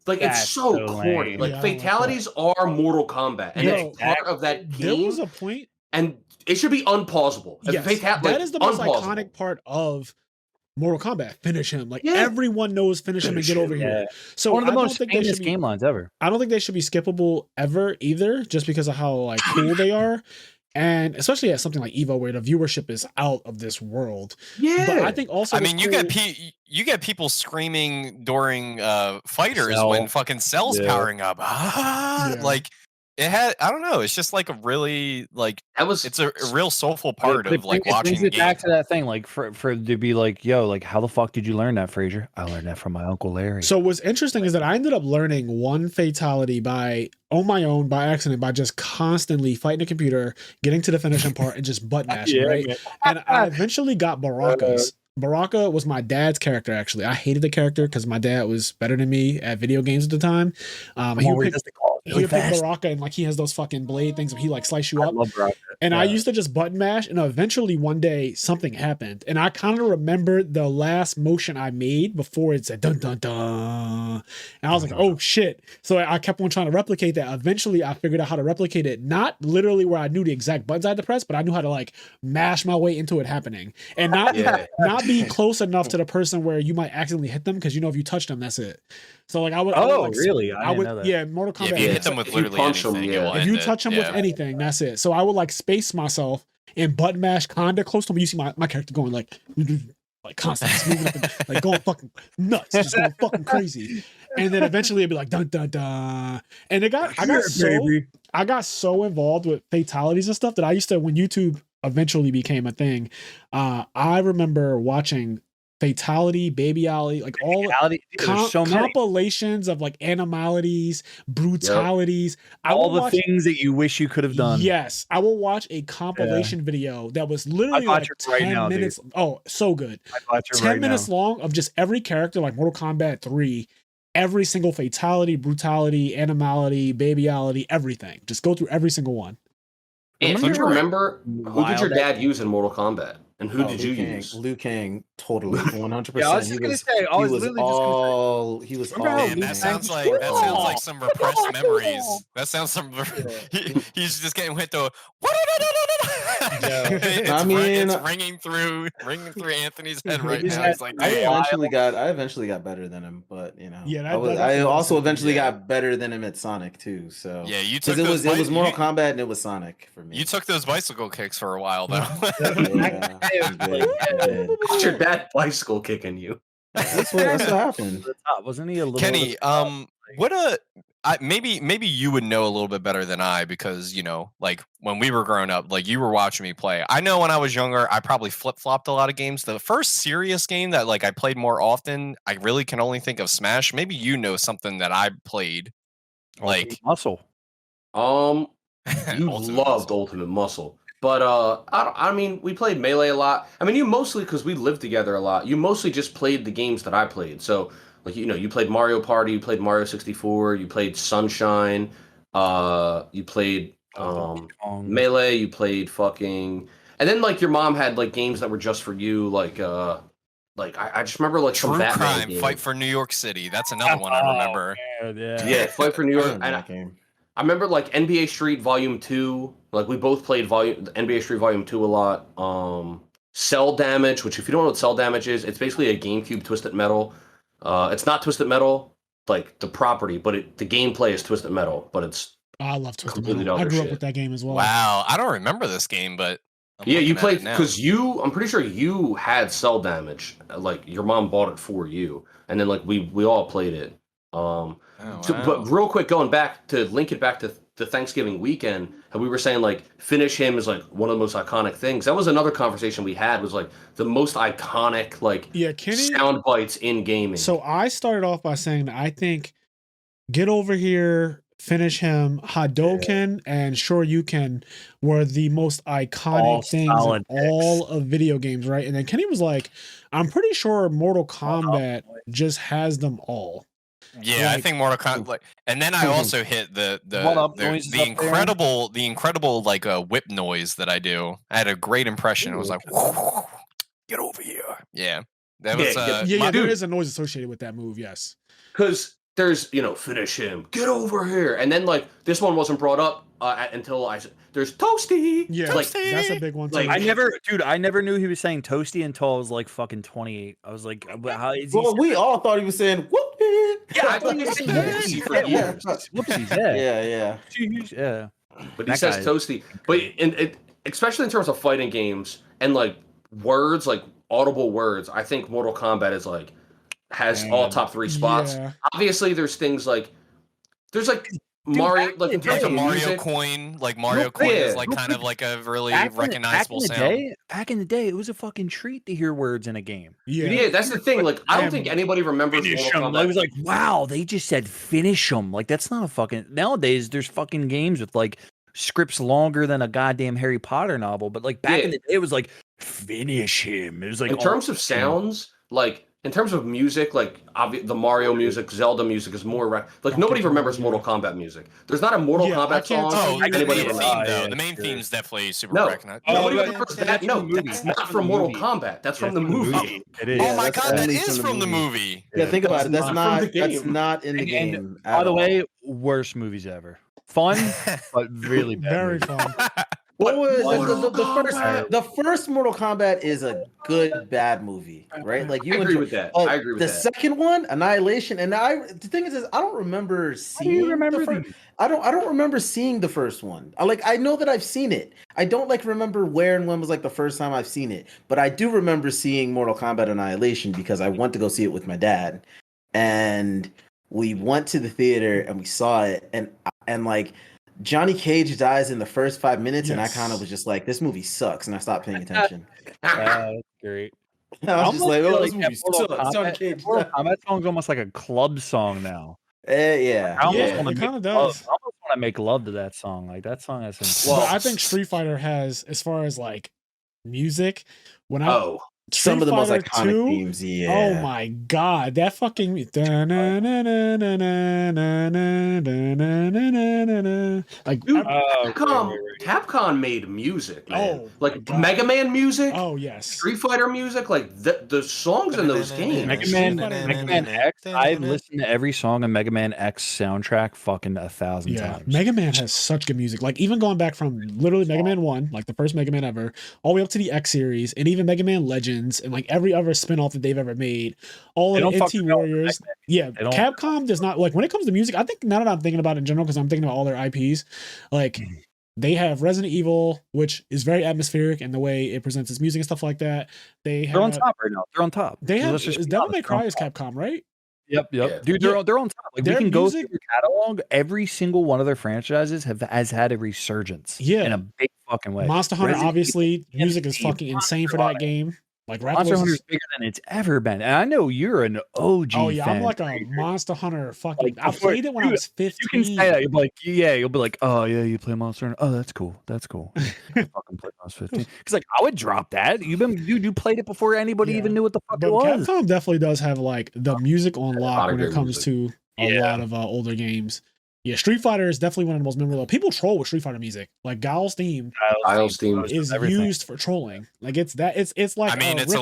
like it's so corny. lame. Like Yeah, fatalities are Mortal Kombat, and it's part of that There game. was a point. And it should be unpausable. Yes, that is the most iconic part of Mortal Kombat. Finish him. Like everyone knows finish him and get over here. So one of the I don't most think they famous should game lines ever. I don't think they should be skippable ever either, just because of how like cool they are. And especially at something like Evo, where the viewership is out of this world. Yeah, but I think also, I mean, you get people screaming during fighters when fucking Cell's powering up. Like it had, I don't know. It's just like a really like it's a real soulful part of like watching. It brings it back to that thing, like for to be like, yo, like how the fuck did you learn that, Fraser? I learned that from my Uncle Larry. So what's interesting is that I ended up learning one fatality on my own by accident, by just constantly fighting the computer, getting to the finishing part, and just butt mashing, right? And I eventually got Baraka's. Baraka was my dad's character, actually. I hated the character because my dad was better than me at video games at the time. He would pick Baraka, and like he has those fucking blade things where he like slice you up. I love Baraka. And I used to just button mash, and eventually one day something happened, and I kind of remembered the last motion I made before it said dun dun dun, and I was like, oh shit. So I kept on trying to replicate that. Eventually I figured out how to replicate it, not literally where I knew the exact buttons I had to press, but I knew how to like mash my way into it happening, and not be close enough to the person where you might accidentally hit them, because if you touch them, that's it. So like I would really? I didn't know that. Yeah, Mortal Kombat. If you hit them with literally anything, if you touch them with anything, that's it. So I would like space myself and button mash kinda close to me. You see my character going like constantly moving up and, like going fucking nuts, just going fucking crazy. And then eventually it'd be like dun dun dun. And I got so involved with fatalities and stuff that I used to, when YouTube eventually became a thing, I remember watching Fatality, Baby Alley, like all compilations of like animalities, brutalities. All the things that you wish you could have done. Yes, I will watch a compilation video that was literally like 10 minutes. Dude. Oh, so good. 10 minutes long of just every character, like Mortal Kombat 3, every single fatality, brutality, animality, babyality, everything. Just go through every single one. And do you remember who did your dad use in Mortal Kombat? And who did you use? Liu Kang, totally, 100%. Yeah, I was just gonna say, he was all. Man, that sounds like some repressed memories. That sounds he's just getting hit though. It's ringing through Anthony's head right now. It's like, I eventually got better than him, but I also eventually got better than him at Sonic too. So yeah, you took it was Mortal Kombat and it was Sonic for me. You took those bicycle kicks for a while though. What's your dad bicycle kicking you? That's what happened. Wasn't he a little? Kenny, maybe you would know a little bit better than I, because like when we were growing up, like you were watching me play. I know when I was younger, I probably flip-flopped a lot of games. The first serious game that like I played more often, I really can only think of Smash. Maybe you know something that I played. Like Muscle. You loved Ultimate Muscle. But I mean, we played Melee a lot. I mean, you mostly, because we lived together a lot, you mostly just played the games that I played. So, like, you played Mario Party, you played Mario 64, you played Sunshine, you played Melee, you played fucking... And then, like, your mom had, like, games that were just for you, like I just remember, like, True some Batman Crime, game. Fight for New York City. That's another one I remember. Yeah, Fight for New York. I remember, like, NBA Street Volume 2. Like, we both played NBA Street Volume 2 a lot. Cell Damage, which, if you don't know what Cell Damage is, it's basically a GameCube Twisted Metal. It's not Twisted Metal, like, the property, but the gameplay is Twisted Metal, but it's... I love Twisted Metal. I grew up with that game as well. Wow, I don't remember this game, but... Yeah, you played... Because I'm pretty sure you had Cell Damage. Like, your mom bought it for you. And then, like, we all played it. Wow. But real quick, going back to link it back to the Thanksgiving weekend, and we were saying like Finish Him is like one of the most iconic things. That was another conversation we had, was like the most iconic sound bites in gaming. So I started off by saying that I think Get Over Here, Finish Him, Hadouken, and Sure You Can were the most iconic things in all of video games, right? And then Kenny was like, I'm pretty sure Mortal Kombat just has them all. Yeah, I think Mortal Kombat. And then I also hit the incredible like whip noise that I do. I had a great impression. It was like, get over here. Yeah, that was. There is a noise associated with that move. Yes, because there's Finish Him, get over here, and then like this one wasn't brought up until there's Toasty. Yeah, like, that's a big one too. Like, I never knew he was saying Toasty until I was like fucking 28. I was like, how is he? Well, we all thought he was saying whoopie. Yeah, I thought he was saying Whoopsie for years. Whoopsies, yeah. But he says Toasty. But especially in terms of fighting games and like words, like audible words, I think Mortal Kombat is like has all top 3 spots. Yeah. Obviously, there's things like Mario, like in terms of Mario music, coin, like Mario coin is like kind of like a really recognizable sound. Back in the day, it was a fucking treat to hear words in a game. Yeah, that's the thing. Like, I don't think anybody remembers Mortal Kombat. I was like, wow, they just said finish them. Like, that's not a fucking... Nowadays, there's fucking games with like scripts longer than a goddamn Harry Potter novel. But like back in the day, it was like finish him. It was like in terms of sounds, like. In terms of music, like the Mario music, Zelda music is more nobody remembers Mortal Kombat music. There's not a Mortal Kombat song. The main theme is definitely super recognized. Nobody remembers that. No, that's not from Mortal Kombat. That's from the movie. It is. Oh my god, that is from the movie. Yeah, think about it. That's not in the game. By the way, worst movies ever. Fun, but really bad. Very fun. The first Mortal Kombat is a good bad movie, right? Like I agree with that. I agree with that. The second one, Annihilation, and the thing is I don't remember seeing I don't remember seeing the first one. I know that I've seen it. I don't remember where and when was like the first time I've seen it, but I do remember seeing Mortal Kombat Annihilation because I went to go see it with my dad, and we went to the theater and we saw it, and like. Johnny Cage dies in the first 5 minutes, and I kind of was just like, "This movie sucks," and I stopped paying attention. That's great. I was just like, "Oh, this movie sucks." Johnny Cage. That song's almost like a club song now. Yeah, it kind of does. I almost want to make love to that song. Like that song has some. Well, I think Street Fighter has, as far as like music, some of the most iconic themes. Yeah. Oh my god, that fucking like Capcom made music, man. Mega Man music. Oh yes. Street Fighter music, like the songs in those games. Mega Man X. I've listened to every song on Mega Man X soundtrack fucking 1,000 times. Mega Man has such good music. Like even going back from literally Mega Man 1, like the first Mega Man ever, all the way up to the X series, and even Mega Man Legends. And like every other spin-off that they've ever made, all of the NT Warriors. Yeah, Capcom does not, like when it comes to music, I think now that I'm thinking about it in general, because I'm thinking about all their IPs, like they have Resident Evil, which is very atmospheric in the way it presents its music and stuff like that. They're on top right now. They're on top. They have Devil May Cry is Capcom, right? Yep. Yeah. Dude, they're on top. Like we Their can go music- through their catalog. Every single one of their franchises has had a resurgence. Yeah. In a big fucking way. Monster Hunter, Resident obviously, Evil, music is Tennessee, fucking insane Monster for that Hunter. game. Like Monster Hunter Rathalos is bigger than it's ever been. And I know you're an OG Oh yeah, fan. I'm like a Monster Hunter fucking. Like, I before- played it when I dude, was 15. You can say that. You'll be like, yeah, you'll be like, oh yeah, you play Monster Hunter. Oh, that's cool. That's cool. I fucking played when I was 15. Because like I would drop that. You played it before anybody Yeah. even knew what the fuck But it was. Capcom definitely does have like the music on lock lot of when it good comes to a lot of older games. Yeah, Street Fighter is definitely one of the most memorable. People troll with Street Fighter music. Like Guile's theme Kyle's team is everything. used for trolling. Like it's like I mean, it's a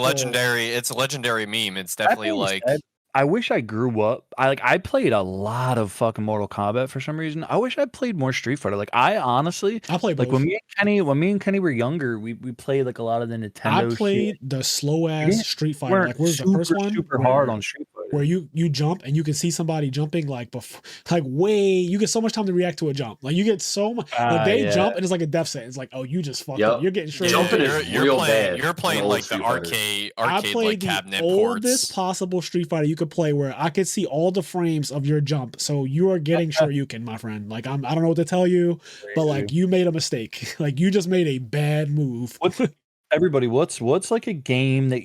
legendary meme. It's definitely being like said, I wish I grew up. I played a lot of fucking Mortal Kombat for some reason. I wish I played more Street Fighter. Like I honestly, I played like both. when me and Kenny were younger, we played like a lot of the Nintendo. I played shit. the slow ass Street Fighter. Weren't Like where's the first one? super hard on Street Fighter. Where you jump and you can see somebody jumping like you get so much time to react to a jump. Like you get so much like they jump and it's like a death sentence. Like, oh, you just fucked up. You're getting straight. Jumping up. is real bad. You're playing in like old the Street Fighter. I arcade played like the cabinet oldest ports. possible Street Fighter you could play where I could see all the frames of your jump. So you are getting Shoryuken, my friend. Like I don't know what to tell you, but like you made a mistake. Like you just made a bad move. Everybody, what's like a game that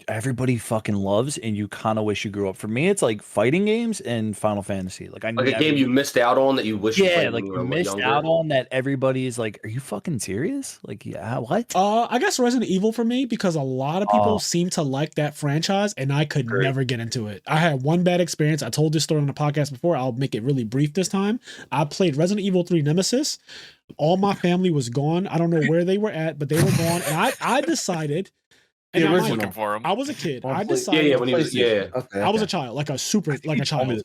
everybody fucking loves and you kind of wish you grew up? For me, it's like fighting games and Final Fantasy. Like a game you missed out on that you wish you played like when you you were missed younger. out on that. Everybody is like, are you fucking serious? Like, yeah, what? I guess Resident Evil for me because a lot of people seem to like that franchise and I could never get into it. I had one bad experience. I told this story on the podcast before. I'll make it really brief this time. I played Resident Evil 3 Nemesis. All my family was gone. I don't know where they were at, but they were gone. And I decided. And The I, original. Looking for him. I was a kid. I Yeah, decided. when he was Okay, I was a child, like a child.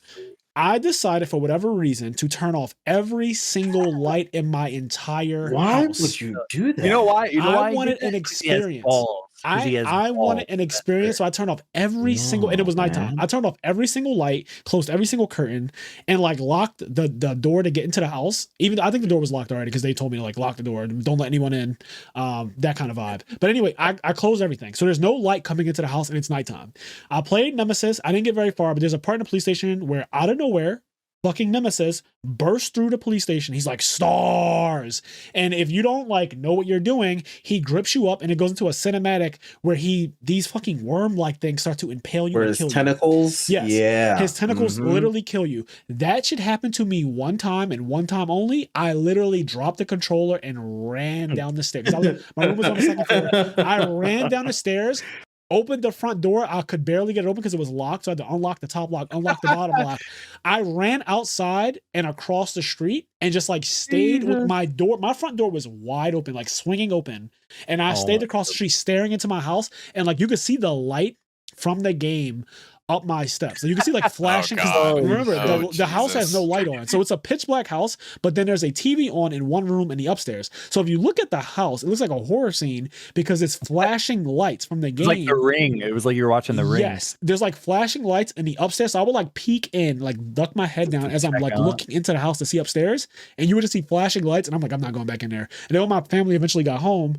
I decided for whatever reason to turn off every single light in my entire Why house. would you do that? You know why? I wanted an experience. I wanted an experience, so I turned off every single, and it was nighttime. man. I turned off every single light, closed every single curtain, and like locked the door to get into the house. Even I think the door was locked already because they told me to like lock the door, don't let anyone in, that kind of vibe. But anyway, I closed everything, so there's no light coming into the house, and it's nighttime. I played Nemesis. I didn't get very far, but there's a part in the police station where out of nowhere, fucking Nemesis bursts through the police station. He's like, stars. And if you don't like know what you're doing, he grips you up and it goes into a cinematic where these fucking worm-like things start to impale you Where and his kill tentacles? you. Yes. Yeah. His tentacles Mhm. literally kill you. That should happen to me one time and one time only. I literally dropped the controller and ran down the stairs. My room was on the second floor. I ran down the stairs, opened the front door. I could barely get it open because it was locked. So I had to unlock the top lock, unlock the bottom lock. I ran outside and across the street and just like stayed with my door. My front door was wide open, like swinging open. And I stayed across the street staring into my house. And like you could see the light from the game up my steps. So you can see like flashing. God. Remember, Oh, the house has Jesus. no light on. So it's a pitch black house, but then there's a TV on in one room in the upstairs. So if you look at the house, it looks like a horror scene because it's flashing lights from the It game. was like The Ring. It was like you were watching The Ring. Yes, there's like flashing lights in the upstairs. So I would like peek in, like duck my head down as I'm like looking into the house to see upstairs, and you would just see flashing lights, and I'm like, I'm not going back in there. And then when my family eventually got home,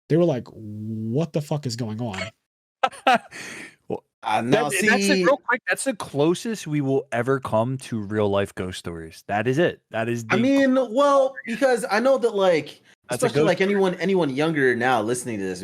they were like, "What the fuck is going on?" Now That's see, real quick. That's the closest we will ever come to real life ghost stories. That is it. That is. I mean, well, because I know that like, That's a especially ghost like anyone younger now listening to this,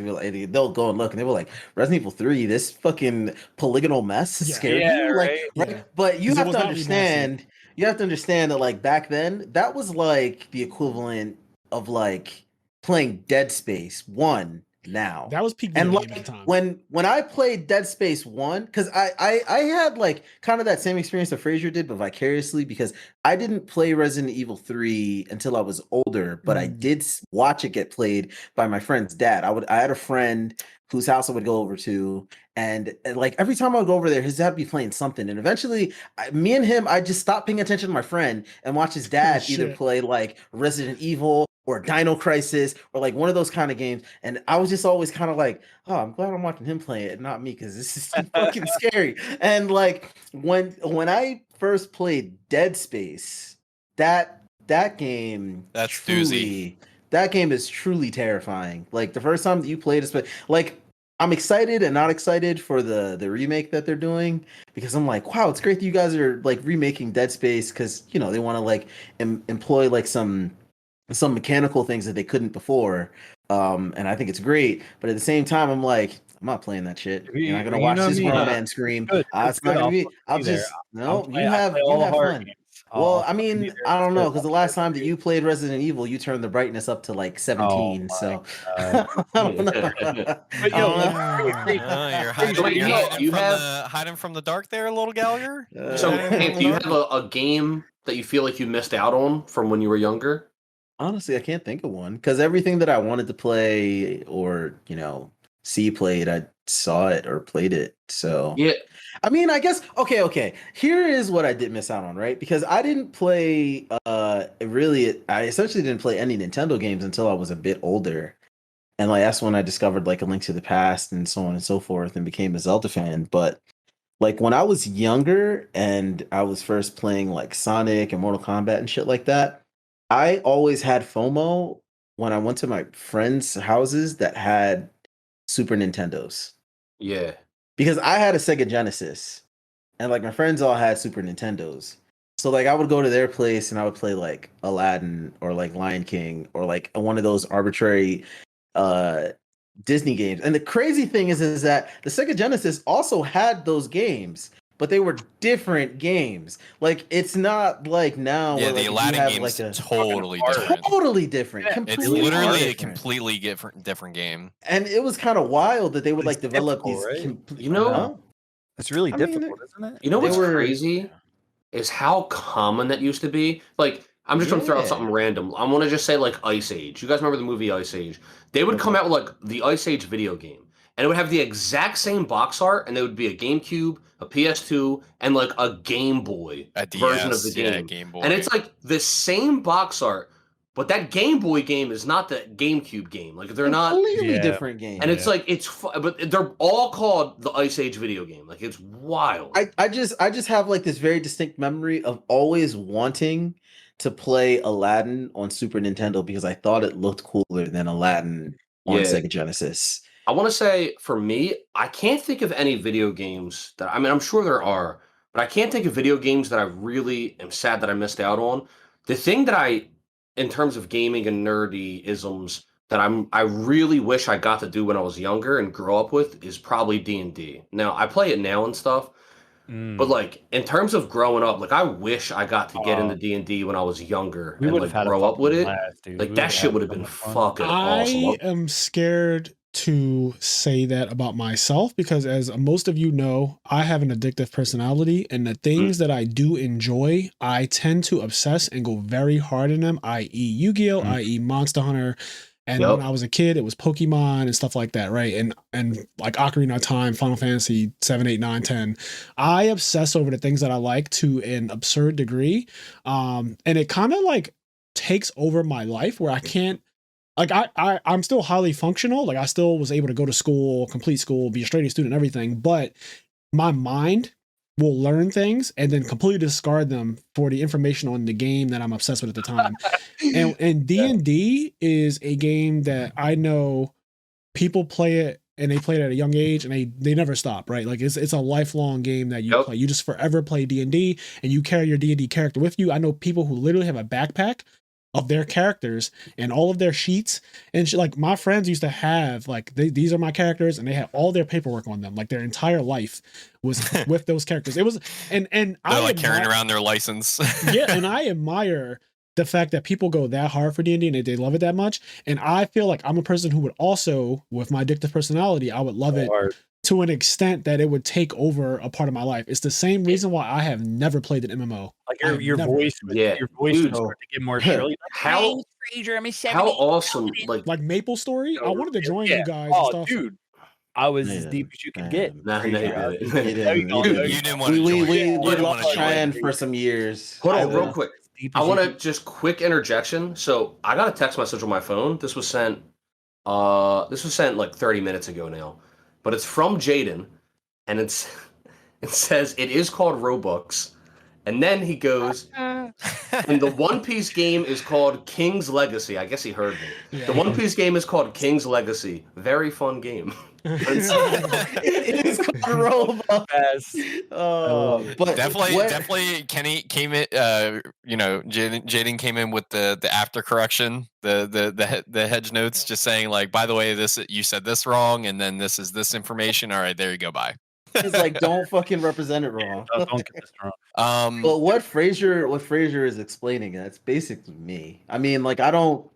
they'll go and look and they were like, Resident Evil 3, this fucking polygonal mess Yeah. scared Yeah, you, like, right? Yeah. But you 'Cause it have was to not understand. You have to understand that like back then, that was like the equivalent of like playing Dead Space 1 now. That was peak And video game like at the time. when I played Dead Space 1, because I had like kind of that same experience that Frazier did, but vicariously, because I didn't play Resident Evil 3 until I was older, but I did watch it get played by my friend's dad. I had a friend whose house I would go over to, and like every time I would go over there, his dad would be playing something. And eventually, me and him, I just stopped paying attention to my friend and watch his dad either shit. play like Resident Evil or Dino Crisis or like one of those kind of games. And I was just always kind of like, oh, I'm glad I'm watching him play it, not me, because this is too fucking scary. And like when I first played Dead Space, that game, That's truly, that game is truly terrifying. Like the first time that you played it, like I'm excited and not excited for the remake that they're doing, because I'm like, wow, it's great that you guys are like remaking Dead Space, because they want to like employ like some mechanical things that they couldn't before. And I think it's great, but at the same time, I'm like, I'm not playing that shit. You're not gonna watch this grown man scream. It's not gonna be. I'll just no. You have fun. Well, I mean, I don't know, because the last time that you played Resident Evil, you turned the brightness up to like 17. So I don't know. But you're hiding from the dark there, little Gallagher. So, hey, do you have a game that you feel like you missed out on from when you were younger? Honestly, I can't think of one, because everything that I wanted to play or see played, I saw it or played it. So yeah, I mean, I guess okay. Here is what I did miss out on, right? Because I didn't play I essentially didn't play any Nintendo games until I was a bit older. And like that's when I discovered like A Link to the Past and so on and so forth, and became a Zelda fan. But like when I was younger and I was first playing like Sonic and Mortal Kombat and shit like that, I always had FOMO when I went to my friends' houses that had Super Nintendos. Yeah. Because I had a Sega Genesis, and like my friends all had Super Nintendos. So like I would go to their place and I would play like Aladdin or like Lion King or like one of those arbitrary Disney games. And the crazy thing is that the Sega Genesis also had those games, but they were different games. Like it's not like now. Yeah, where, the like, Aladdin game is totally different. Totally different. Yeah, it's literally a completely different game. And it was kind of wild that they would like develop these. Right? It's really difficult, isn't it? You know what's crazy is how common that used to be. Like I'm just gonna throw out something random. I want to just say like Ice Age. You guys remember the movie Ice Age? They would come out with like the Ice Age video game, and it would have the exact same box art, and there would be a GameCube, a PS2, and like a Game Boy version of the game. Yeah, Game Boy. And it's like the same box art, but that Game Boy game is not the GameCube game. Like they're not completely different games. And it's like but they're all called the Ice Age video game. Like it's wild. I just have like this very distinct memory of always wanting to play Aladdin on Super Nintendo because I thought it looked cooler than Aladdin on Sega Genesis. I want to say for me, I can't think of any video games that I'm sure there are, but I can't think of video games that I really am sad that I missed out on. The thing that in terms of gaming and nerdy isms that I really wish I got to do when I was younger and grow up with is probably D&D. Now I play it now and stuff, but like in terms of growing up, like I wish I got to get into D&D when I was younger and like grow up with it. Like that shit would have been fucking awesome. I am scared to say that about myself because, as most of you know, I have an addictive personality, and the things that I do enjoy, I tend to obsess and go very hard in them, i.e. Yu-Gi-Oh, i.e. Monster Hunter. And when I was a kid, it was Pokemon and stuff like that, right? And like Ocarina of Time, Final Fantasy 7, 8, 9, 10. I obsess over the things that I like to an absurd degree. And it kind of like takes over my life where I can't, like I'm still highly functional. Like I still was able to go to school, complete school, be a straight A student, everything. But my mind will learn things and then completely discard them for the information on the game that I'm obsessed with at the time. And D&D is a game that I know people play it and they play it at a young age and they never stop, right? Like it's a lifelong game that you play. You just forever play D&D and you carry your D&D character with you. I know people who literally have a backpack of their characters and all of their sheets and like my friends used to have like these are my characters and they had all their paperwork on them, like their entire life was with those characters. It was and they're like carrying around their license. Yeah, and I admire the fact that people go that hard for D&D and they love it that much. And I feel like I'm a person who would also, with my addictive personality, I would love it to an extent that it would take over a part of my life. It's the same reason why I have never played an MMO. Like your voice would start to get more shrilly. How awesome! Like Maple Story. I wanted to join you guys. And stuff. Dude, I was as deep as you could get. You didn't want to join. We lost Cheyenne for some years. Hold on, real quick. I want to just quick interjection. So I got a text message on my phone. This was sent like 30 minutes ago now. But it's from Jaden, and it says it is called Robux, And then he goes, and the One Piece game is called King's Legacy. I guess he heard me. Yeah. The One Piece game is called King's Legacy. Very fun game. It is called Roblox. But definitely Kenny came in, Jaden came in with the after correction, the hedge notes, just saying like, by the way, this you said this wrong, and then this is this information. All right, there you go. Bye. It's like, don't fucking represent it wrong. Don't get this wrong. But what Fraser is explaining, that's basically me. I mean, like, I don't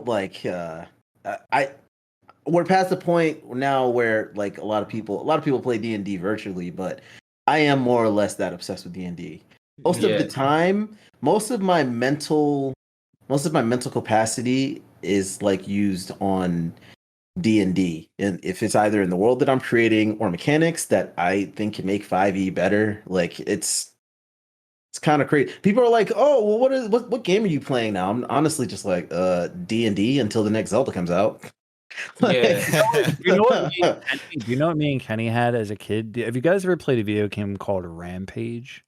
like, we're past the point now where like a lot of people play D&D virtually, but I am more or less that obsessed with D&D. Most of the time, most of my mental capacity is like used on D&D, and if it's either in the world that I'm creating or mechanics that I think can make 5e better, like it's kind of crazy. People are like, "Oh, well, what game are you playing now?" I'm honestly just like, D&D until the next Zelda comes out. Do you know what me and Kenny had as a kid? Have you guys ever played a video game called Rampage?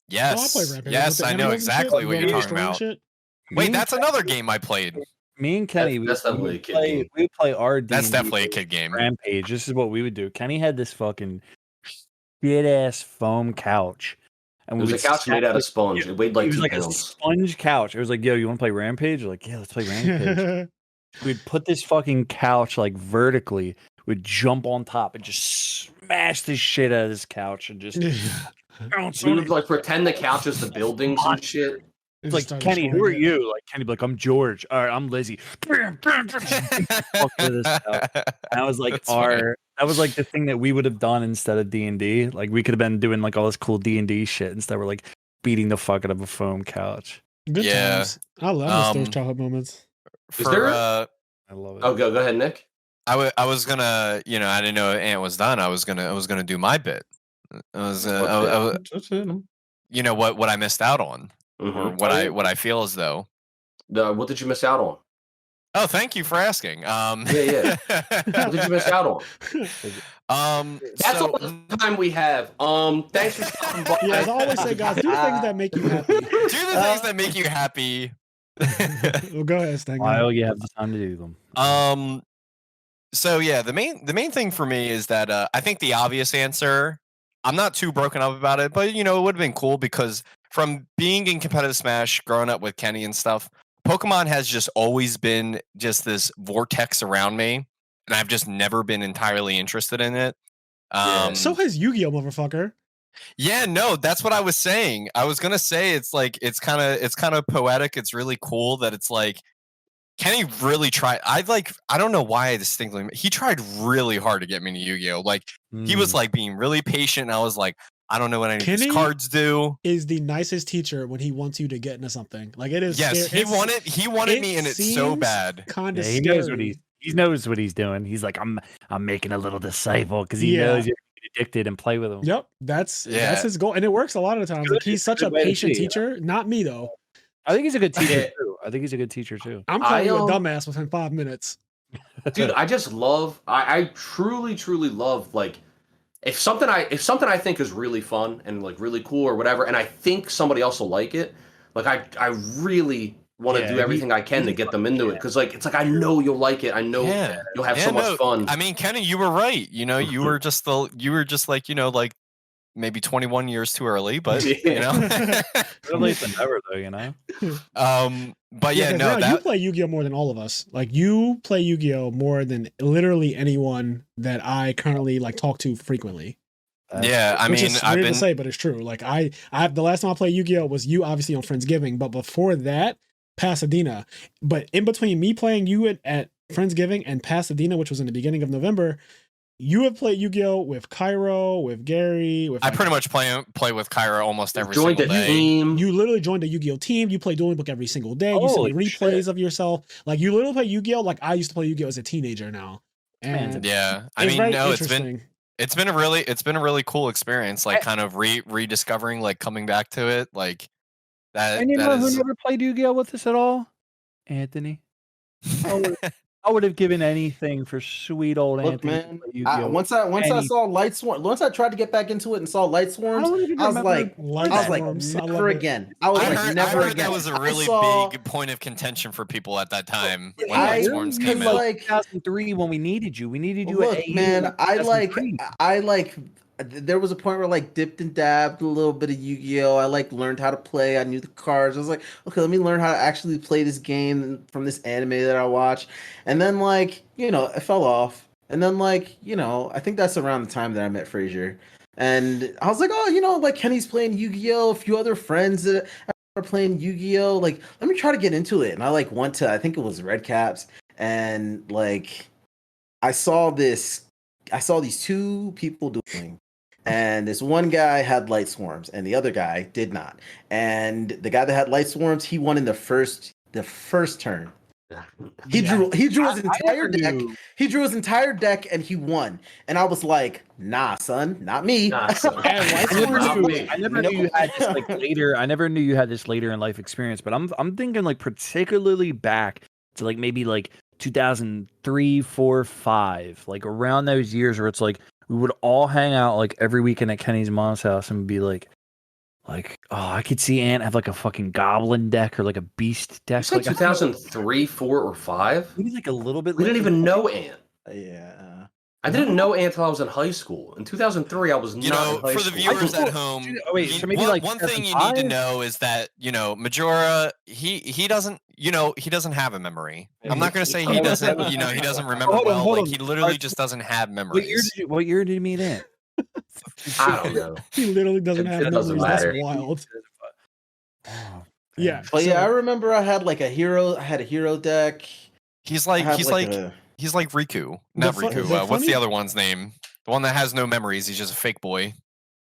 Yes. Yes, I know exactly what you're talking about. Wait, that's another game I played. Me and Kenny, we would play our D&D. That's definitely a kid game. Rampage. This is what we would do. Kenny had this fucking shit ass foam couch. And it was a couch made out of sponge. It weighed like 2 pounds. A sponge couch. It was like, yo, you want to play Rampage? We're like, yeah, let's play Rampage. We'd put this fucking couch like vertically. We'd jump on top and just smash this shit out of this couch and just. We would like pretend the couch is the buildings and shit. It's like, Kenny, who are you? Like, Kenny be like, I'm George. All right, I'm Lizzie. And that was like that was like the thing that we would have done instead of D&D. Like, we could have been doing like all this cool D&D shit instead. We're like beating the fuck out of a foam couch. Good times. I love those childhood moments. I love it. Oh, go ahead, Nick. I was gonna, I didn't know Ant was done. I was gonna do my bit. What I missed out on. Or what I feel as though. What did you miss out on? Oh, thank you for asking. Yeah. What did you miss out on? That's all the time we have. Thanks for stopping by. Yeah, as I always say, guys, do things that make you happy. Do the things that make you happy. Well, go ahead, Stan. While you have the time to do them. So yeah, the main thing for me is that I think the obvious answer. I'm not too broken up about it, but it would have been cool because from being in competitive Smash, growing up with Kenny and stuff, Pokemon has just always been just this vortex around me, and I've just never been entirely interested in it. So has Yu-Gi-Oh, motherfucker. Yeah, no, that's what I was saying. I was gonna say it's kind of poetic. It's really cool that it's like Kenny really tried. I don't know why I distinctly. He tried really hard to get me to Yu-Gi-Oh. Like he was like being really patient. And I was like, I don't know what any of these cards do. Is the nicest teacher when he wants you to get into something. Like it is. Yes, he wanted me in it so bad. Kind of. He knows what he's doing. He's like, I'm making a little disciple because he knows you're addicted and play with him. Yep, that's his goal, and it works a lot of the times. Like he's such a patient teacher. Not me though. I think he's a good teacher too. I'm calling you a dumbass within 5 minutes. Dude, I just love. I truly love like if something I think is really fun and like really cool or whatever, and I think somebody else will like it. Like I really want to do everything I can to get them into it because like it's like I know you'll like it. I know you'll have so much fun. I mean, Kenny, you were right. You were just like maybe 21 years too early, but early than ever though, But you play Yu-Gi-Oh more than all of us. Like you play Yu-Gi-Oh more than literally anyone that I currently like talk to frequently. Which is weird to say, but it's true. Like I the last time I played Yu-Gi-Oh was you obviously on Friendsgiving, but before that, Pasadena. But in between me playing you at Friendsgiving and Pasadena, which was in the beginning of November, you have played Yu-Gi-Oh with Cairo, with Gary. I pretty much play with Cairo almost every single day. Team. You literally joined a Yu-Gi-Oh team. You play Dueling Book every single day. You send me replays of yourself. Like you literally play Yu-Gi-Oh like I used to play Yu-Gi-Oh as a teenager now. And it's been a really cool experience. Like kind of rediscovering, like coming back to it, like that. And who never played Yu-Gi-Oh with us at all? Anthony. I would have given anything for sweet old Look, Anthony. man. Once I saw Light Swarm, once I tried to get back into it and saw Light Swarms, I was like, never again. I was like, never again. That was a really big point of contention for people at that time when Light Swarms came out. Like 2003 when we needed you. We needed you. Look, man, I like. There was a point where I like dipped and dabbed a little bit of Yu-Gi-Oh! I like learned how to play. I knew the cards. I was like, okay, let me learn how to actually play this game from this anime that I watch. And then like, it fell off. And then like, I think that's around the time that I met Frazier. And I was like, oh, like Kenny's playing Yu-Gi-Oh! A few other friends that are playing Yu-Gi-Oh! Like, let me try to get into it. And I like went to, I think it was Red Caps. And like, I saw these two people dueling. And this one guy had Light Swarms, and the other guy did not. And the guy that had Light Swarms, he won in the first turn. He drew his entire deck. He drew his entire deck, and he won. And I was like, "Nah, son, not me." I never knew you had this like later. I never knew you had this later in life experience. But I'm thinking like particularly back to like maybe like 2003, 4, 5, like around those years where it's like. We would all hang out like every weekend at Kenny's mom's house and be like, oh, I could see Ant have like a fucking goblin deck or like a beast deck. Like 2003, 4, or 5? Maybe like a little bit. We didn't even know Ant. Yeah. I didn't know Ant until I was in high school. In 2003, I was not in high for the viewers at home, one thing you need to know is that, Majora, he doesn't have a memory. I'm not going to say he doesn't, he doesn't remember well. He literally just doesn't have memories. What year did you meet Ant? I don't know. He literally doesn't have memories. That's wild. Yeah. But I remember I had like a hero deck. He's like Riku. Not Riku. What's the other one's name? The one that has no memories. He's just a fake boy.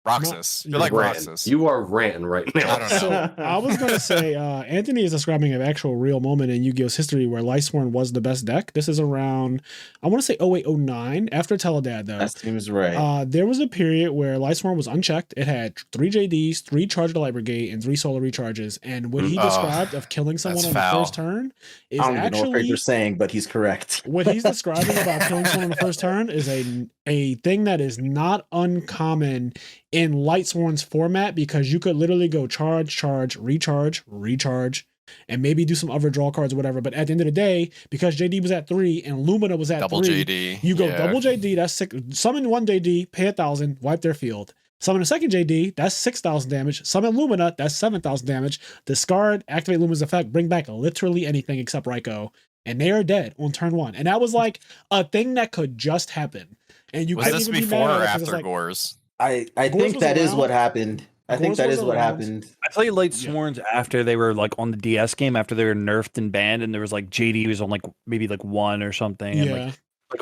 Roxas. You're like Roxas. You are ranting right now. I don't know. So I was going to say, Anthony is describing an actual real moment in Yu-Gi-Oh's history where Lightsworn was the best deck. This is around, I want to say 08, 09, after Teledad, though. That seems right. There was a period where Lightsworn was unchecked. It had 3 JDs, 3 Charge of the Light Brigade, and 3 Solar Recharges. And what he described of killing someone on the first turn is I don't know what you're saying, but he's correct. What he's describing about killing someone on the first turn is a thing that is not uncommon in Lightsworn's format, because you could literally go charge, recharge, and maybe do some other draw cards or whatever. But at the end of the day, because JD was at 3 and Lumina was at double 3, JD. You go double JD, that's 6. Summon 1 JD, pay 1,000, wipe their field. Summon a second JD, that's 6,000 damage. Summon Lumina, that's 7,000 damage. Discard, activate Lumina's effect, bring back literally anything except Raikou. And they are dead on turn 1. And that was like a thing that could just happen. And you was this before or after Gores? I think that is what happened. I think that is what happened. I played Lightsworns after they were like on the DS game, after they were nerfed and banned, and there was like JD was on like maybe like 1 or something. Yeah. And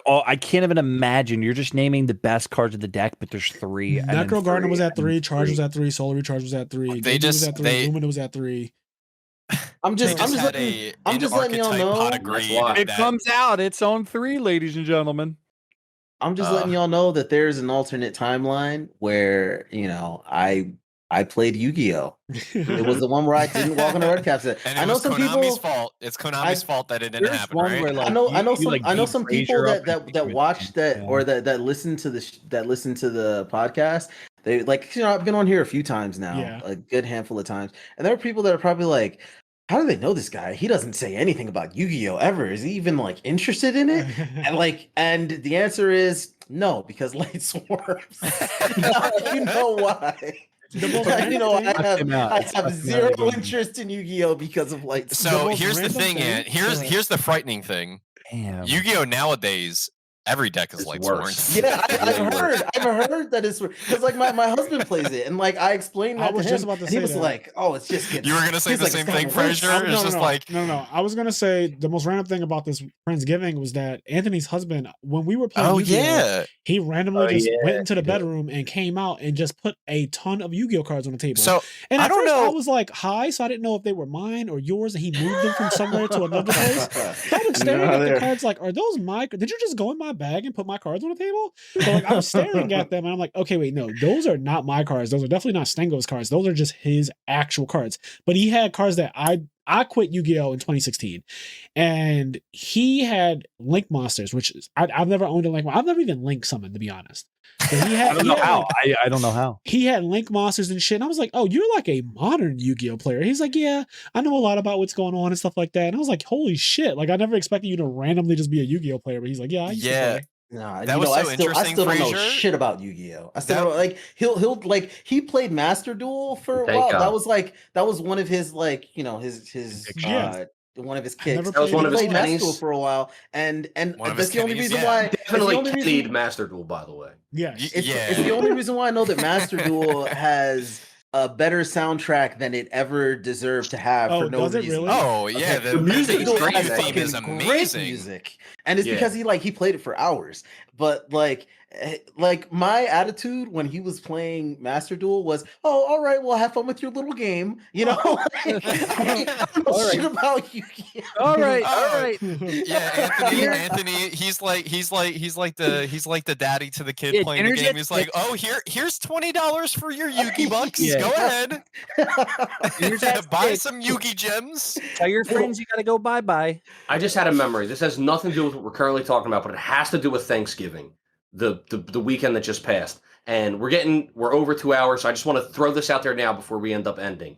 I can't even imagine. You're just naming the best cards of the deck, but there's 3. Necro Gardener was at 3, Charge was at 3, Solar Recharge was at 3. Lumina was at 3. I'm just letting y'all know. It comes out. It's on 3, ladies and gentlemen. I'm just letting y'all know that there's an alternate timeline where, I played Yu-Gi-Oh! It was the one where I didn't walk on the red caps. I know some Konami's fault. It's Konami's fault that it didn't happen, right? Where, I know some people that watch that or that listen to the podcast. They I've been on here a few times now, a good handful of times, and there are people that are probably like, how do they know this guy? He doesn't say anything about Yu-Gi-Oh! Ever. Is he even interested in it? And the answer is no, because Light Swarms. You know why? I have zero interest in Yu-Gi-Oh! Because of Light Swarms. So here's the thing, Ant. Here's the frightening thing. Damn. Yu-Gi-Oh! Nowadays, every deck is Light Swarms. Yeah, I've heard that it's because my husband plays it, and I explained that to him, and he was like, "Oh, it's just." You were gonna say the same thing, Frazier? No. I was gonna say the most random thing about this Friendsgiving was that Anthony's husband, when we were playing Yu-Gi-Oh, he randomly went into the bedroom and came out and just put a ton of Yu-Gi-Oh cards on the table. So and I don't know. I was like, "Hi," so I didn't know if they were mine or yours, and he moved them from somewhere to another place. I was staring at the cards like, "Are those my? Did you just go in my bag and put my cards on the table?" So I'm staring at them and I'm like, okay, wait, no, those are not my cards. Those are definitely not Stengo's cards. Those are just his actual cards. But he had cards that I I quit Yu-Gi-Oh in 2016, and he had Link Monsters, which is, I've never owned a Link. I've never even Link summoned, to be honest. But I don't know how. I don't know how. He had Link Monsters and shit. And I was like, oh, you're like a modern Yu-Gi-Oh player. He's like, yeah, I know a lot about what's going on and stuff like that. And I was like, holy shit. Like, I never expected you to randomly just be a Yu-Gi-Oh player. But he's like, yeah, I used to play. Nah, that was so interesting. I still don't know Frazier. shit about Yu-Gi-Oh. I still don't, like he'll like he played Master Duel for a while. That was one of his like his one of his kicks. That was one of his Master Duel for a while, and that's the only reason why. Definitely played Master Duel, by the way. Yeah, it's the only reason why I know that Master Duel has a better soundtrack than it ever deserved to have for no reason. Really? Oh yeah, the music theme is amazing. Great music, and it's because he played it for hours. But like my attitude when he was playing Master Duel was, oh, all right, well, have fun with your little game, I don't know shit about you. All right. Yeah, Anthony, he's like the daddy to the kid playing the game. He's like, oh, here's $20 for your Yugi bucks. Yeah. Go ahead, buy some Yugi gems. Tell your friends you gotta go bye. I just had a memory. This has nothing to do with what we're currently talking about, but it has to do with Thanksgiving. The weekend that just passed, and we're over 2 hours, so I just want to throw this out there now before we end up ending.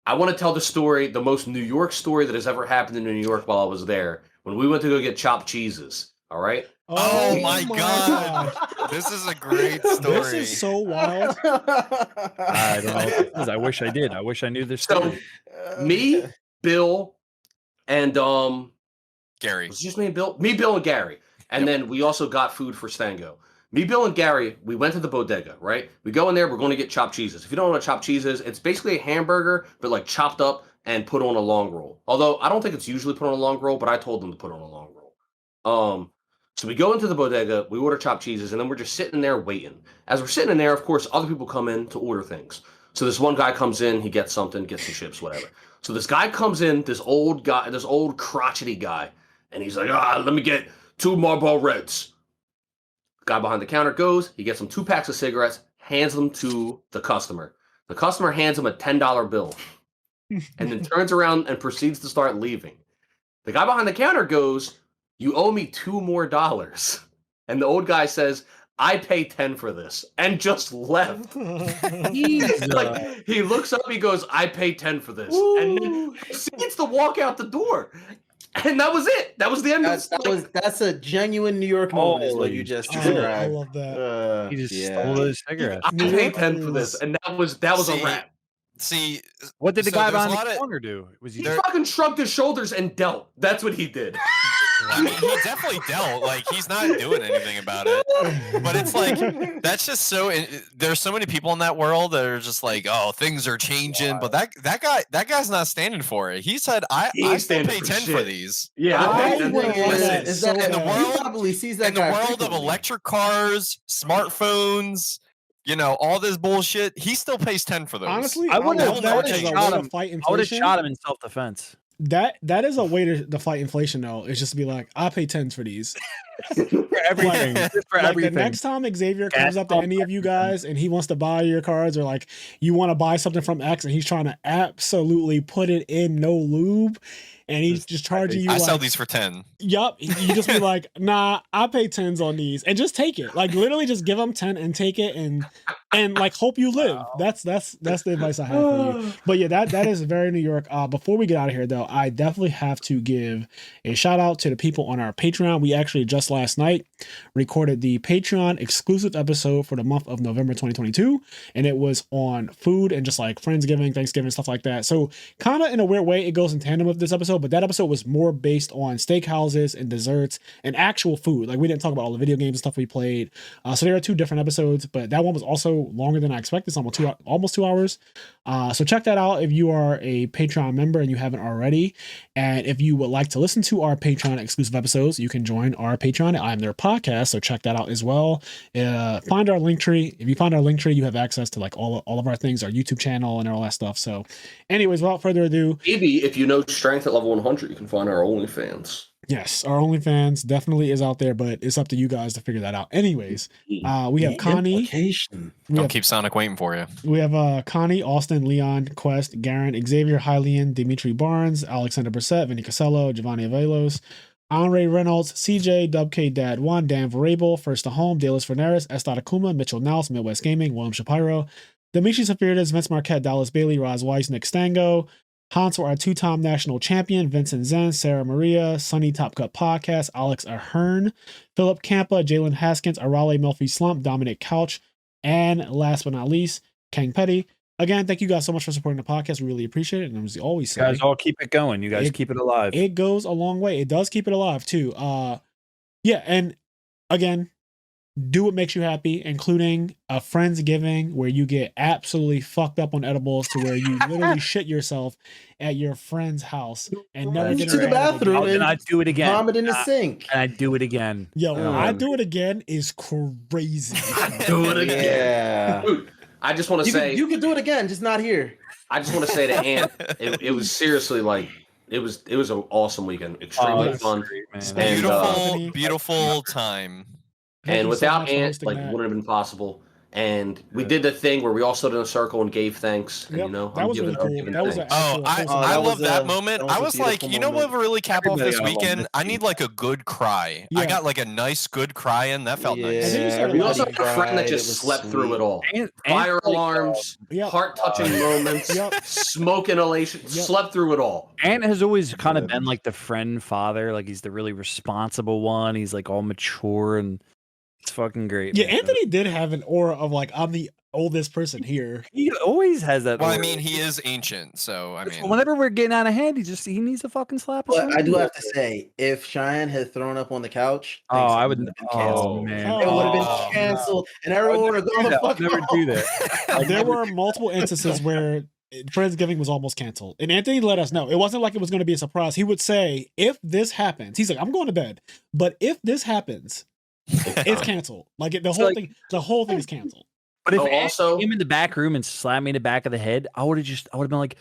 I want to tell the story, the most New York story that has ever happened in New York while I was there, when we went to go get chopped cheeses. All right. Oh my god, this is a great story. This is so wild. I don't know. I wish I did. I wish I knew this story. So me, Bill, and Gary. Was it just me and Bill? Me, Bill, and Gary. And then we also got food for Stango. Me, Bill, and Gary, we went to the bodega, right? We go in there, we're going to get chopped cheeses. If you don't know what chopped cheese is, it's basically a hamburger, but like chopped up and put on a long roll. Although I don't think it's usually put on a long roll, but I told them to put on a long roll. So we go into the bodega, we order chopped cheeses, and then we're just sitting there waiting. As we're sitting in there, of course, other people come in to order things. So this one guy comes in, he gets something, gets some chips, whatever. So this guy comes in, this old crotchety guy, and he's like, let me get 2 Marlboro Reds. Guy behind the counter goes, he gets him 2 packs of cigarettes, hands them to the customer. The customer hands him a $10 bill and then turns around and proceeds to start leaving. The guy behind the counter goes, you owe me $2 more. And the old guy says, I pay 10 for this, and just left. He looks up, he goes, I pay 10 for this. Ooh. And then proceeds to walk out the door. And that was it. That was the end of it. That's a genuine New York moment, is what you just described. I love that. He just stole those cigarettes. I paid 10 for this, and that was a wrap. See, what did the guy behind the corner do? Was he fucking shrugged his shoulders and dealt. That's what he did. I mean, he definitely dealt. Like, he's not doing anything about it. But it's like, that's just so. There's so many people in that world that are just like, oh, things are changing. Wow. But that guy's not standing for it. He said, I still pay 10 for these. Yeah, in the world of electric cars, smartphones, all this bullshit, he still pays 10 for those. Honestly, I would have shot him in self-defense. That is a way to fight inflation, though. Is just to be like, I pay 10s for these. For everything. For everything. The next time Xavier comes up to any of you guys and he wants to buy your cards, or like you want to buy something from X and he's trying to absolutely put it in no lube, and he's just charging you. I sell these for 10. Yup. You just be like, nah, I pay 10s on these, and just take it. Like, literally just give them 10 and take it, and like hope you live. Wow. That's the advice I have for you. But yeah, that is very New York. Before we get out of here though, I definitely have to give a shout out to the people on our Patreon. We actually just last night recorded the Patreon exclusive episode for the month of November 2022, and it was on food and just like Friendsgiving, Thanksgiving, stuff like that. So kind of in a weird way, it goes in tandem with this episode, but that episode was more based on steakhouses and desserts and actual food. Like, we didn't talk about all the video games and stuff we played. So there are 2 different episodes, but that one was also longer than I expected. It's almost 2 hours. So check that out if you are a Patreon member and you haven't already. And if you would like to listen to our Patreon exclusive episodes, you can join our Patreon at IMNerd Podcast. So check that out as well. Find our link tree. If you find our link tree, you have access to like all of our things, our YouTube channel and all that stuff. So anyways, without further ado, maybe if you know strength at level 100, you can find our OnlyFans. Yes, our OnlyFans definitely is out there, but it's up to you guys to figure that out. Anyways, we have Connie. Don't keep Sonic waiting for you. We have Connie, Austin, Leon, Quest, Garen, Xavier, Hylian, Dimitri Barnes, Alexander Brissett, Vinny Casello, Giovanni Avelos, Andre Reynolds, CJ, WK Dad 1, Dan Varabel, First to Home, Dallas Fernaris, Estada Akuma, Mitchell Nels, Midwest Gaming, William Shapiro, Dimitri Safirides, Vince Marquette, Dallas Bailey, Roz Weiss, Nick Stango, Hansel, our two-time national champion, Vincent Zen, Sarah Maria, Sunny Top Cut Podcast, Alex Ahern, Philip Campa, Jalen Haskins, Arale Melfi Slump, Dominic Couch, and last but not least, Kang Petty. Again, thank you guys so much for supporting the podcast. We really appreciate it. And as we always say, you guys all keep it going. You guys keep it alive. It goes a long way. It does keep it alive too. Yeah, and again, do what makes you happy, including a Friendsgiving where you get absolutely fucked up on edibles to where you literally shit yourself at your friend's house and never get to the bathroom and I do it again. Vomit in the sink. And I do it again. Yo, I do it again is crazy. Do it again. Yeah. Dude, I just want to say you could do it again, just not here. I just want to say to Ant, it was seriously like it was an awesome weekend, extremely fun, great, and beautiful time. And without Ant, like, wouldn't have been possible. And we did the thing where we all stood in a circle and gave thanks. And, you know, that was really cool. That was I love that moment. I was like, you know what would really cap off this weekend? I need like a good cry. I got like a nice good cry in. That felt nice. We also had a friend that just slept through it all. Fire alarms, heart-touching moments, smoke inhalation, slept through it all. Ant has always kind of been like the friend father. Like, he's the really responsible one. He's like all mature and it's fucking great. Yeah, man. Anthony did have an aura of like, I'm the oldest person here. He always has that. Well, I mean, he is ancient, so I mean, whenever we're getting out of hand, he needs to fucking slap. But I do have to say, if Cheyenne had thrown up on the couch, I would have been canceled. Man, it would have been canceled, and everyone would have gone the fuck. Never do that. There were multiple instances where Friendsgiving was almost canceled, and Anthony let us know. It wasn't like it was going to be a surprise. He would say, "If this happens," he's like, "I'm going to bed," but if this happens. It's canceled. Like the whole thing is canceled. But if also came in the back room and slapped me in the back of the head, I would have been like,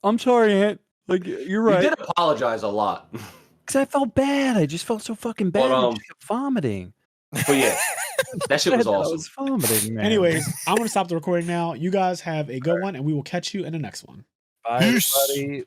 "I'm sorry, Aunt. Like, you're right." You did apologize a lot because I felt bad. I just felt so fucking bad. I just kept vomiting. But yeah, that shit was awesome. I was vomiting, man. Anyways, I'm gonna stop the recording now. You guys have a good one, and we will catch you in the next one. Bye, everybody.